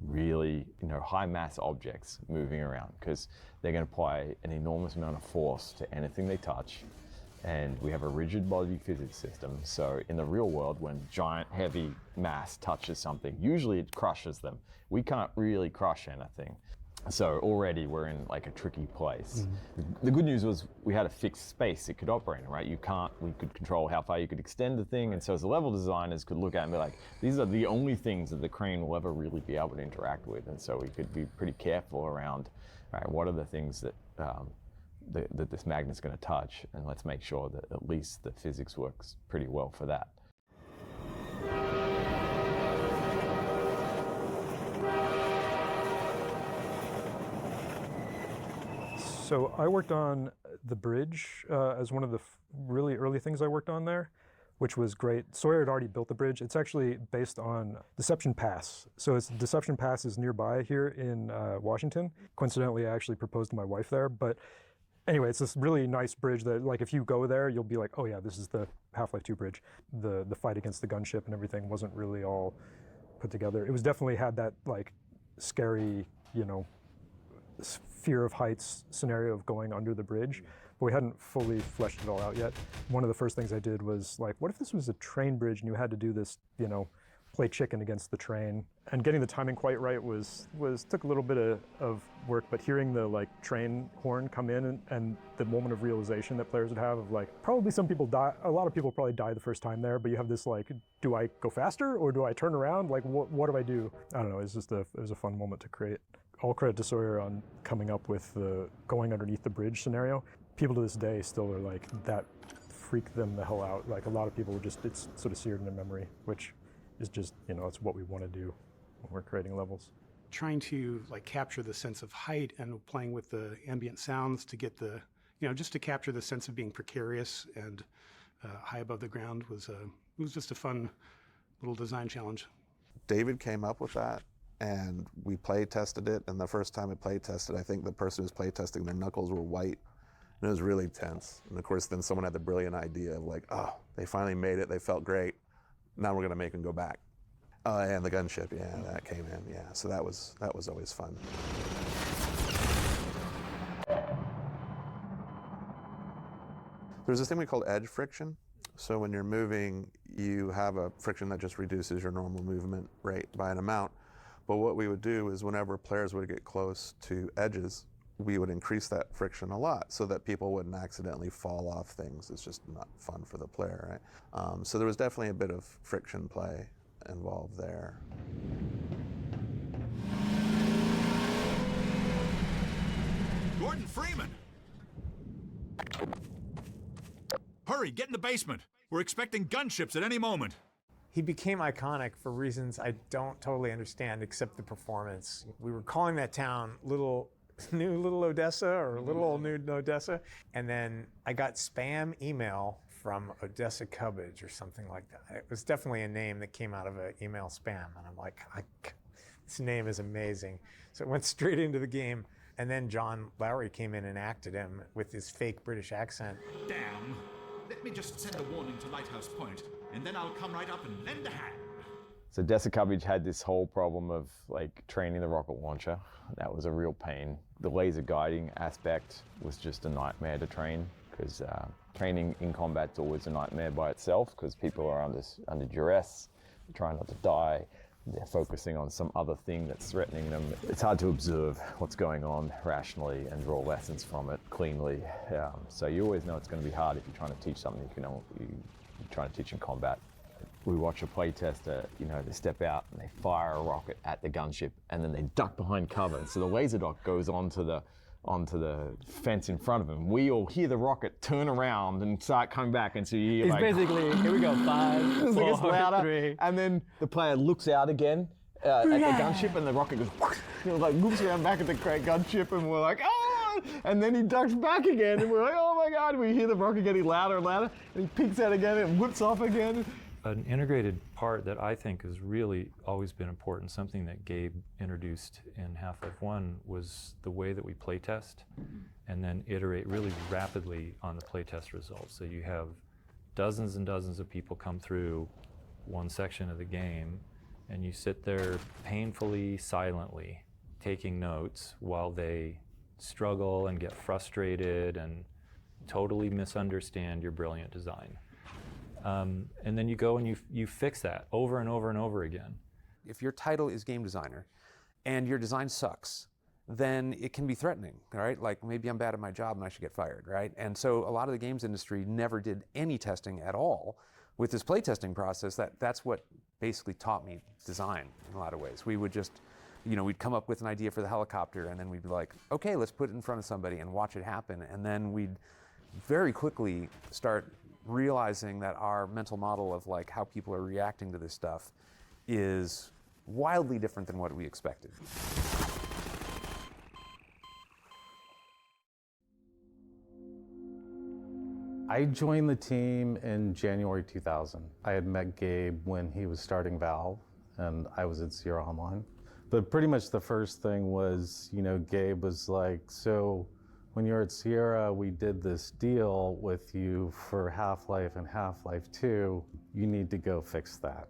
really, high mass objects moving around, because they're going to apply an enormous amount of force to anything they touch. And we have a rigid body physics system. So in the real world, when giant heavy mass touches something, usually it crushes them. We can't really crush anything. So already we're in like a tricky place. The good news was we had a fixed space it could operate in, right? We could control how far you could extend the thing. And so as the level designers could look at it and be like, these are the only things that the crane will ever really be able to interact with. And so we could be pretty careful around, right, what are the things that that this magnet's going to touch, and let's make sure that at least the physics works pretty well for that. So I worked on the bridge as one of the really early things I worked on there, which was great. Sawyer had already built the bridge. It's actually based on Deception Pass. So Deception Pass is nearby here in Washington. Coincidentally, I actually proposed to my wife there. But anyway, it's this really nice bridge that, like, if you go there, you'll be like, oh yeah, this is the Half-Life 2 bridge. The fight against the gunship and everything wasn't really all put together. It was definitely had that like scary, fear of heights scenario of going under the bridge, but we hadn't fully fleshed it all out yet. One of the first things I did was like, what if this was a train bridge and you had to do this, play chicken against the train. And getting the timing quite right took a little bit of work, but hearing the like train horn come in and the moment of realization that players would have of like, probably some people die, a lot of people probably die the first time there, but you have this like, do I go faster or do I turn around? Like, what do I do? I don't know, it was a fun moment to create. All credit to Sawyer on coming up with the going underneath the bridge scenario. People to this day still are like, that freaked them the hell out. Like a lot of people it's sort of seared in their memory, which is just, it's what we want to do when we're creating levels. Trying to like capture the sense of height and playing with the ambient sounds to get the, just to capture the sense of being precarious and high above the ground was just a fun little design challenge. David came up with that, and we play tested it, and the first time we play tested, I think the person who was play testing, their knuckles were white, and it was really tense. And of course, then someone had the brilliant idea of like, oh, they finally made it, they felt great, now we're gonna make them go back. And the gunship, yeah, that came in, yeah. So that was always fun. There's this thing we call edge friction. So when you're moving, you have a friction that just reduces your normal movement rate by an amount. But what we would do is whenever players would get close to edges, we would increase that friction a lot so that people wouldn't accidentally fall off things. It's just not fun for the player, right? So there was definitely a bit of friction play involved there. Gordon Freeman! Hurry, get in the basement. We're expecting gunships at any moment. He became iconic for reasons I don't totally understand except the performance. We were calling that town New Little Odessa or Little Old New Odessa. And then I got spam email from Odessa Cubbage or something like that. It was definitely a name that came out of an email spam. And I'm like, this name is amazing. So it went straight into the game. And then John Lowry came in and acted him with his fake British accent. Damn. Let me just send a warning to Lighthouse Point, and then I'll come right up and lend a hand. So Odessa Cubbage had this whole problem of like training the rocket launcher. That was a real pain. The laser guiding aspect was just a nightmare to train, because training in combat's always a nightmare by itself, because people are under duress, trying not to die. They're focusing on some other thing that's threatening them. It's hard to observe what's going on rationally and draw lessons from it cleanly. So you always know it's going to be hard if you're trying to teach something you're trying to teach in combat. We watch a play tester, they step out and they fire a rocket at the gunship, and then they duck behind cover. So the laser dot goes onto the fence in front of them. We all hear the rocket turn around and start coming back, and so you hear it's basically, here we go, 5, 4, louder, 3. and then the player looks out again at the gunship, and the rocket goes, looks around back at the gunship, and we're like, oh! And then he ducks back again, and we're like, oh my God, we hear the rocket getting louder and louder, and he peeks out again and whips off again. An integrated part that I think has really always been important, something that Gabe introduced in Half-Life 1, was the way that we playtest and then iterate really rapidly on the playtest results. So you have dozens and dozens of people come through one section of the game, and you sit there painfully, silently, taking notes while they struggle and get frustrated and totally misunderstand your brilliant design. And then you go and you fix that over and over and over again. If your title is game designer and your design sucks, then it can be threatening, right? Like, maybe I'm bad at my job and I should get fired, right? And so a lot of the games industry never did any testing at all. With this playtesting process, that's what basically taught me design in a lot of ways. We would just, we'd come up with an idea for the helicopter, and then we'd be like, okay, let's put it in front of somebody and watch it happen. And then we'd very quickly start realizing that our mental model of like how people are reacting to this stuff is wildly different than what we expected. I joined the team in January 2000. I had met Gabe when he was starting Valve, and I was at Sierra Online. But pretty much the first thing was, Gabe was like, so when you were at Sierra, we did this deal with you for Half-Life and Half-Life 2. You need to go fix that,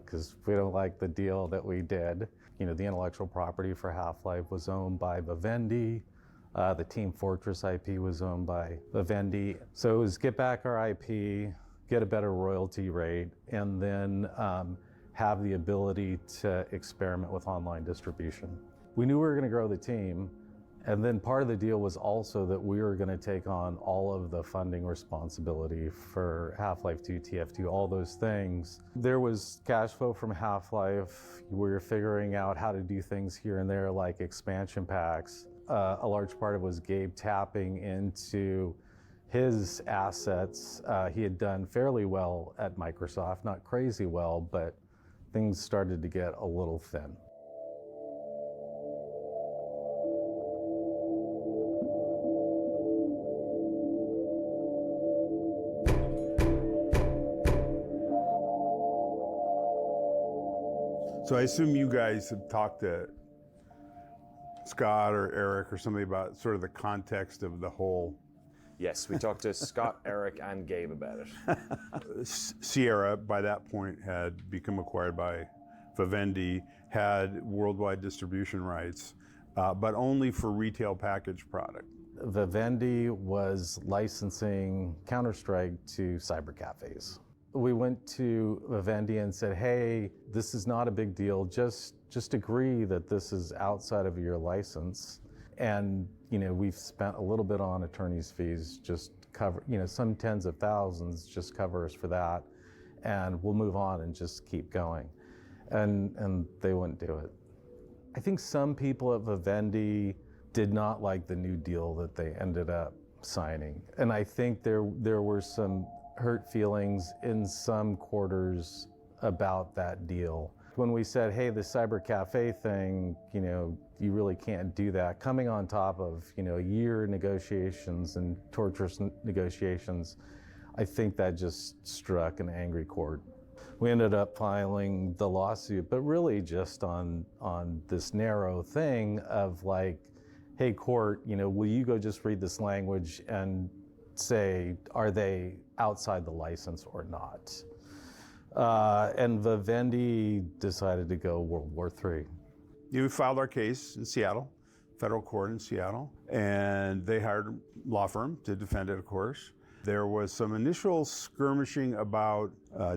because we don't like the deal that we did. The intellectual property for Half-Life was owned by Vivendi. The Team Fortress IP was owned by Vivendi. So it was get back our IP, get a better royalty rate, and then have the ability to experiment with online distribution. We knew we were going to grow the team, and then part of the deal was also that we were going to take on all of the funding responsibility for Half-Life 2, TF2, all those things. There was cash flow from Half-Life. We were figuring out how to do things here and there like expansion packs. A large part of it was Gabe tapping into his assets. He had done fairly well at Microsoft, not crazy well, but things started to get a little thin. So I assume you guys have talked to Scott or Eric or somebody about sort of the context of the whole. Yes, we talked to Scott, Eric, and Gabe about it. Sierra, by that point, had become acquired by Vivendi, had worldwide distribution rights, but only for retail packaged product. Vivendi was licensing Counter-Strike to cyber cafes. We went to Vivendi and said, hey, this is not a big deal. Just agree that this is outside of your license. And, we've spent a little bit on attorney's fees, just cover, some tens of thousands, just cover us for that. And we'll move on and just keep going. And they wouldn't do it. I think some people at Vivendi did not like the new deal that they ended up signing. And I think there were some hurt feelings in some quarters about that deal. When we said, hey, the cyber cafe thing, you really can't do that. Coming on top of, a year negotiations and torturous negotiations, I think that just struck an angry chord. We ended up filing the lawsuit, but really just on this narrow thing of like, hey, court, will you go just read this language and say, are they outside the license or not? And Vivendi decided to go World War III. We filed our case in Seattle, federal court in Seattle, and they hired a law firm to defend it, of course. There was some initial skirmishing about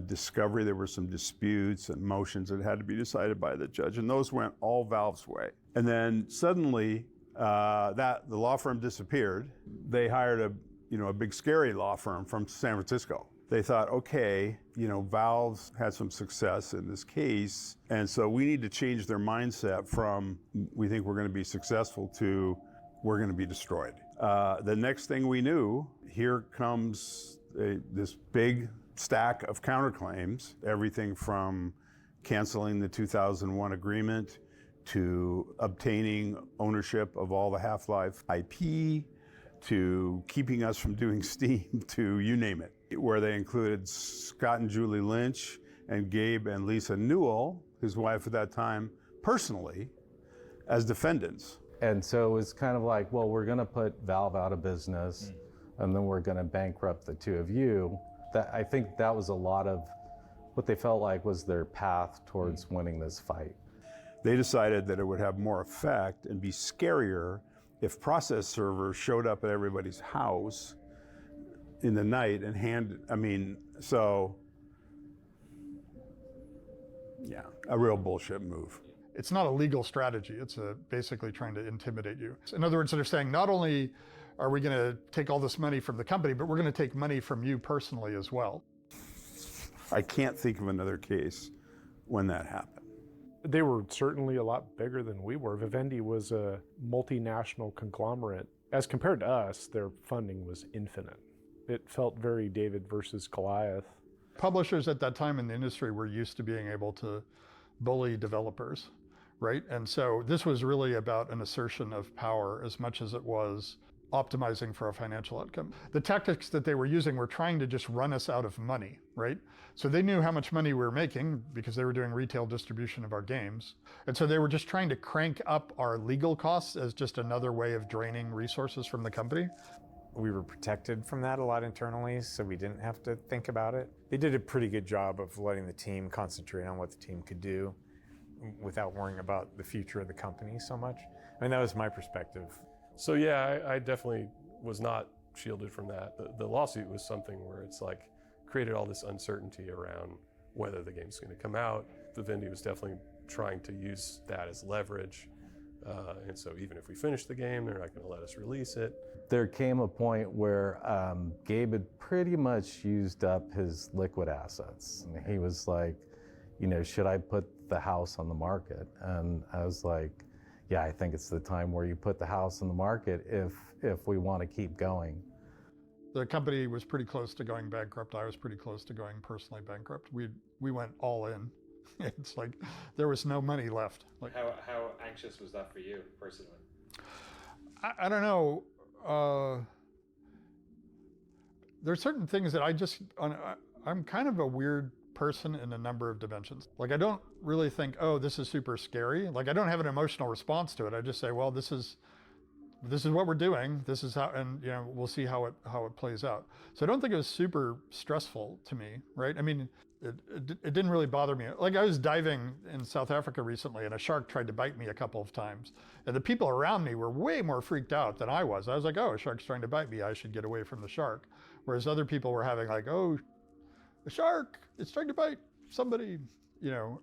discovery. There were some disputes and motions that had to be decided by the judge, and those went all Valve's way. And then suddenly, the law firm disappeared. They hired a big scary law firm from San Francisco. They thought, okay, Valve's had some success in this case, and so we need to change their mindset from we think we're going to be successful to we're going to be destroyed. The next thing we knew, here comes this big stack of counterclaims, everything from canceling the 2001 agreement to obtaining ownership of all the Half-Life IP, to keeping us from doing Steam, to you name it, where they included Scott and Julie Lynch and Gabe and Lisa Newell, his wife at that time, personally, as defendants. And so it was kind of like, well, we're going to put Valve out of business, and then we're going to bankrupt the two of you. I think that was a lot of what they felt like was their path towards winning this fight. They decided that it would have more effect and be scarier if process servers showed up at everybody's house in the night and a real bullshit move. It's not a legal strategy. It's basically trying to intimidate you. In other words, they're saying not only are we going to take all this money from the company, but we're going to take money from you personally as well. I can't think of another case when that happened. They were certainly a lot bigger than we were. Vivendi was a multinational conglomerate. As compared to us, their funding was infinite. It felt very David versus Goliath. Publishers at that time in the industry were used to being able to bully developers, right? And so this was really about an assertion of power as much as it was optimizing for a financial outcome. The tactics that they were using were trying to just run us out of money, right? So they knew how much money we were making because they were doing retail distribution of our games. And so they were just trying to crank up our legal costs as just another way of draining resources from the company. We were protected from that a lot internally, so we didn't have to think about it. They did a pretty good job of letting the team concentrate on what the team could do without worrying about the future of the company so much. I mean, that was my perspective. So yeah, I definitely was not shielded from that. The lawsuit was something where it's like created all this uncertainty around whether the game's going to come out. Vivendi was definitely trying to use that as leverage. And so even if we finish the game, they're not going to let us release it. There came a point where Gabe had pretty much used up his liquid assets. And he was like, you know, should I put the house on the market? And I was like, yeah, I think it's the time where you put the house on the market if we want to keep going. The company was pretty close to going bankrupt. I was pretty close to going personally bankrupt. We went all in. It's like there was no money left. Like, how anxious was that for you personally? I don't know. There's certain things that I'm kind of a weird person in a number of dimensions. Like I don't really think, oh, this is super scary. Like I don't have an emotional response to it. I just say, well, this is what we're doing. This is how, and you know, we'll see how it plays out. So I don't think it was super stressful to me, right? I mean, it didn't really bother me. Like I was diving in South Africa recently and a shark tried to bite me a couple of times. And the people around me were way more freaked out than I was. I was like, oh, a shark's trying to bite me. I should get away from the shark. Whereas other people were having like, oh, a shark, it's trying to bite somebody, you know.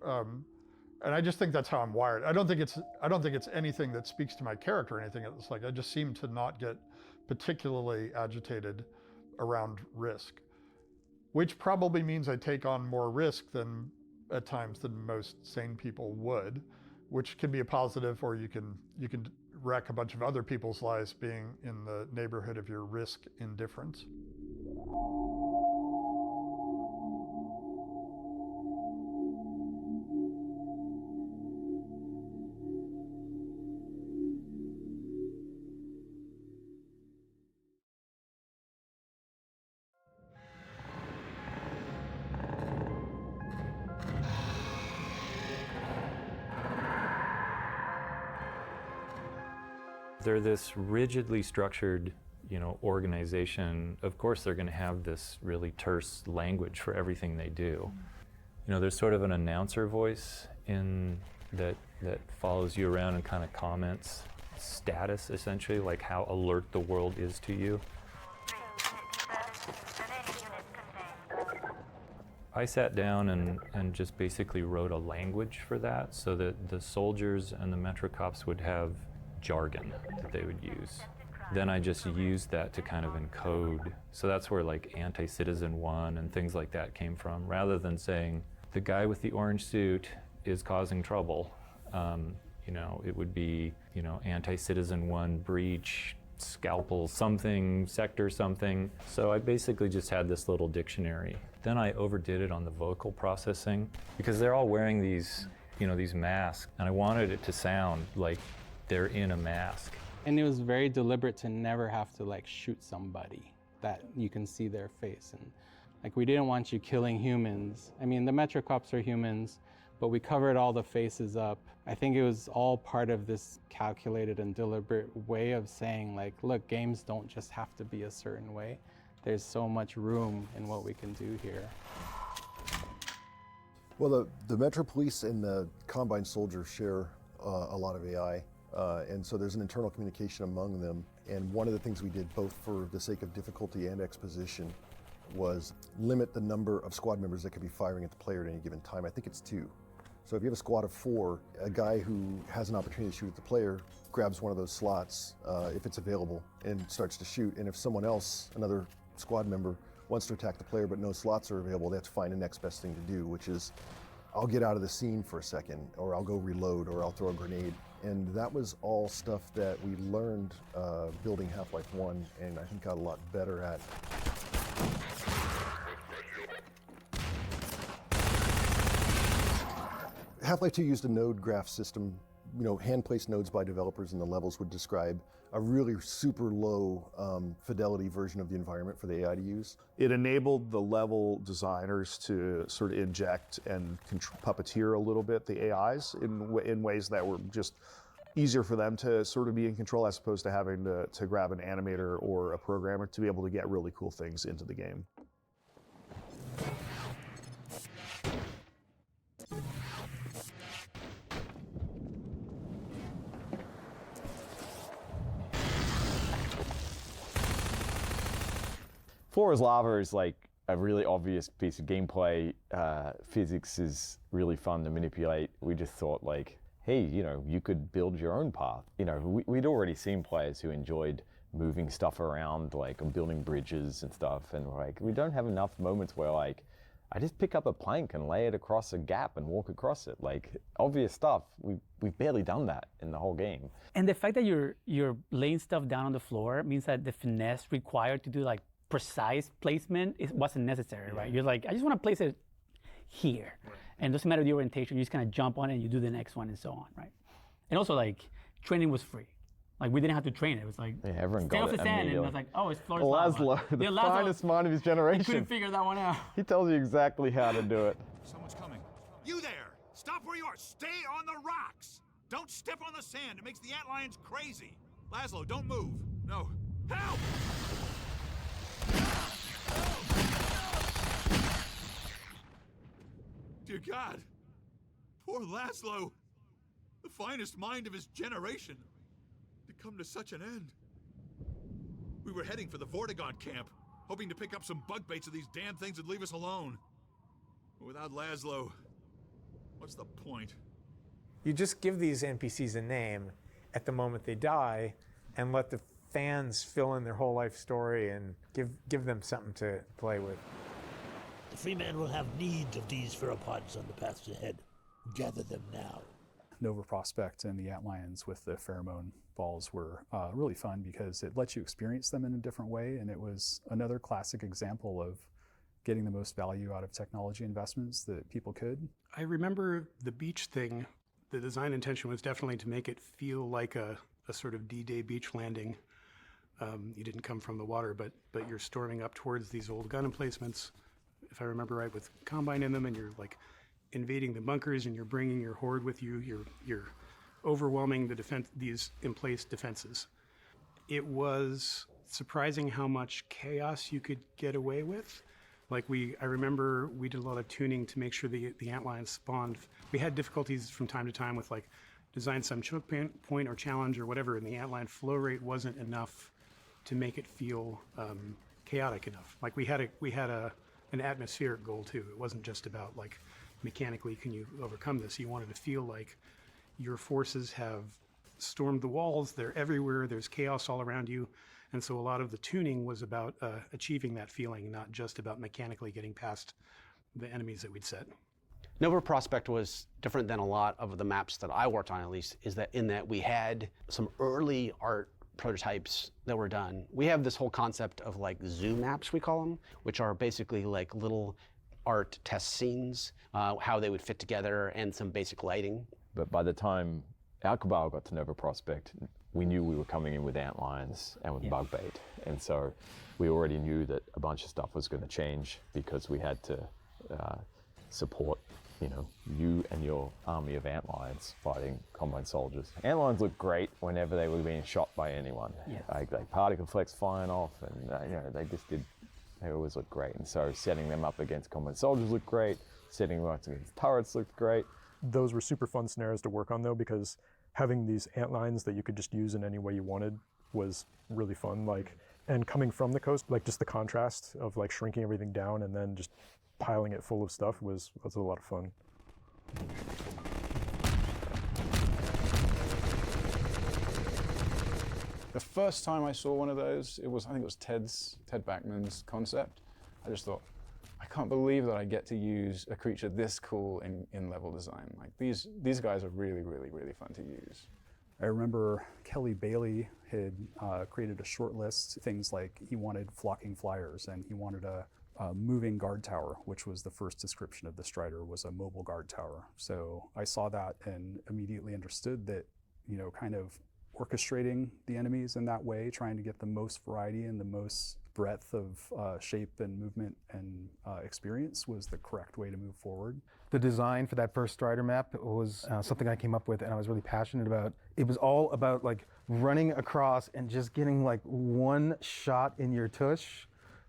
And I just think that's how I'm wired. I don't think it's anything that speaks to my character or anything. It's like I just seem to not get particularly agitated around risk, which probably means I take on more risk than at times than most sane people would, which can be a positive, or you can wreck a bunch of other people's lives being in the neighborhood of your risk indifference. They're this rigidly structured, you know, organization. Of course, they're going to have this really terse language for everything they do. You know, there's sort of an announcer voice in that follows you around and kind of comments status, essentially, like how alert the world is to you. I sat down and just basically wrote a language for that so that the soldiers and the Metro cops would have jargon that they would use. Then I just used that to kind of encode. So that's where like anti-citizen one and things like that came from. Rather than saying the guy with the orange suit is causing trouble, you know, it would be, you know, anti-citizen one breach, scalpel something, sector something. So I basically just had this little dictionary. Then I overdid it on the vocal processing because they're all wearing these, you know, these masks, and I wanted it to sound like they're in a mask. And it was very deliberate to never have to like shoot somebody that you can see their face. And like we didn't want you killing humans. I mean, the Metro cops are humans, but we covered all the faces up. I think it was all part of this calculated and deliberate way of saying like, look, games don't just have to be a certain way. There's so much room in what we can do here. Well, the Metro Police and the Combine soldiers share a lot of AI. And so there's an internal communication among them. And one of the things we did, both for the sake of difficulty and exposition, was limit the number of squad members that could be firing at the player at any given time. I think it's 2. So if you have a squad of 4, a guy who has an opportunity to shoot at the player grabs one of those slots, if it's available, and starts to shoot. And if someone else, another squad member, wants to attack the player but no slots are available, they have to find the next best thing to do, which is, I'll get out of the scene for a second, or I'll go reload, or I'll throw a grenade. And that was all stuff that we learned building Half-Life 1, and I think got a lot better at. Half-Life 2 used a node graph system. You know, hand-placed nodes by developers in the levels would describe a really super low fidelity version of the environment for the AI to use. It enabled the level designers to sort of inject and puppeteer a little bit the AIs in ways that were just easier for them to sort of be in control, as opposed to having to grab an animator or a programmer to be able to get really cool things into the game. Floor is Lava is like a really obvious piece of gameplay. Physics is really fun to manipulate. We just thought like, hey, you know, you could build your own path. You know, we'd already seen players who enjoyed moving stuff around, like building bridges and stuff, and like we don't have enough moments where like I just pick up a plank and lay it across a gap and walk across it. Like obvious stuff. We've barely done that in the whole game. And the fact that you're laying stuff down on the floor means that the finesse required to do like precise placement wasn't necessary, right? You're like, I just want to place it here. Right. And it doesn't matter the orientation, you just kind of jump on it and you do the next one and so on, right? And also like training was free. Like we didn't have to train it. It was like, yeah, everyone stay got off it the sand, and I was like, oh, it's Florida's lava. Laszlo, the finest mind of his generation. He couldn't figure that one out. He tells you exactly how to do it. Someone's coming. You there! Stop where you are! Stay on the rocks! Don't step on the sand. It makes the antlions crazy. Laszlo, don't move. No. Help! Dear God. Poor Laszlo. The finest mind of his generation. To come to such an end. We were heading for the Vortigaunt camp, hoping to pick up some bug baits so these damn things would leave us alone. But without Laszlo, what's the point? You just give these NPCs a name at the moment they die and let the fans fill in their whole life story and give them something to play with. The Freeman will have need of these pheropods on the paths ahead. Gather them now. Nova Prospect and the antlions with the pheromone balls were really fun because it lets you experience them in a different way, and it was another classic example of getting the most value out of technology investments that people could. I remember the beach thing. The design intention was definitely to make it feel like a sort of D-Day beach landing. You didn't come from the water, but you're storming up towards these old gun emplacements, if I remember right, with Combine in them, and you're like invading the bunkers, and you're bringing your horde with you. You're overwhelming these in-place defenses. It was surprising how much chaos you could get away with. Like I remember we did a lot of tuning to make sure the antlions spawned. We had difficulties from time to time with like design some choke point or challenge or whatever, and the antlion flow rate wasn't enough to make it feel chaotic enough. Like we had an atmospheric goal too. It wasn't just about like mechanically can you overcome this. You wanted to feel like your forces have stormed the walls. They're everywhere. There's chaos all around you. And so a lot of the tuning was about achieving that feeling, not just about mechanically getting past the enemies that we'd set. Nova Prospect was different than a lot of the maps that I worked on, at least, in that we had some early art prototypes that were done. We have this whole concept of like zoo maps, we call them, which are basically like little art test scenes, how they would fit together, and some basic lighting. But by the time our cabal got to Nova Prospect, we knew we were coming in with antlions and with bug bait. And so we already knew that a bunch of stuff was going to change because we had to support, you know, you and your army of antlions fighting Combine soldiers. Antlions looked great whenever they were being shot by anyone. Yeah. Like particle flecks flying off, and you know, they always looked great. And so setting them up against Combine soldiers looked great. Setting them up against turrets looked great. Those were super fun scenarios to work on though, because having these antlines that you could just use in any way you wanted was really fun. Like, and coming from the coast, like just the contrast of like shrinking everything down and then just piling it full of stuff was a lot of fun. The first time I saw one of those, I think it was Ted Backman's concept. I just thought, I can't believe that I get to use a creature this cool in level design. Like these guys are really, really, really fun to use. I remember Kelly Bailey had created a short list, things like he wanted flocking flyers and he wanted a moving guard tower, which was the first description of the Strider, was a mobile guard tower. So I saw that and immediately understood that, you know, kind of orchestrating the enemies in that way, trying to get the most variety and the most breadth of shape and movement and experience was the correct way to move forward. The design for that first Strider map was something I came up with and I was really passionate about. It was all about like running across and just getting like one shot in your tush,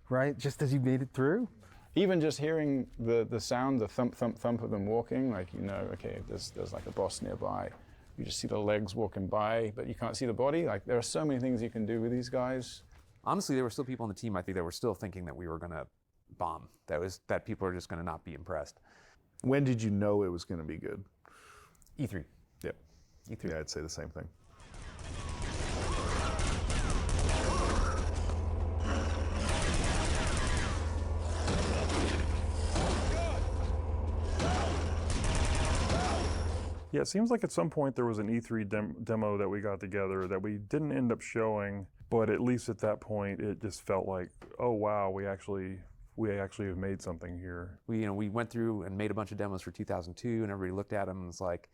right? Just as you made it through. Even just hearing the sound, the thump, thump, thump of them walking, like, you know, okay, there's like a boss nearby. You just see the legs walking by, but you can't see the body. Like, there are so many things you can do with these guys. Honestly, there were still people on the team, I think, that were still thinking that we were going to bomb. That people are just going to not be impressed. When did you know it was going to be good? E3. Yep. E3. Yeah, I'd say the same thing. Yeah, it seems like at some point there was an E3 demo that we got together that we didn't end up showing, but at least at that point it just felt like, oh wow, we actually have made something here. We went through and made a bunch of demos for 2002, and everybody looked at them and was like,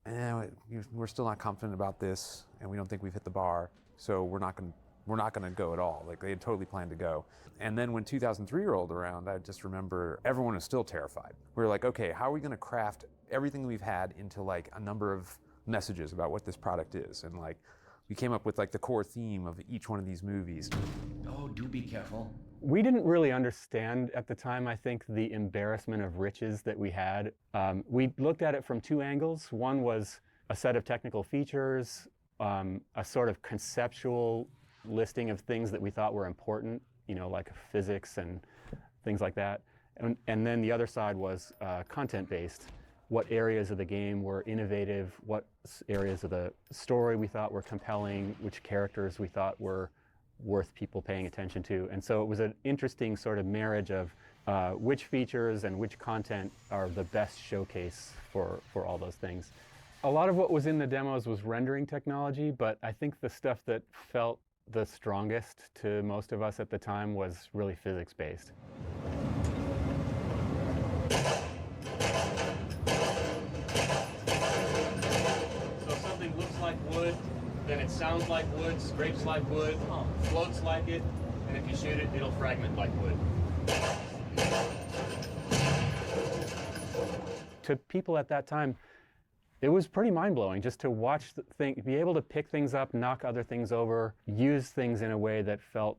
we're still not confident about this, and we don't think we've hit the bar, so we're not going to go at all. Like, they had totally planned to go. And then when 2003 rolled around, I just remember everyone was still terrified. We were like, okay, how are we going to craft everything we've had into like a number of messages about what this product is? And like, we came up with like the core theme of each one of these movies. Oh, do be careful. We didn't really understand at the time, I think, the embarrassment of riches that we had. We looked at it from two angles. One was a set of technical features, a sort of conceptual listing of things that we thought were important, like physics and things like that. And then the other side was content-based. What areas of the game were innovative, what areas of the story we thought were compelling, which characters we thought were worth people paying attention to. And so it was an interesting sort of marriage of which features and which content are the best showcase for all those things. A lot of what was in the demos was rendering technology, but I think the stuff that felt the strongest to most of us at the time was really physics-based. So something looks like wood, then it sounds like wood, scrapes like wood, floats like it, and if you shoot it, it'll fragment like wood. To people at that time, it was pretty mind-blowing just to watch the thing, be able to pick things up, knock other things over, use things in a way that felt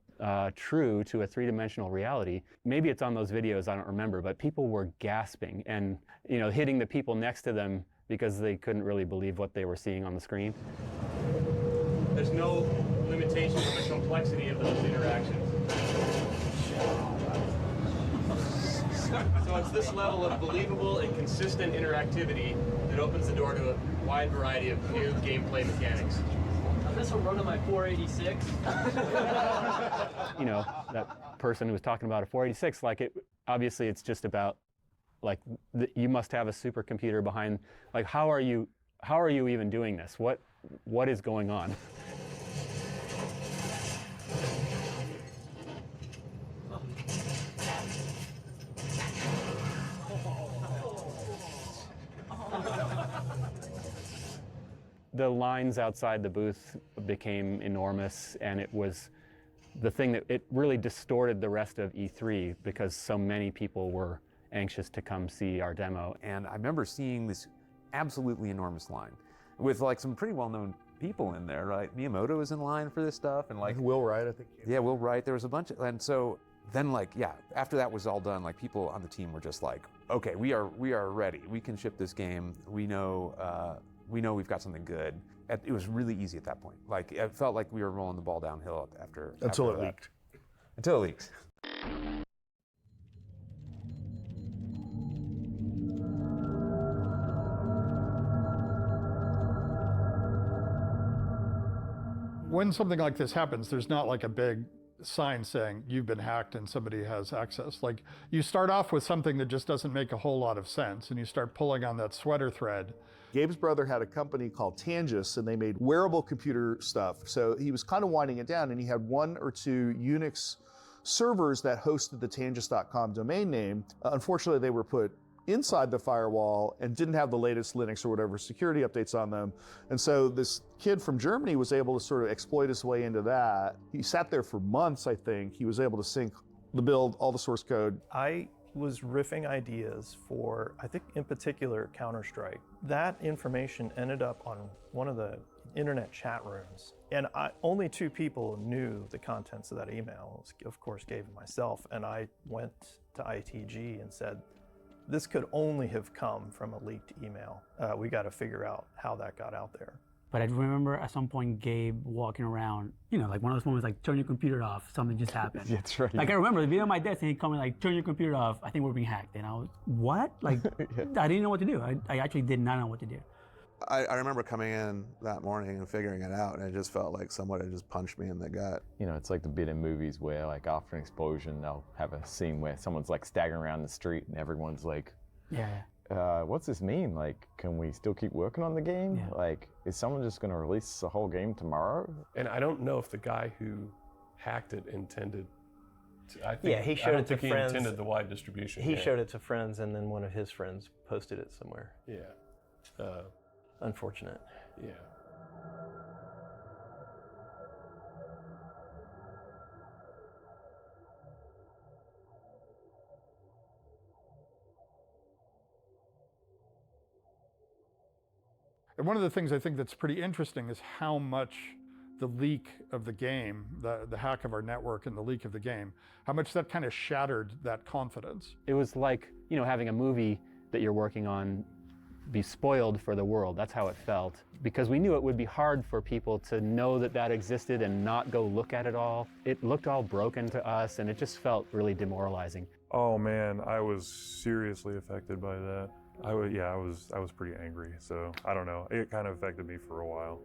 true to a three-dimensional reality. Maybe it's on those videos, I don't remember, but people were gasping and hitting the people next to them because they couldn't really believe what they were seeing on the screen. There's no limitation on the complexity of those interactions. So it's this level of believable and consistent interactivity that opens the door to a wide variety of new gameplay mechanics. This will run on my 486. That person who was talking about a 486, obviously it's just about, you must have a supercomputer behind, how are you even doing this? What is going on? The lines outside the booth became enormous, and it was the thing that it really distorted the rest of E3 because so many people were anxious to come see our demo. And I remember seeing this absolutely enormous line with some pretty well-known people in there, right? Miyamoto was in line for this stuff, and Will Wright, I think. Yeah, Will Wright. There was a bunch of, and so then after that was all done, people on the team were just like, okay, we are ready. We can ship this game. We know we've got something good. It was really easy at that point. It felt like we were rolling the ball downhill until it leaked. Until it leaked. When something like this happens, there's not a big sign saying you've been hacked and somebody has access. You start off with something that just doesn't make a whole lot of sense, and you start pulling on that sweater thread. Gabe's brother had a company called Tangis, and they made wearable computer stuff. So he was kind of winding it down, and he had 1 or 2 Unix servers that hosted the tangis.com domain name. Unfortunately, they were put inside the firewall and didn't have the latest Linux or whatever security updates on them. And so this kid from Germany was able to sort of exploit his way into that. He sat there for months, I think. He was able to sync the build, all the source code. I was riffing ideas for, I think in particular, Counter-Strike. That information ended up on one of the internet chat rooms. And only 2 people knew the contents of that email. It was, of course, Gabe and myself. And I went to ITG and said, this could only have come from a leaked email. We got to figure out how that got out there. But I remember at some point Gabe walking around, like one of those moments like, turn your computer off, something just happened. That's right. Like I remember being on my desk and he coming like, turn your computer off, I think we're being hacked. And I was, what? Like, I didn't know what to do. I actually did not know what to do. I remember coming in that morning and figuring it out, and it just felt like someone had just punched me in the gut. It's like the bit in movies where, like, after an explosion, they'll have a scene where someone's like staggering around the street and everyone's like, what's this mean? Like, can we still keep working on the game? Yeah. Like, is someone just going to release the whole game tomorrow? And I don't know if the guy who hacked it intended to, I think, he showed I it to don't think friends. he intended the wide distribution. He showed it to friends, and then one of his friends posted it somewhere. Yeah. Unfortunate. Yeah. And one of the things I think that's pretty interesting is how much the leak of the game, the hack of our network and the leak of the game, how much that kind of shattered that confidence. It was like, having a movie that you're working on be spoiled for the world. That's how it felt. Because we knew it would be hard for people to know that that existed and not go look at it all. It looked all broken to us, and it just felt really demoralizing. Oh man, I was seriously affected by that. I was pretty angry. So I don't know. It kind of affected me for a while.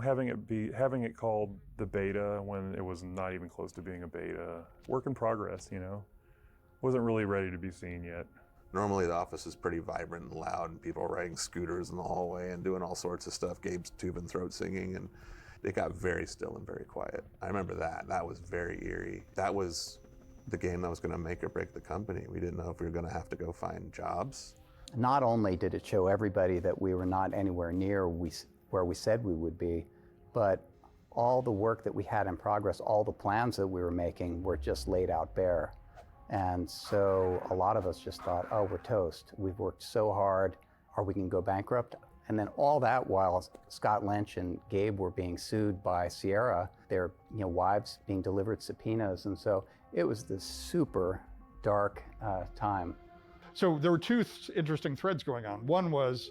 Having it called the beta when it was not even close to being a beta. Work in progress. Wasn't really ready to be seen yet. Normally the office is pretty vibrant and loud, and people are riding scooters in the hallway and doing all sorts of stuff. Gabe's tube and throat singing, and it got very still and very quiet. I remember that. That was very eerie. That was the game that was going to make or break the company. We didn't know if we were going to have to go find jobs. Not only did it show everybody that we were not anywhere near where we said we would be, but all the work that we had in progress, all the plans that we were making were just laid out bare. And so a lot of us just thought, oh, we're toast. We've worked so hard, or we can go bankrupt. And then all that while Scott Lynch and Gabe were being sued by Sierra, their wives being delivered subpoenas. And so it was this super dark time. So there were two interesting threads going on. One was,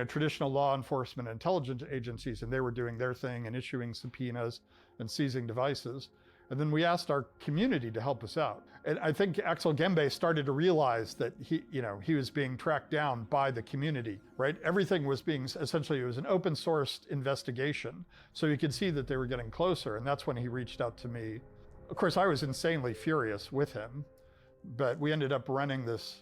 traditional law enforcement and intelligence agencies, and they were doing their thing and issuing subpoenas and seizing devices. And then we asked our community to help us out. And I think Axel Gembe started to realize that he was being tracked down by the community, right? Everything was being, essentially, it was an open source investigation. So you could see that they were getting closer, and that's when he reached out to me. Of course, I was insanely furious with him, but we ended up running this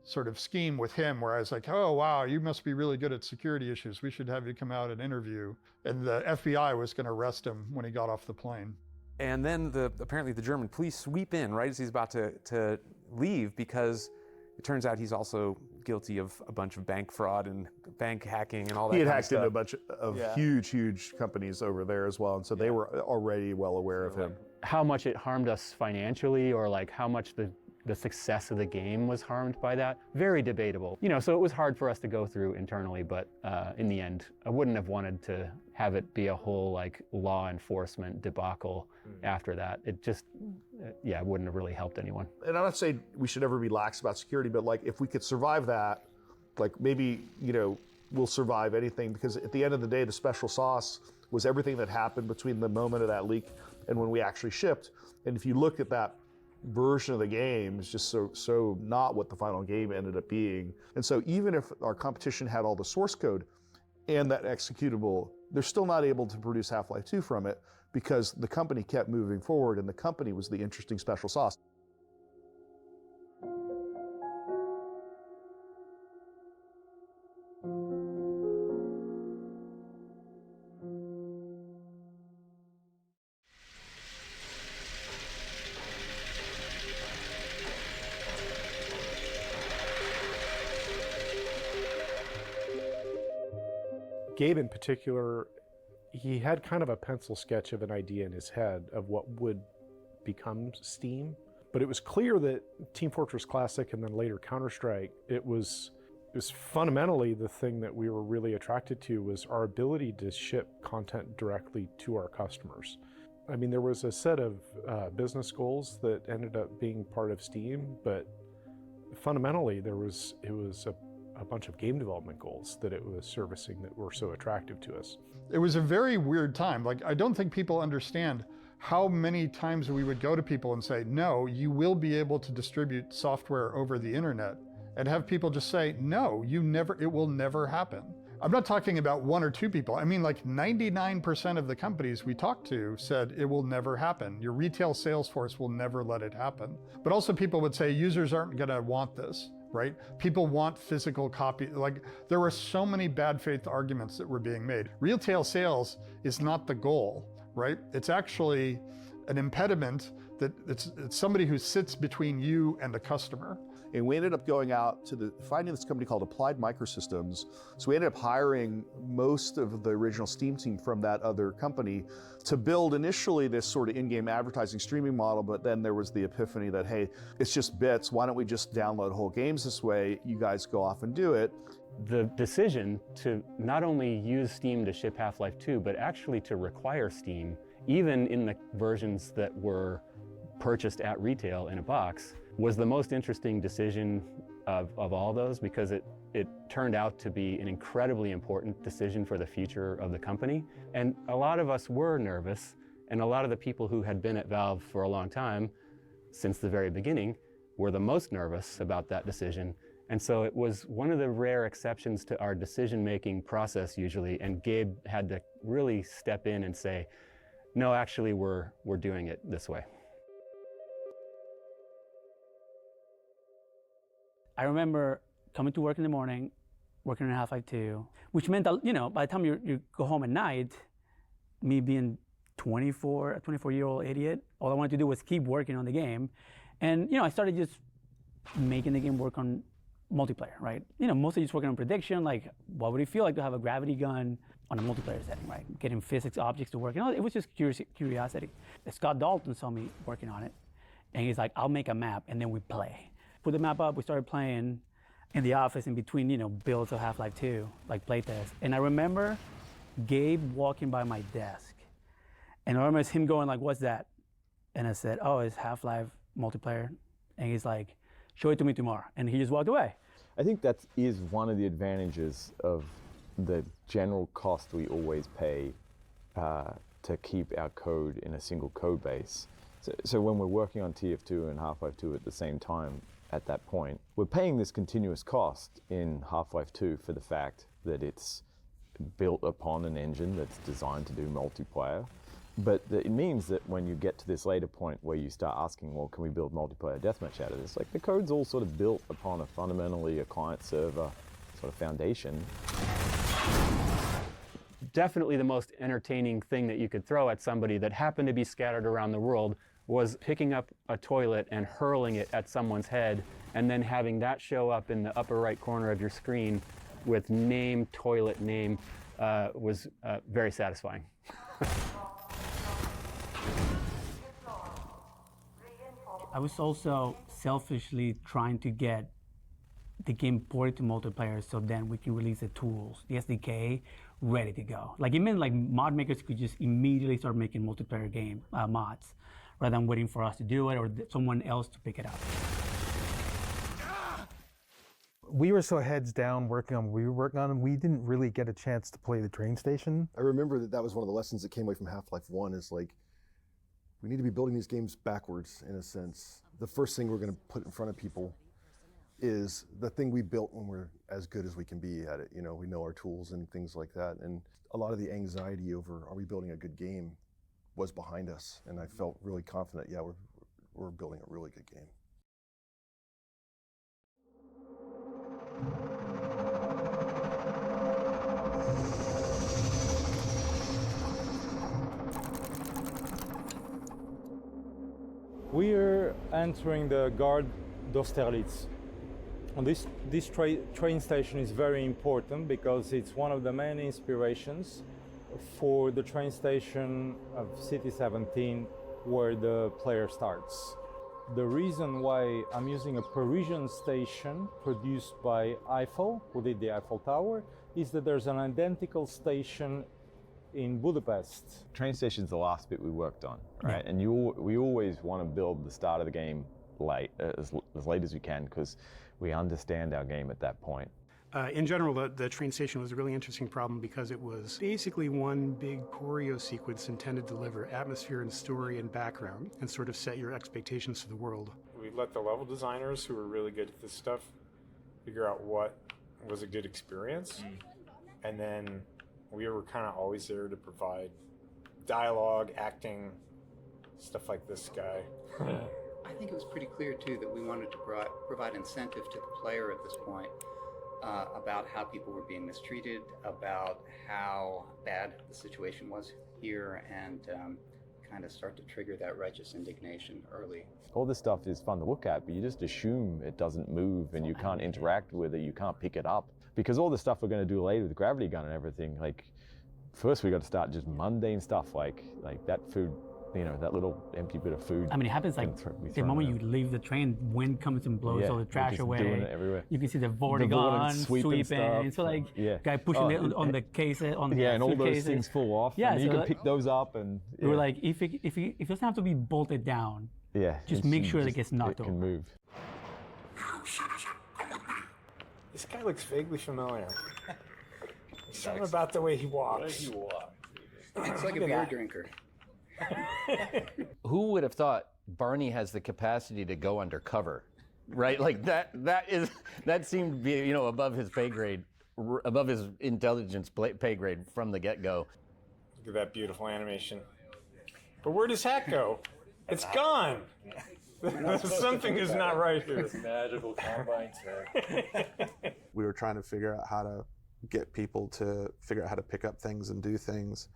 sort of scheme with him where I was like, oh, wow, you must be really good at security issues. We should have you come out and interview. And the FBI was going to arrest him when he got off the plane. And then apparently the German police sweep in right as he's about to leave, because it turns out he's also guilty of a bunch of bank fraud and bank hacking and all that He had kind of hacked into a stuff. bunch of huge companies over there as well, and so they were already well aware of him. How much it harmed us financially, or like how much the success of the game was harmed by that, very debatable. So it was hard for us to go through internally, but in the end, I wouldn't have wanted to have it be a whole like law enforcement debacle after that. It just, wouldn't have really helped anyone. And I'm not saying we should ever be lax about security, but like if we could survive that, like maybe, we'll survive anything, because at the end of the day, the special sauce was everything that happened between the moment of that leak and when we actually shipped. And if you look at that version of the game, it's just so not what the final game ended up being. And so even if our competition had all the source code and that executable, they're still not able to produce Half-Life 2 from it, because the company kept moving forward, and the company was the interesting special sauce. Gabe in particular, he had kind of a pencil sketch of an idea in his head of what would become Steam. But it was clear that Team Fortress Classic and then later Counter-Strike, it was fundamentally the thing that we were really attracted to, was our ability to ship content directly to our customers. I mean, there was a set of business goals that ended up being part of Steam, but fundamentally it was a a bunch of game development goals that it was servicing that were so attractive to us. It was a very weird time. Like, I don't think people understand how many times we would go to people and say, no, you will be able to distribute software over the internet, and have people just say, no, it will never happen. I'm not talking about one or two people. I mean, like 99% of the companies we talked to said it will never happen. Your retail sales force will never let it happen. But also people would say users aren't gonna want this, right? People want physical copy. Like, there were so many bad faith arguments that were being made. Retail sales is not the goal, right? It's actually an impediment that it's somebody who sits between you and the customer. And we ended up going out to finding this company called Applied Microsystems. So we ended up hiring most of the original Steam team from that other company to build initially this sort of in-game advertising streaming model, but then there was the epiphany that, hey, it's just bits. Why don't we just download whole games this way? You guys go off and do it. The decision to not only use Steam to ship Half-Life 2, but actually to require Steam, even in the versions that were purchased at retail in a box, was the most interesting decision of all those, because it turned out to be an incredibly important decision for the future of the company. And a lot of us were nervous, and a lot of the people who had been at Valve for a long time, since the very beginning, were the most nervous about that decision. And so it was one of the rare exceptions to our decision-making process usually, and Gabe had to really step in and say, no, actually, we're doing it this way. I remember coming to work in the morning, working on Half-Life 2, which meant that, by the time you go home at night, me being a 24-year-old idiot, all I wanted to do was keep working on the game. And, I started just making the game work on multiplayer, right? Mostly just working on prediction, like what would it feel like to have a gravity gun on a multiplayer setting, right? Getting physics objects to work. It was just curiosity. Scott Dalton saw me working on it, and he's like, I'll make a map, and then we play. Put the map up, we started playing in the office in between, builds of Half-Life 2, like playtest. And I remember Gabe walking by my desk. And I remember him going like, what's that? And I said, oh, it's Half-Life multiplayer. And he's like, show it to me tomorrow. And he just walked away. I think that is one of the advantages of the general cost we always pay to keep our code in a single code base. So when we're working on TF2 and Half-Life 2 at the same time, at that point, we're paying this continuous cost in Half-Life 2 for the fact that it's built upon an engine that's designed to do multiplayer. But it means that when you get to this later point where you start asking, well, can we build multiplayer deathmatch out of this? Like, the code's all sort of built upon fundamentally a client-server sort of foundation. Definitely the most entertaining thing that you could throw at somebody that happened to be scattered around the world was picking up a toilet and hurling it at someone's head, and then having that show up in the upper right corner of your screen with name, toilet name, was very satisfying. I was also selfishly trying to get the game ported to multiplayer so then we can release the tools, the SDK, ready to go. Like, it meant like mod makers could just immediately start making multiplayer game mods, rather than waiting for us to do it or someone else to pick it up. We were so heads down working on what we were working on, and we didn't really get a chance to play the train station. I remember that was one of the lessons that came away from Half-Life 1 is like, we need to be building these games backwards in a sense. The first thing we're gonna put in front of people is the thing we built when we're as good as we can be at it. We know our tools and things like that. And a lot of the anxiety over, are we building a good game, was behind us. And I felt really confident, yeah, we're building a really good game. We're entering the Gare d'Austerlitz. And this train station is very important because it's one of the main inspirations for the train station of City 17 where the player starts. The reason why I'm using a Parisian station produced by Eiffel, who did the Eiffel Tower, is that there's an identical station in Budapest. Train station's the last bit we worked on, right? Yeah. And we always want to build the start of the game late, as late as we can, because we understand our game at that point. In general, the train station was a really interesting problem because it was basically one big choreo sequence intended to deliver atmosphere and story and background and sort of set your expectations for the world. We let the level designers who were really good at this stuff figure out what was a good experience. And then we were kind of always there to provide dialogue, acting, stuff like this guy. I think it was pretty clear, too, that we wanted to provide incentive to the player at this point about how people were being mistreated, about how bad the situation was here, and kind of start to trigger that righteous indignation early. All this stuff is fun to look at, but you just assume it doesn't move and you can't interact with it, you can't pick it up. Because all the stuff we're going to do later with the gravity gun and everything, like, first we got to start just mundane stuff like that food, you know, that little empty bit of food. I mean, it happens like the moment you leave the train, wind comes and blows all the trash away. Doing it everywhere. You can see the vortigons sweeping. So like, guy pushing it on the cases, on the and all those things fall off. Yeah, and so you can pick those up and. We were like, if it doesn't have to be bolted down. Just make sure that it gets knocked over. It can move. This guy looks vaguely familiar. Something about the way he walks. It's like a beer drinker. Who would have thought Barney has the capacity to go undercover, right? Like that seemed to be, you know, above his pay grade, above his intelligence pay grade from the get-go. Look at that beautiful animation. But where'd his hat go? It's gone. Something is not right here. Magical combine tech. We were trying to figure out how to get people to figure out how to pick up things and do things.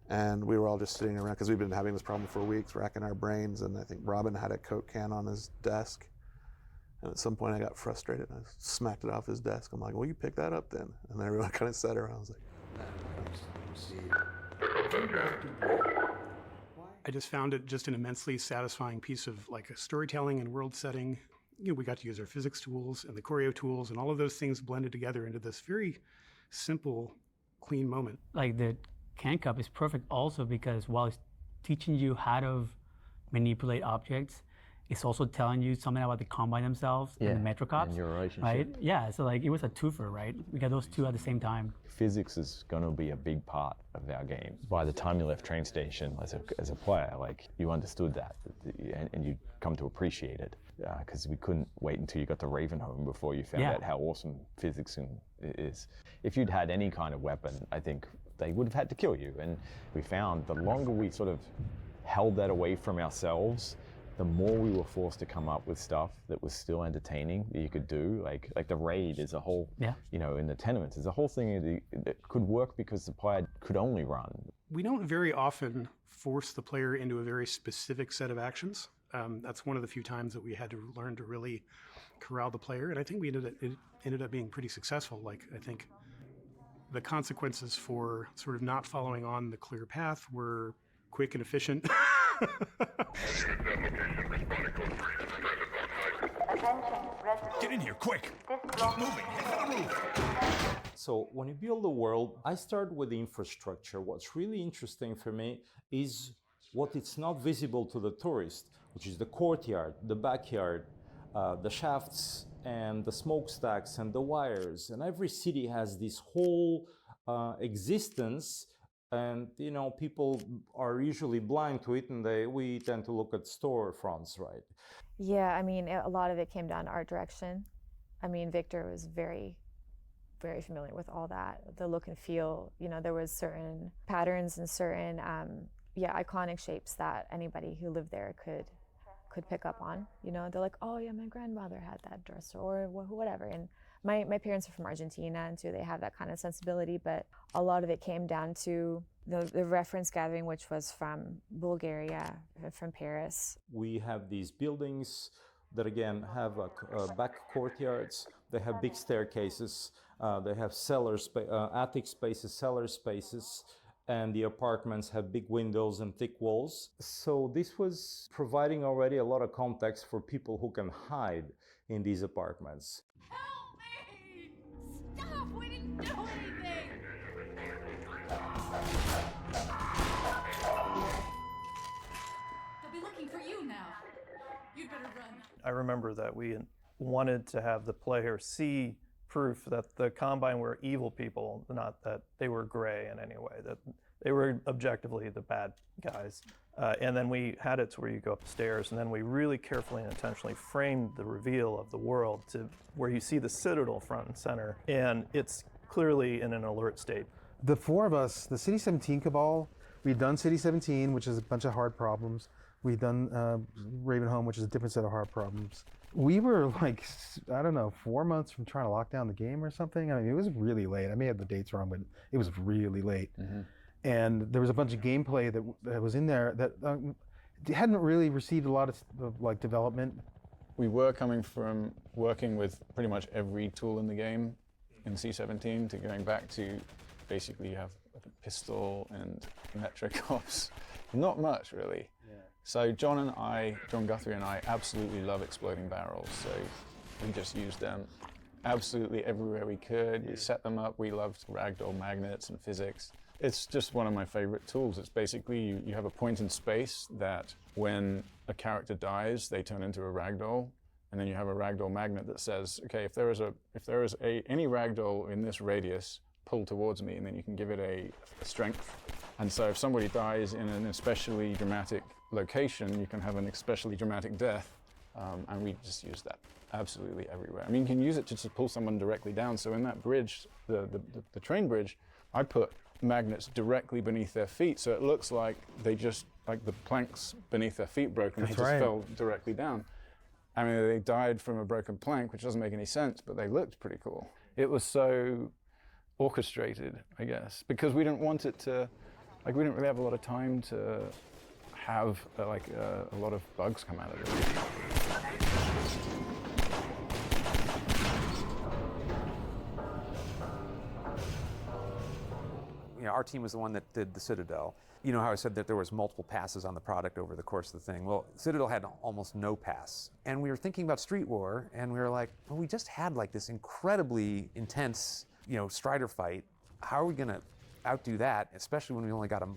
And we were all just sitting around, because we've been having this problem for weeks, racking our brains, and I think Robin had a Coke can on his desk. And at some point I got frustrated and I smacked it off his desk. I'm like, well, you pick that up then. And then everyone kind of sat around. I was like, I just found it just an immensely satisfying piece of like a storytelling and world setting. You know, we got to use our physics tools and the choreo tools, and all of those things blended together into this very simple, clean moment. Like the can cup is perfect also because while it's teaching you how to manipulate objects, it's also telling you something about the combine themselves and the Metro Cops. And your relationship. Right? Yeah, so like it was a twofer, right? We got those two at the same time. Physics is going to be a big part of our game. By the time you left train station as a player, like you understood that and you come to appreciate it. Because we couldn't wait until you got to Ravenholm before you found out how awesome physics is. If you'd had any kind of weapon, I think they would have had to kill you. And we found the longer we sort of held that away from ourselves, the more we were forced to come up with stuff that was still entertaining that you could do. Like the raid is a whole, you know, in the tenements, is a whole thing that could work because the player could only run. We don't very often force the player into a very specific set of actions. That's one of the few times that we had to learn to really corral the player, and I think it ended up being pretty successful. Like, I think the consequences for sort of not following on the clear path were quick and efficient. Get in here, quick! Keep moving, head for the roof! So when you build a world, I start with the infrastructure. What's really interesting for me is what is not visible to the tourist, which is the courtyard, the backyard, the shafts and the smokestacks and the wires. And every city has this whole existence, and you know, people are usually blind to it, and we tend to look at storefronts, right? Yeah, I mean, a lot of it came down to art direction. I mean, Victor was very, very familiar with all that, the look and feel. You know, there was certain patterns and certain, iconic shapes that anybody who lived there could pick up on. You know, they're like, oh yeah, my grandmother had that dress, or whatever. And my parents are from Argentina, and so they have that kind of sensibility, but a lot of it came down to the reference gathering, which was from Bulgaria, from Paris. We have these buildings that again have back courtyards. They have big staircases. They have attic spaces, cellar spaces, and the apartments have big windows and thick walls. So this was providing already a lot of context for people who can hide in these apartments. Help me! Stop! We didn't do anything! They'll be looking for you now. You'd better run. I remember that we wanted to have the player see proof that the Combine were evil people, not that they were gray in any way, that they were objectively the bad guys. And then we had it to where you go up the stairs, and then we really carefully and intentionally framed the reveal of the world to where you see the Citadel front and center, and it's clearly in an alert state. The four of us, the City 17 Cabal, we'd done City 17, which is a bunch of hard problems. We'd done Ravenholm, which is a different set of hard problems. We were like, I don't know, 4 months from trying to lock down the game or something. I mean, it was really late. I may have the dates wrong, but it was really late. And there was a bunch of gameplay that was in there that hadn't really received a lot of like development. We were coming from working with pretty much every tool in the game in C17 to going back to basically you have a pistol and metric ops. Not much really. So John Guthrie and I absolutely love exploding barrels. So we just used them absolutely everywhere we could. We set them up. We loved ragdoll magnets and physics. It's just one of my favorite tools. It's basically you have a point in space that when a character dies, they turn into a ragdoll, and then you have a ragdoll magnet that says, okay, if there is any ragdoll in this radius, pull towards me, and then you can give it a strength. And so if somebody dies in an especially dramatic location, you can have an especially dramatic death, and we just use that absolutely everywhere. I mean, you can use it to just pull someone directly down. So in that bridge, the train bridge, I put magnets directly beneath their feet, so it looks like they just, like the planks beneath their feet broke and they just fell directly down. I mean, they died from a broken plank, which doesn't make any sense, but they looked pretty cool. It was so orchestrated, I guess, because we didn't want it to, like, we didn't really have a lot of time to have a lot of bugs come out of it. You know, our team was the one that did the Citadel. You know how I said that there was multiple passes on the product over the course of the thing? Well, Citadel had almost no pass. And we were thinking about Street War, and we were like, well, we just had like this incredibly intense, you know, Strider fight. How are we gonna outdo that, especially when we only got a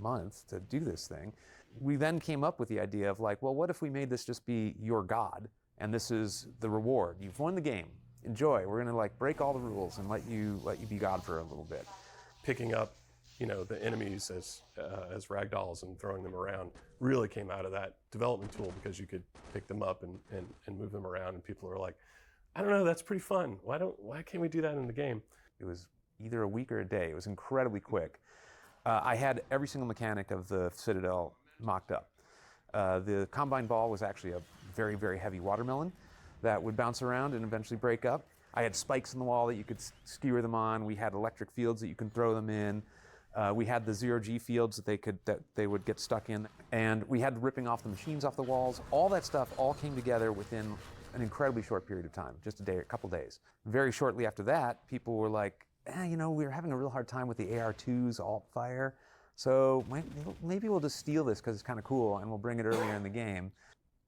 month to do this thing? We then came up with the idea of like, well, what if we made this just be your god, and this is the reward? You've won the game, enjoy. We're gonna like break all the rules and let you be god for a little bit. Picking up, you know, the enemies as ragdolls and throwing them around really came out of that development tool, because you could pick them up and move them around, and people are like, I don't know, that's pretty fun. Why can't we do that in the game? It was either a week or a day. It was incredibly quick. I had every single mechanic of the Citadel mocked up. The Combine ball was actually a very, very heavy watermelon that would bounce around and eventually break up. I had spikes in the wall that you could skewer them on. We had electric fields that you can throw them in. We had the zero-G fields that they would get stuck in. And we had ripping off the machines off the walls. All that stuff all came together within an incredibly short period of time, just a couple days. Very shortly after that, people were like, you know, we were having a real hard time with the AR2's alt fire. So maybe we'll just steal this because it's kind of cool, and we'll bring it earlier in the game.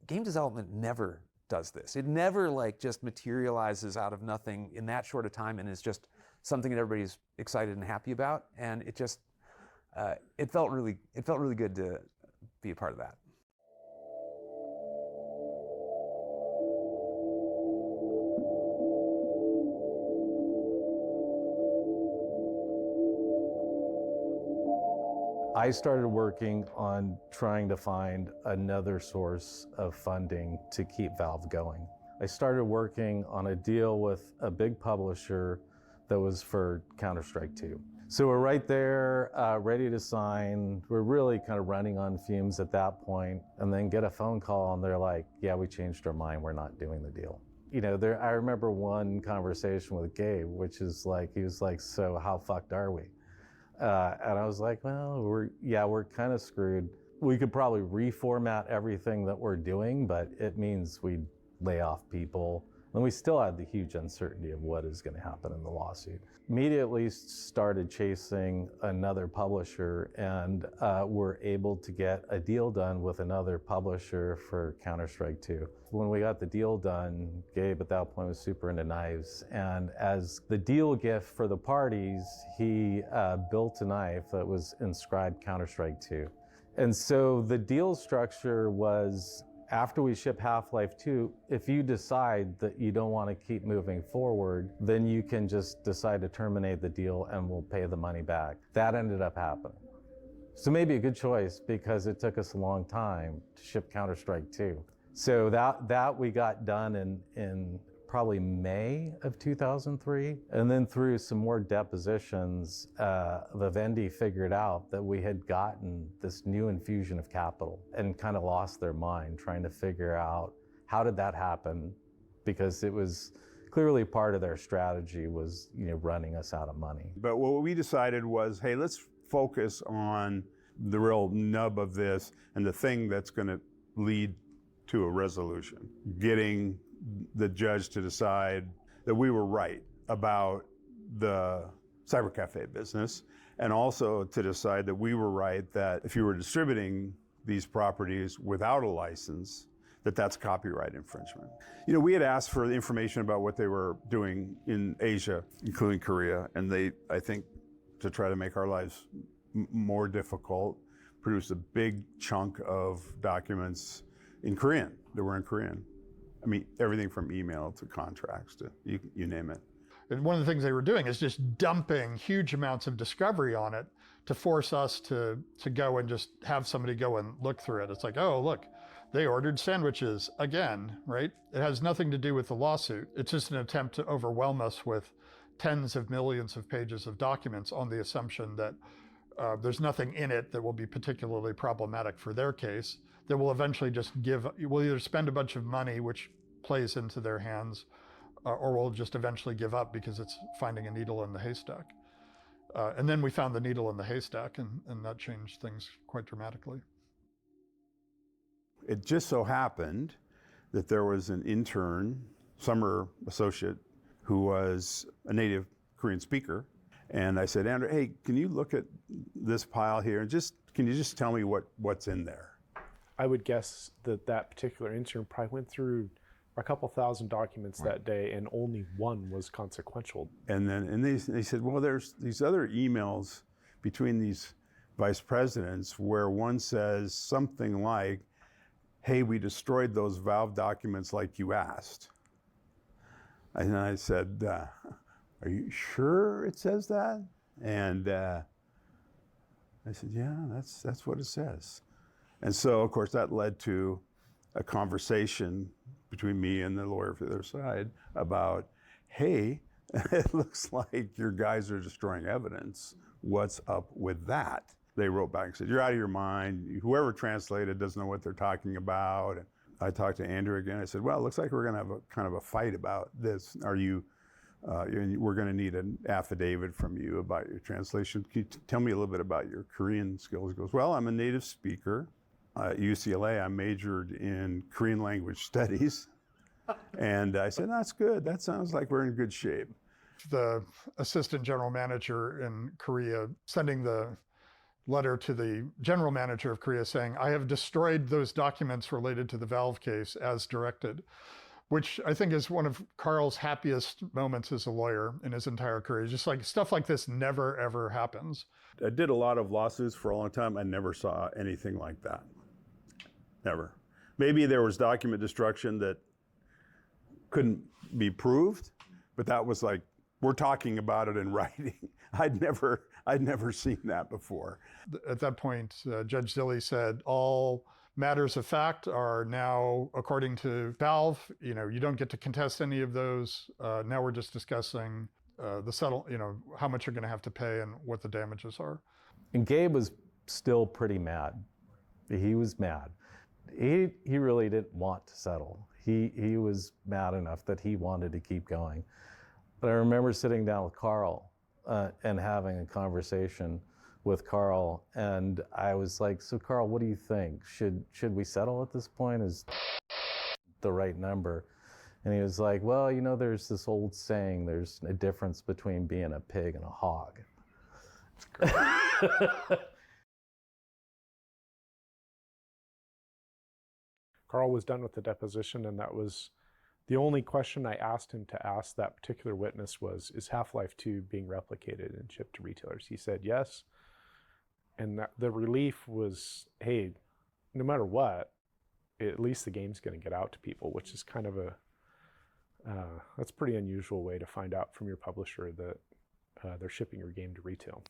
Game development never does this. It never like just materializes out of nothing in that short a time and is just something that everybody's excited and happy about. And it just, it felt really good to be a part of that. I started working on trying to find another source of funding to keep Valve going. I started working on a deal with a big publisher that was for Counter-Strike 2. So we're right there, ready to sign. We're really kind of running on fumes at that point, and then get a phone call and they're like, yeah, we changed our mind, we're not doing the deal. You know, I remember one conversation with Gabe, which is like, he was like, so how fucked are we? And I was like, well, we're kind of screwed. We could probably reformat everything that we're doing, but it means we'd lay off people. And we still had the huge uncertainty of what is going to happen in the lawsuit. Immediately started chasing another publisher, and were able to get a deal done with another publisher for Counter-Strike 2. When we got the deal done, Gabe at that point was super into knives. And as the deal gift for the parties, he built a knife that was inscribed Counter-Strike 2. And so the deal structure was after we ship Half-Life 2, if you decide that you don't want to keep moving forward, then you can just decide to terminate the deal and we'll pay the money back. That ended up happening. So maybe a good choice because it took us a long time to ship Counter-Strike 2. So that we got done in probably May of 2003. And then through some more depositions, Vivendi figured out that we had gotten this new infusion of capital and kind of lost their mind trying to figure out how did that happen, because it was clearly part of their strategy was, running us out of money. But what we decided was, hey, let's focus on the real nub of this and the thing that's going to lead to a resolution. Getting the judge to decide that we were right about the cybercafe business, and also to decide that we were right that if you were distributing these properties without a license, that's copyright infringement. We had asked for the information about what they were doing in Asia, including Korea, and they, I think, to try to make our lives more difficult, produced a big chunk of documents in Korean, that were in Korean. I mean, everything from email to contracts to you name it. And one of the things they were doing is just dumping huge amounts of discovery on it to force us to go and just have somebody go and look through it. It's like, oh, look, they ordered sandwiches again, right? It has nothing to do with the lawsuit. It's just an attempt to overwhelm us with tens of millions of pages of documents on the assumption that there's nothing in it that will be particularly problematic for their case. That will eventually just we'll either spend a bunch of money, which plays into their hands, or we'll just eventually give up because it's finding a needle in the haystack. And then we found the needle in the haystack, and that changed things quite dramatically. It just so happened that there was an intern, summer associate, who was a native Korean speaker. And I said, Andrew, hey, can you look at this pile here and can you just tell me what's in there? I would guess that particular intern probably went through a couple thousand documents that day, and only one was consequential. And they said, well, there's these other emails between these vice presidents where one says something like, hey, we destroyed those Valve documents like you asked. And I said, are you sure it says that? And I said, yeah, that's what it says. And so, of course, that led to a conversation between me and the lawyer for the other side about, hey, it looks like your guys are destroying evidence. What's up with that? They wrote back and said, you're out of your mind. Whoever translated doesn't know what they're talking about. And I talked to Andrew again. I said, well, it looks like we're going to have a kind of a fight about this. We're going to need an affidavit from you about your translation. Can you tell me a little bit about your Korean skills? He goes, well, I'm a native speaker. At UCLA, I majored in Korean language studies. And I said, that's good. That sounds like we're in good shape. The assistant general manager in Korea sending the letter to the general manager of Korea saying, I have destroyed those documents related to the Valve case as directed, which I think is one of Carl's happiest moments as a lawyer in his entire career. Just like stuff like this never, ever happens. I did a lot of lawsuits for a long time. I never saw anything like that. Never. Maybe there was document destruction that couldn't be proved, but that was like, we're talking about it in writing. I'd never seen that before. At that point, Judge Zilli said, all matters of fact are now, according to Valve, you don't get to contest any of those. Now we're just discussing how much you're going to have to pay and what the damages are. And Gabe was still pretty mad. He was mad. He really didn't want to settle. He was mad enough that he wanted to keep going. But I remember sitting down with Carl and having a conversation with Carl, and I was like, so Carl, what do you think? Should we settle at this point? Is the right number? And he was like, well, there's this old saying, there's a difference between being a pig and a hog. Carl was done with the deposition, and that was the only question I asked him to ask that particular witness was, is Half-Life 2 being replicated and shipped to retailers? He said yes. And the relief was, hey, no matter what, at least the game's going to get out to people, which is kind of that's a pretty unusual way to find out from your publisher that they're shipping your game to retail.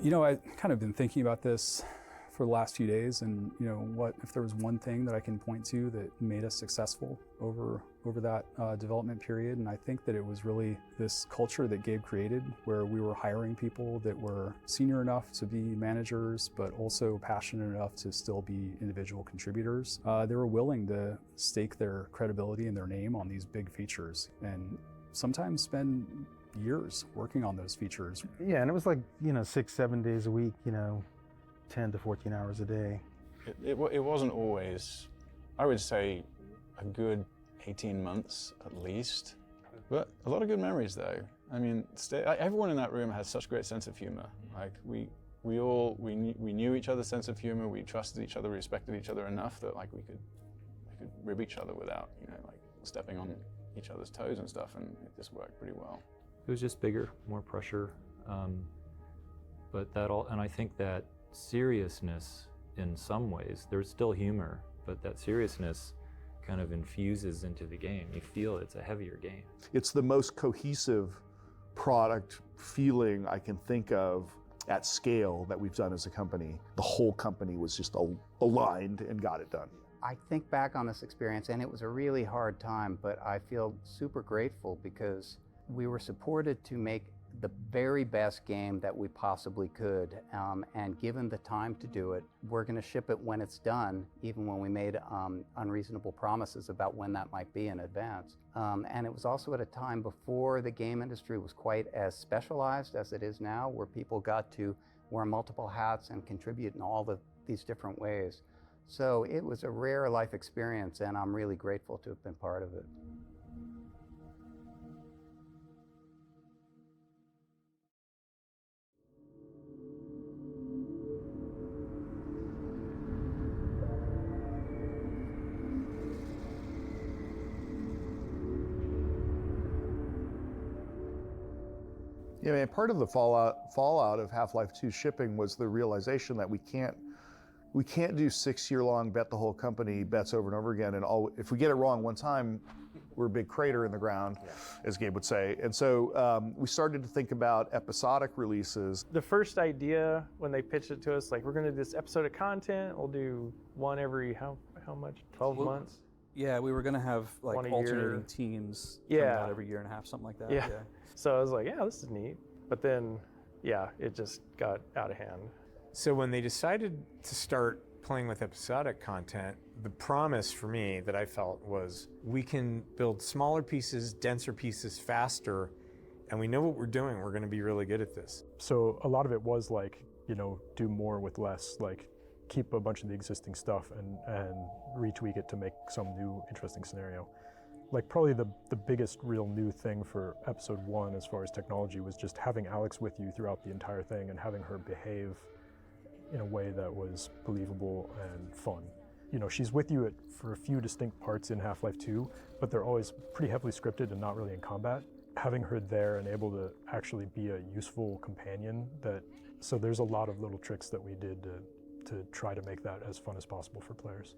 You know, I've kind of been thinking about this for the last few days, and you know, what if there was one thing that I can point to that made us successful over that development period? And I think that it was really this culture that Gabe created, where we were hiring people that were senior enough to be managers, but also passionate enough to still be individual contributors. They were willing to stake their credibility and their name on these big features, and sometimes spend years working on those features. Yeah, and it was like, you know, 6-7 days a week, you know, 10 to 14 hours a day. It wasn't always, I would say, a good 18 months at least, but a lot of good memories though. I mean, everyone in that room has such great sense of humor. Like we knew each other's sense of humor, we trusted each other, we respected each other enough that like we could rib each other without, you know, like stepping on each other's toes and stuff, and it just worked pretty well. It was just bigger, more pressure, but and I think that seriousness in some ways, there's still humor, but that seriousness kind of infuses into the game. You feel it's a heavier game. It's the most cohesive product feeling I can think of at scale that we've done as a company. The whole company was just aligned and got it done. I think back on this experience, and it was a really hard time, but I feel super grateful because we were supported to make the very best game that we possibly could, and given the time to do it, we're going to ship it when it's done, even when we made unreasonable promises about when that might be in advance. And it was also at a time before the game industry was quite as specialized as it is now, where people got to wear multiple hats and contribute in all these different ways. So it was a rare life experience, and I'm really grateful to have been part of it. Yeah, man, part of the fallout of Half-Life 2 shipping was the realization that we can't do 6-year-long bet the whole company bets over and over again, and if we get it wrong one time, we're a big crater in the ground, as Gabe would say. And so we started to think about episodic releases. The first idea when they pitched it to us, like, we're going to do this episode of content, we'll do one every how much? 12 months? Yeah, we were going to have like alternating teams coming out every year and a half, something like that. Yeah. So I was like, yeah, this is neat. But then, yeah, it just got out of hand. So when they decided to start playing with episodic content, the promise for me that I felt was we can build smaller pieces, denser pieces faster, and we know what we're doing. We're going to be really good at this. So a lot of it was like, you know, do more with less, like keep a bunch of the existing stuff and retweak it to make some new interesting scenario. Like probably the biggest real new thing for episode 1 as far as technology was just having Alex with you throughout the entire thing and having her behave in a way that was believable and fun. You know, she's with you for a few distinct parts in Half-Life 2, but they're always pretty heavily scripted and not really in combat. Having her there and able to actually be a useful companion, so there's a lot of little tricks that we did to try to make that as fun as possible for players.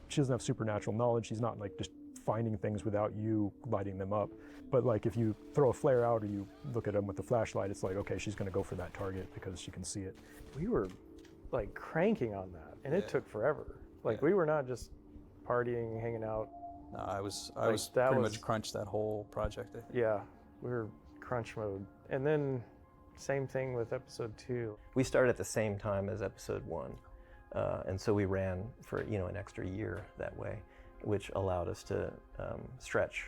She doesn't have supernatural knowledge. She's not like just finding things without you lighting them up. But like if you throw a flare out or you look at them with the flashlight, it's like, okay, she's gonna go for that target because she can see it. We were like cranking on that, and it took forever. Like we were not just partying, hanging out. No, I was pretty much crunched that whole project. I think. Yeah, we were crunch mode. And then same thing with episode 2. We started at the same time as episode 1, and so we ran for an extra year that way, which allowed us to stretch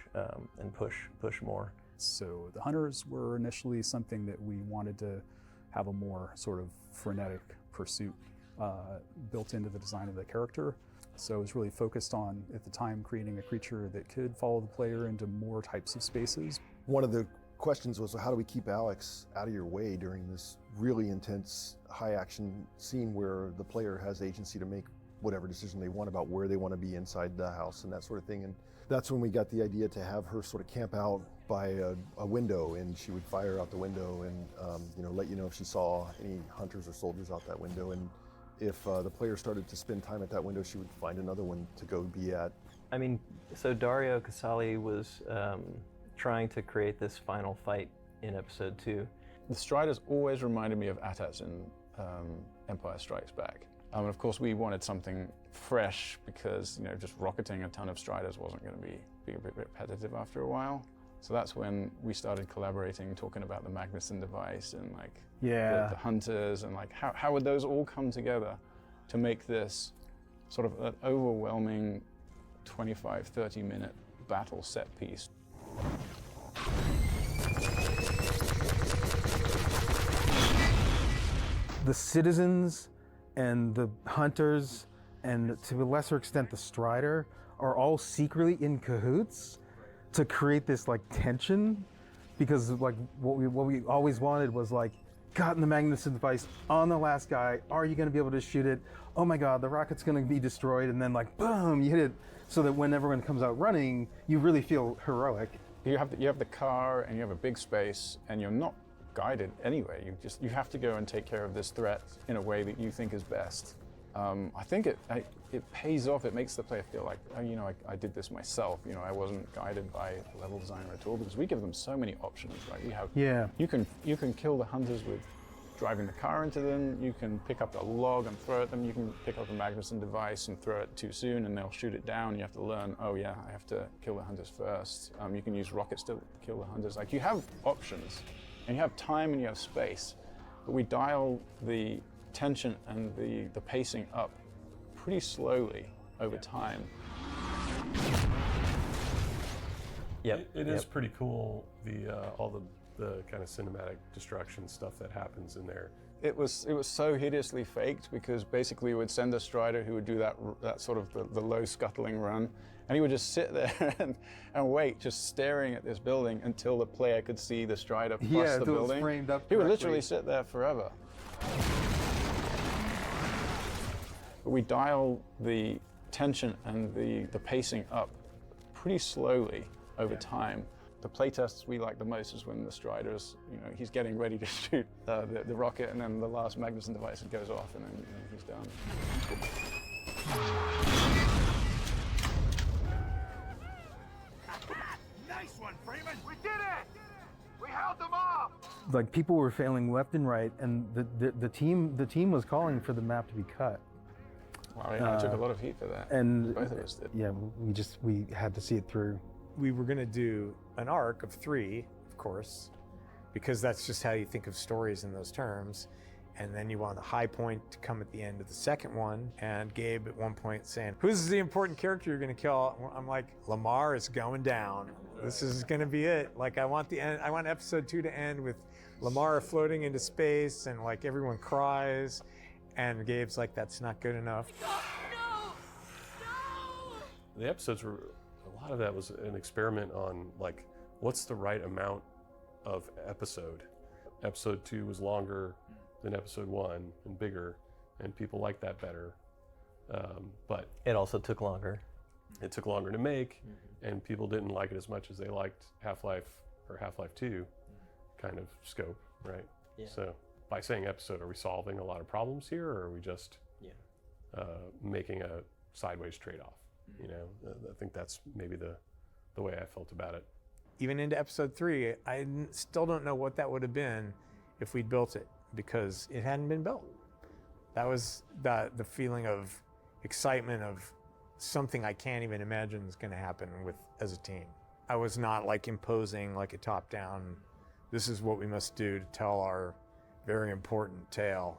and push more. So the hunters were initially something that we wanted to have a more sort of frenetic pursuit built into the design of the character. So it was really focused on, at the time, creating a creature that could follow the player into more types of spaces. One of the questions was, how do we keep Alex out of your way during this really intense, high-action scene where the player has agency to make whatever decision they want about where they want to be inside the house and that sort of thing. And that's when we got the idea to have her sort of camp out by a window, and she would fire out the window and let you know if she saw any hunters or soldiers out that window. And if the player started to spend time at that window, she would find another one to go be at. I mean, so Dario Casali was trying to create this final fight in episode 2. The Striders always reminded me of AT-ATs in Empire Strikes Back. And of course, we wanted something fresh because just rocketing a ton of Striders wasn't going to be a bit repetitive after a while. So that's when we started collaborating, talking about the Magnuson device and the hunters and how would those all come together to make this sort of an overwhelming 25-30 minute battle set piece. The citizens and the hunters, and to a lesser extent the Strider, are all secretly in cahoots to create this tension, because what we always wanted was gotten the Magnuson device on the last guy. Are you going to be able to shoot it? Oh my God, the rocket's going to be destroyed, and then boom, you hit it, so that when everyone comes out running, you really feel heroic. You have the car, and you have a big space, and you're not guided anyway. You have to go and take care of this threat in a way that you think is best. I think it pays off. It makes the player feel like, I did this myself. I wasn't guided by a level designer at all, because we give them so many options, right? We have, you can kill the hunters with driving the car into them. You can pick up a log and throw at them. You can pick up a Magnuson device and throw it too soon, and they'll shoot it down. You have to learn, oh yeah, I have to kill the hunters first. You can use rockets to kill the hunters. You have options, and you have time and you have space, but we dial the tension and the pacing up pretty slowly over time. It is pretty cool, all the kind of cinematic destruction stuff that happens in there. It was so hideously faked, because basically we would send a Strider who would do that sort of the low scuttling run, and he would just sit there and wait, just staring at this building until the player could see the Strider plus the building. It's framed up he would correctly. literally sit there forever. But we dial the tension and the pacing up pretty slowly over time. The playtests we like the most is when the Strider's, he's getting ready to shoot the rocket, and then the last Magnuson device goes off, and then he's done. Nice one, Freeman! We did it! We held them off! People were failing left and right, and the team was calling for the map to be cut. Wow, I took a lot of heat for that. And both of us did. Yeah, we had to see it through. We were going to do an arc of 3, of course, because that's just how you think of stories in those terms. And then you want the high point to come at the end of the second one. And Gabe at one point saying, "Who's the important character you're going to kill?" I'm like, Lamar is going down. This is going to be it. I want episode 2 to end with Lamar floating into space, and everyone cries. And Gabe's like, "That's not good enough." The episodes were, a lot of that was an experiment on what's the right amount of episode. Episode 2 was longer than episode 1 and bigger, and people liked that better. But it also took longer. It took longer to make, and people didn't like it as much as they liked Half-Life or Half-Life 2 kind of scope, right? Yeah. So by saying episode, are we solving a lot of problems here, or are we just making a sideways trade-off? I think that's maybe the way I felt about it. Even into episode 3, I still don't know what that would have been if we'd built it, because it hadn't been built. That was the feeling of excitement of something I can't even imagine is going to happen as a team. I was not imposing a top-down, this is what we must do to tell our very important tale.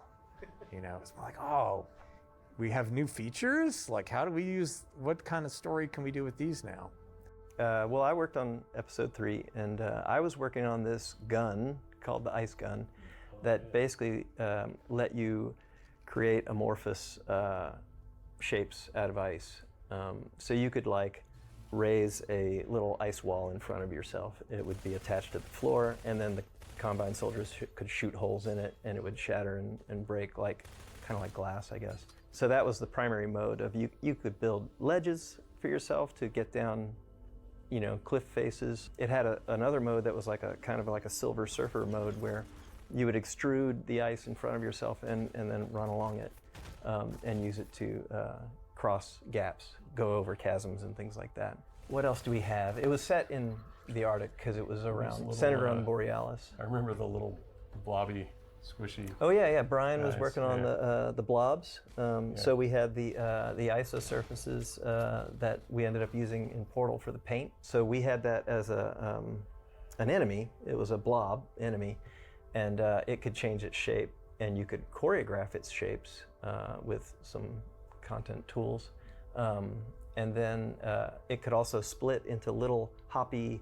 It's more oh, we have new features? How do we use, what kind of story can we do with these now? Well, I worked on episode 3, and I was working on this gun called the ice gun that basically let you create amorphous shapes out of ice. So you could raise a little ice wall in front of yourself. It would be attached to the floor, and then the Combine soldiers could shoot holes in it, and it would shatter and break kind of like glass, I guess. So that was the primary mode of you could build ledges for yourself to get down cliff faces. It had another mode that was like a kind of like a Silver Surfer mode where you would extrude the ice in front of yourself and then run along it and use it to cross gaps, go over chasms and things like that. What else do we have? It was set in the Arctic because it was centered around Borealis. I remember the little blobby, squishy. Oh yeah. Brian was guys, working on the blobs. So we had the iso surfaces that we ended up using in Portal for the paint. So we had that as an enemy. It was a blob enemy, and it could change its shape, and you could choreograph its shapes with some content tools. And then it could also split into little hoppy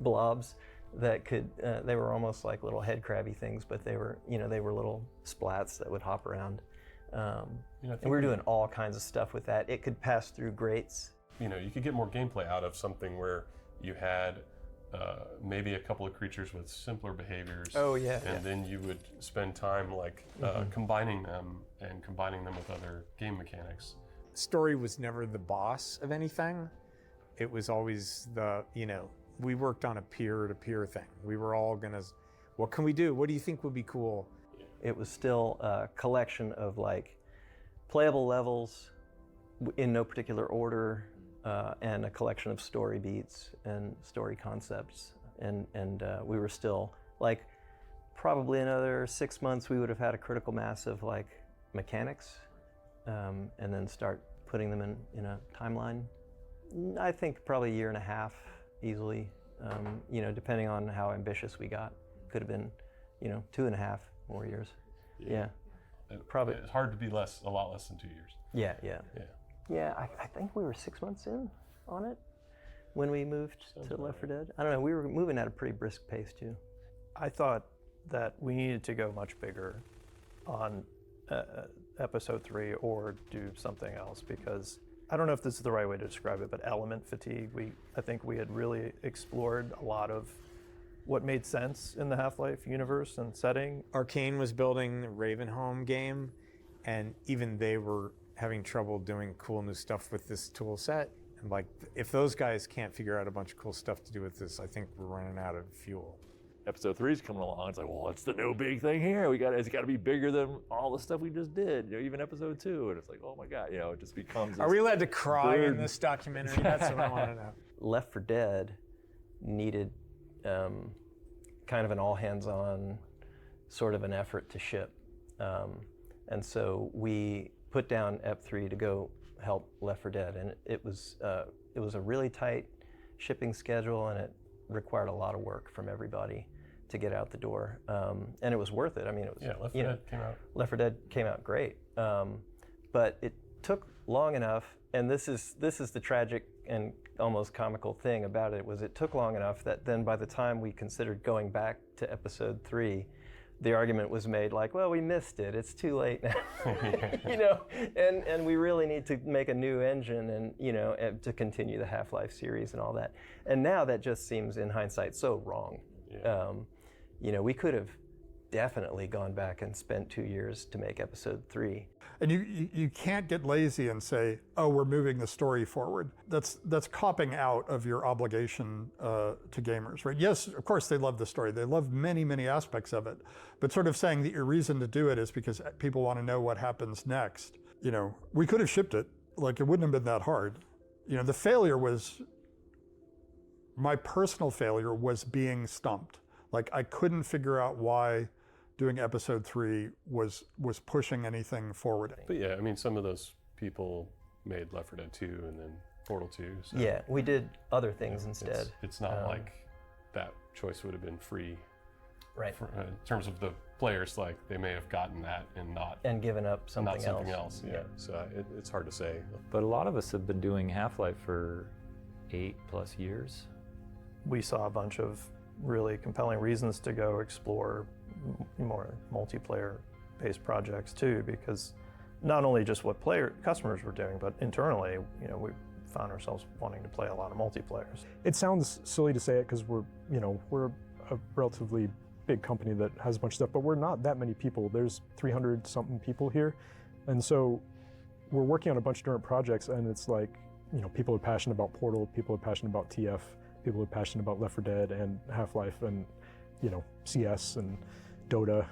blobs that could, they were almost like little head crabby things, but they were little splats that would hop around. And we were doing all kinds of stuff with that. It could pass through grates. You could get more gameplay out of something where you had maybe a couple of creatures with simpler behaviors. Oh yeah. And then you would spend time combining them with other game mechanics. Story was never the boss of anything. It was always we worked on a peer-to-peer thing. We were all gonna, what can we do? What do you think would be cool? It was still a collection of playable levels in no particular order, and a collection of story beats and story concepts. And we were still probably another 6 months we would have had a critical mass of mechanics, and then start putting them in a timeline. I think probably a year and a half easily, depending on how ambitious we got. Could have been, 2.5 more years. Yeah. Probably. It's hard to be a lot less than 2 years. Yeah, I think we were 6 months in on it when we moved to Left 4 Dead. I don't know, we were moving at a pretty brisk pace too. I thought that we needed to go much bigger on episode 3 or do something else, because I don't know if this is the right way to describe it, but element fatigue. I think we had really explored a lot of what made sense in the Half-Life universe and setting. Arcane was building the Ravenholm game, and even they were having trouble doing cool new stuff with this tool set. And if those guys can't figure out a bunch of cool stuff to do with this, I think we're running out of fuel. Episode 3 is coming along. It's what's the new big thing here? It's got to be bigger than all the stuff we just did. Even episode 2, and it's oh my god, it just becomes. Are we allowed to cry in this documentary? That's what I want to know. Left 4 Dead needed kind of an all-hands-on sort of an effort to ship, and so we put down Ep 3 to go help Left 4 Dead, and it was a really tight shipping schedule, and it required a lot of work from everybody to get out the door, and it was worth it. I mean, it was. Yeah, Left 4 Dead came out. Left 4 Dead came out great, but it took long enough. And this is the tragic and almost comical thing about it, was it took long enough that then by the time we considered going back to episode 3, the argument was made well, we missed it. It's too late now, and we really need to make a new engine and to continue the Half-Life series and all that. And now that just seems, in hindsight, so wrong. Yeah. We could have definitely gone back and spent 2 years to make episode 3. And you can't get lazy and say, oh, we're moving the story forward. That's copping out of your obligation to gamers, right? Yes, of course they love the story. They love many, many aspects of it. But sort of saying that your reason to do it is because people want to know what happens next. We could have shipped it. It wouldn't have been that hard. The failure was, my personal failure was being stumped. I couldn't figure out why doing episode 3 was pushing anything forward. But yeah, I mean, some of those people made Left 4 Dead 2 and then Portal 2. So yeah, we did other things instead. It's not like that choice would have been free. Right. In terms of the players, they may have gotten that and given up something else. Yeah. So it's hard to say. But a lot of us have been doing Half-Life for 8+ years. We saw a bunch of really compelling reasons to go explore more multiplayer-based projects too, because not only just what customers were doing, but internally, we found ourselves wanting to play a lot of multiplayers. It sounds silly to say it because we're a relatively big company that has a bunch of stuff, but we're not that many people. There's 300 something people here, and so we're working on a bunch of different projects, and it's people are passionate about Portal, people are passionate about TF, people are passionate about Left 4 Dead and Half-Life and CS and Dota,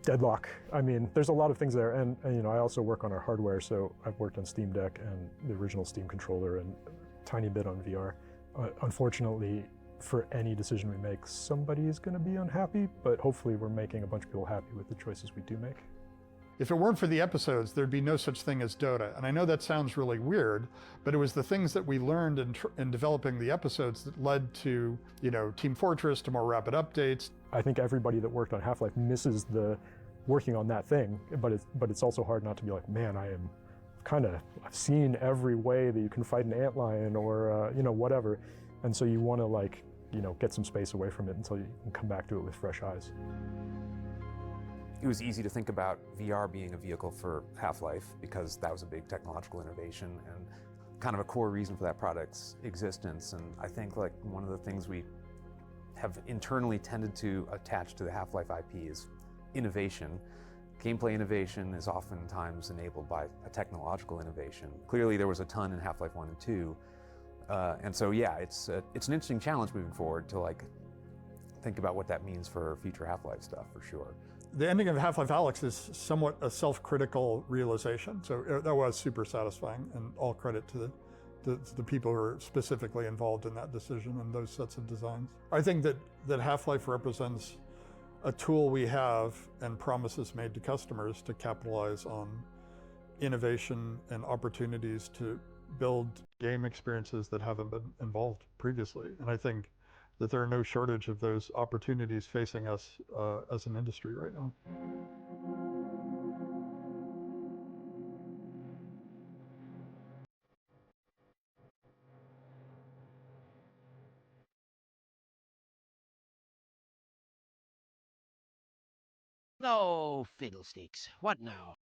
Deadlock. I mean, there's a lot of things there, and I also work on our hardware, so I've worked on Steam Deck and the original Steam controller and a tiny bit on VR. Unfortunately, for any decision we make, somebody is going to be unhappy, but hopefully we're making a bunch of people happy with the choices we do make. If it weren't for the episodes, there'd be no such thing as Dota. And I know that sounds really weird, but it was the things that we learned in developing the episodes that led to, Team Fortress, to more rapid updates. I think everybody that worked on Half-Life misses the working on that thing, but it's also hard not to be like, man, I've seen every way that you can fight an antlion or, whatever. And so you want to get some space away from it until you can come back to it with fresh eyes. It was easy to think about VR being a vehicle for Half-Life because that was a big technological innovation and kind of a core reason for that product's existence. And I think one of the things we have internally tended to attach to the Half-Life IP is innovation. Gameplay innovation is oftentimes enabled by a technological innovation. Clearly there was a ton in Half-Life 1 and 2. And so yeah, it's an interesting challenge moving forward to think about what that means for future Half-Life stuff for sure. The ending of Half-Life Alyx is somewhat a self-critical realization, so that was super satisfying, and all credit to the people who are specifically involved in that decision and those sets of designs. I think that Half-Life represents a tool we have and promises made to customers to capitalize on innovation and opportunities to build game experiences that haven't been involved previously. And I think that there are no shortage of those opportunities facing us as an industry right now. Oh, fiddlesticks. What now?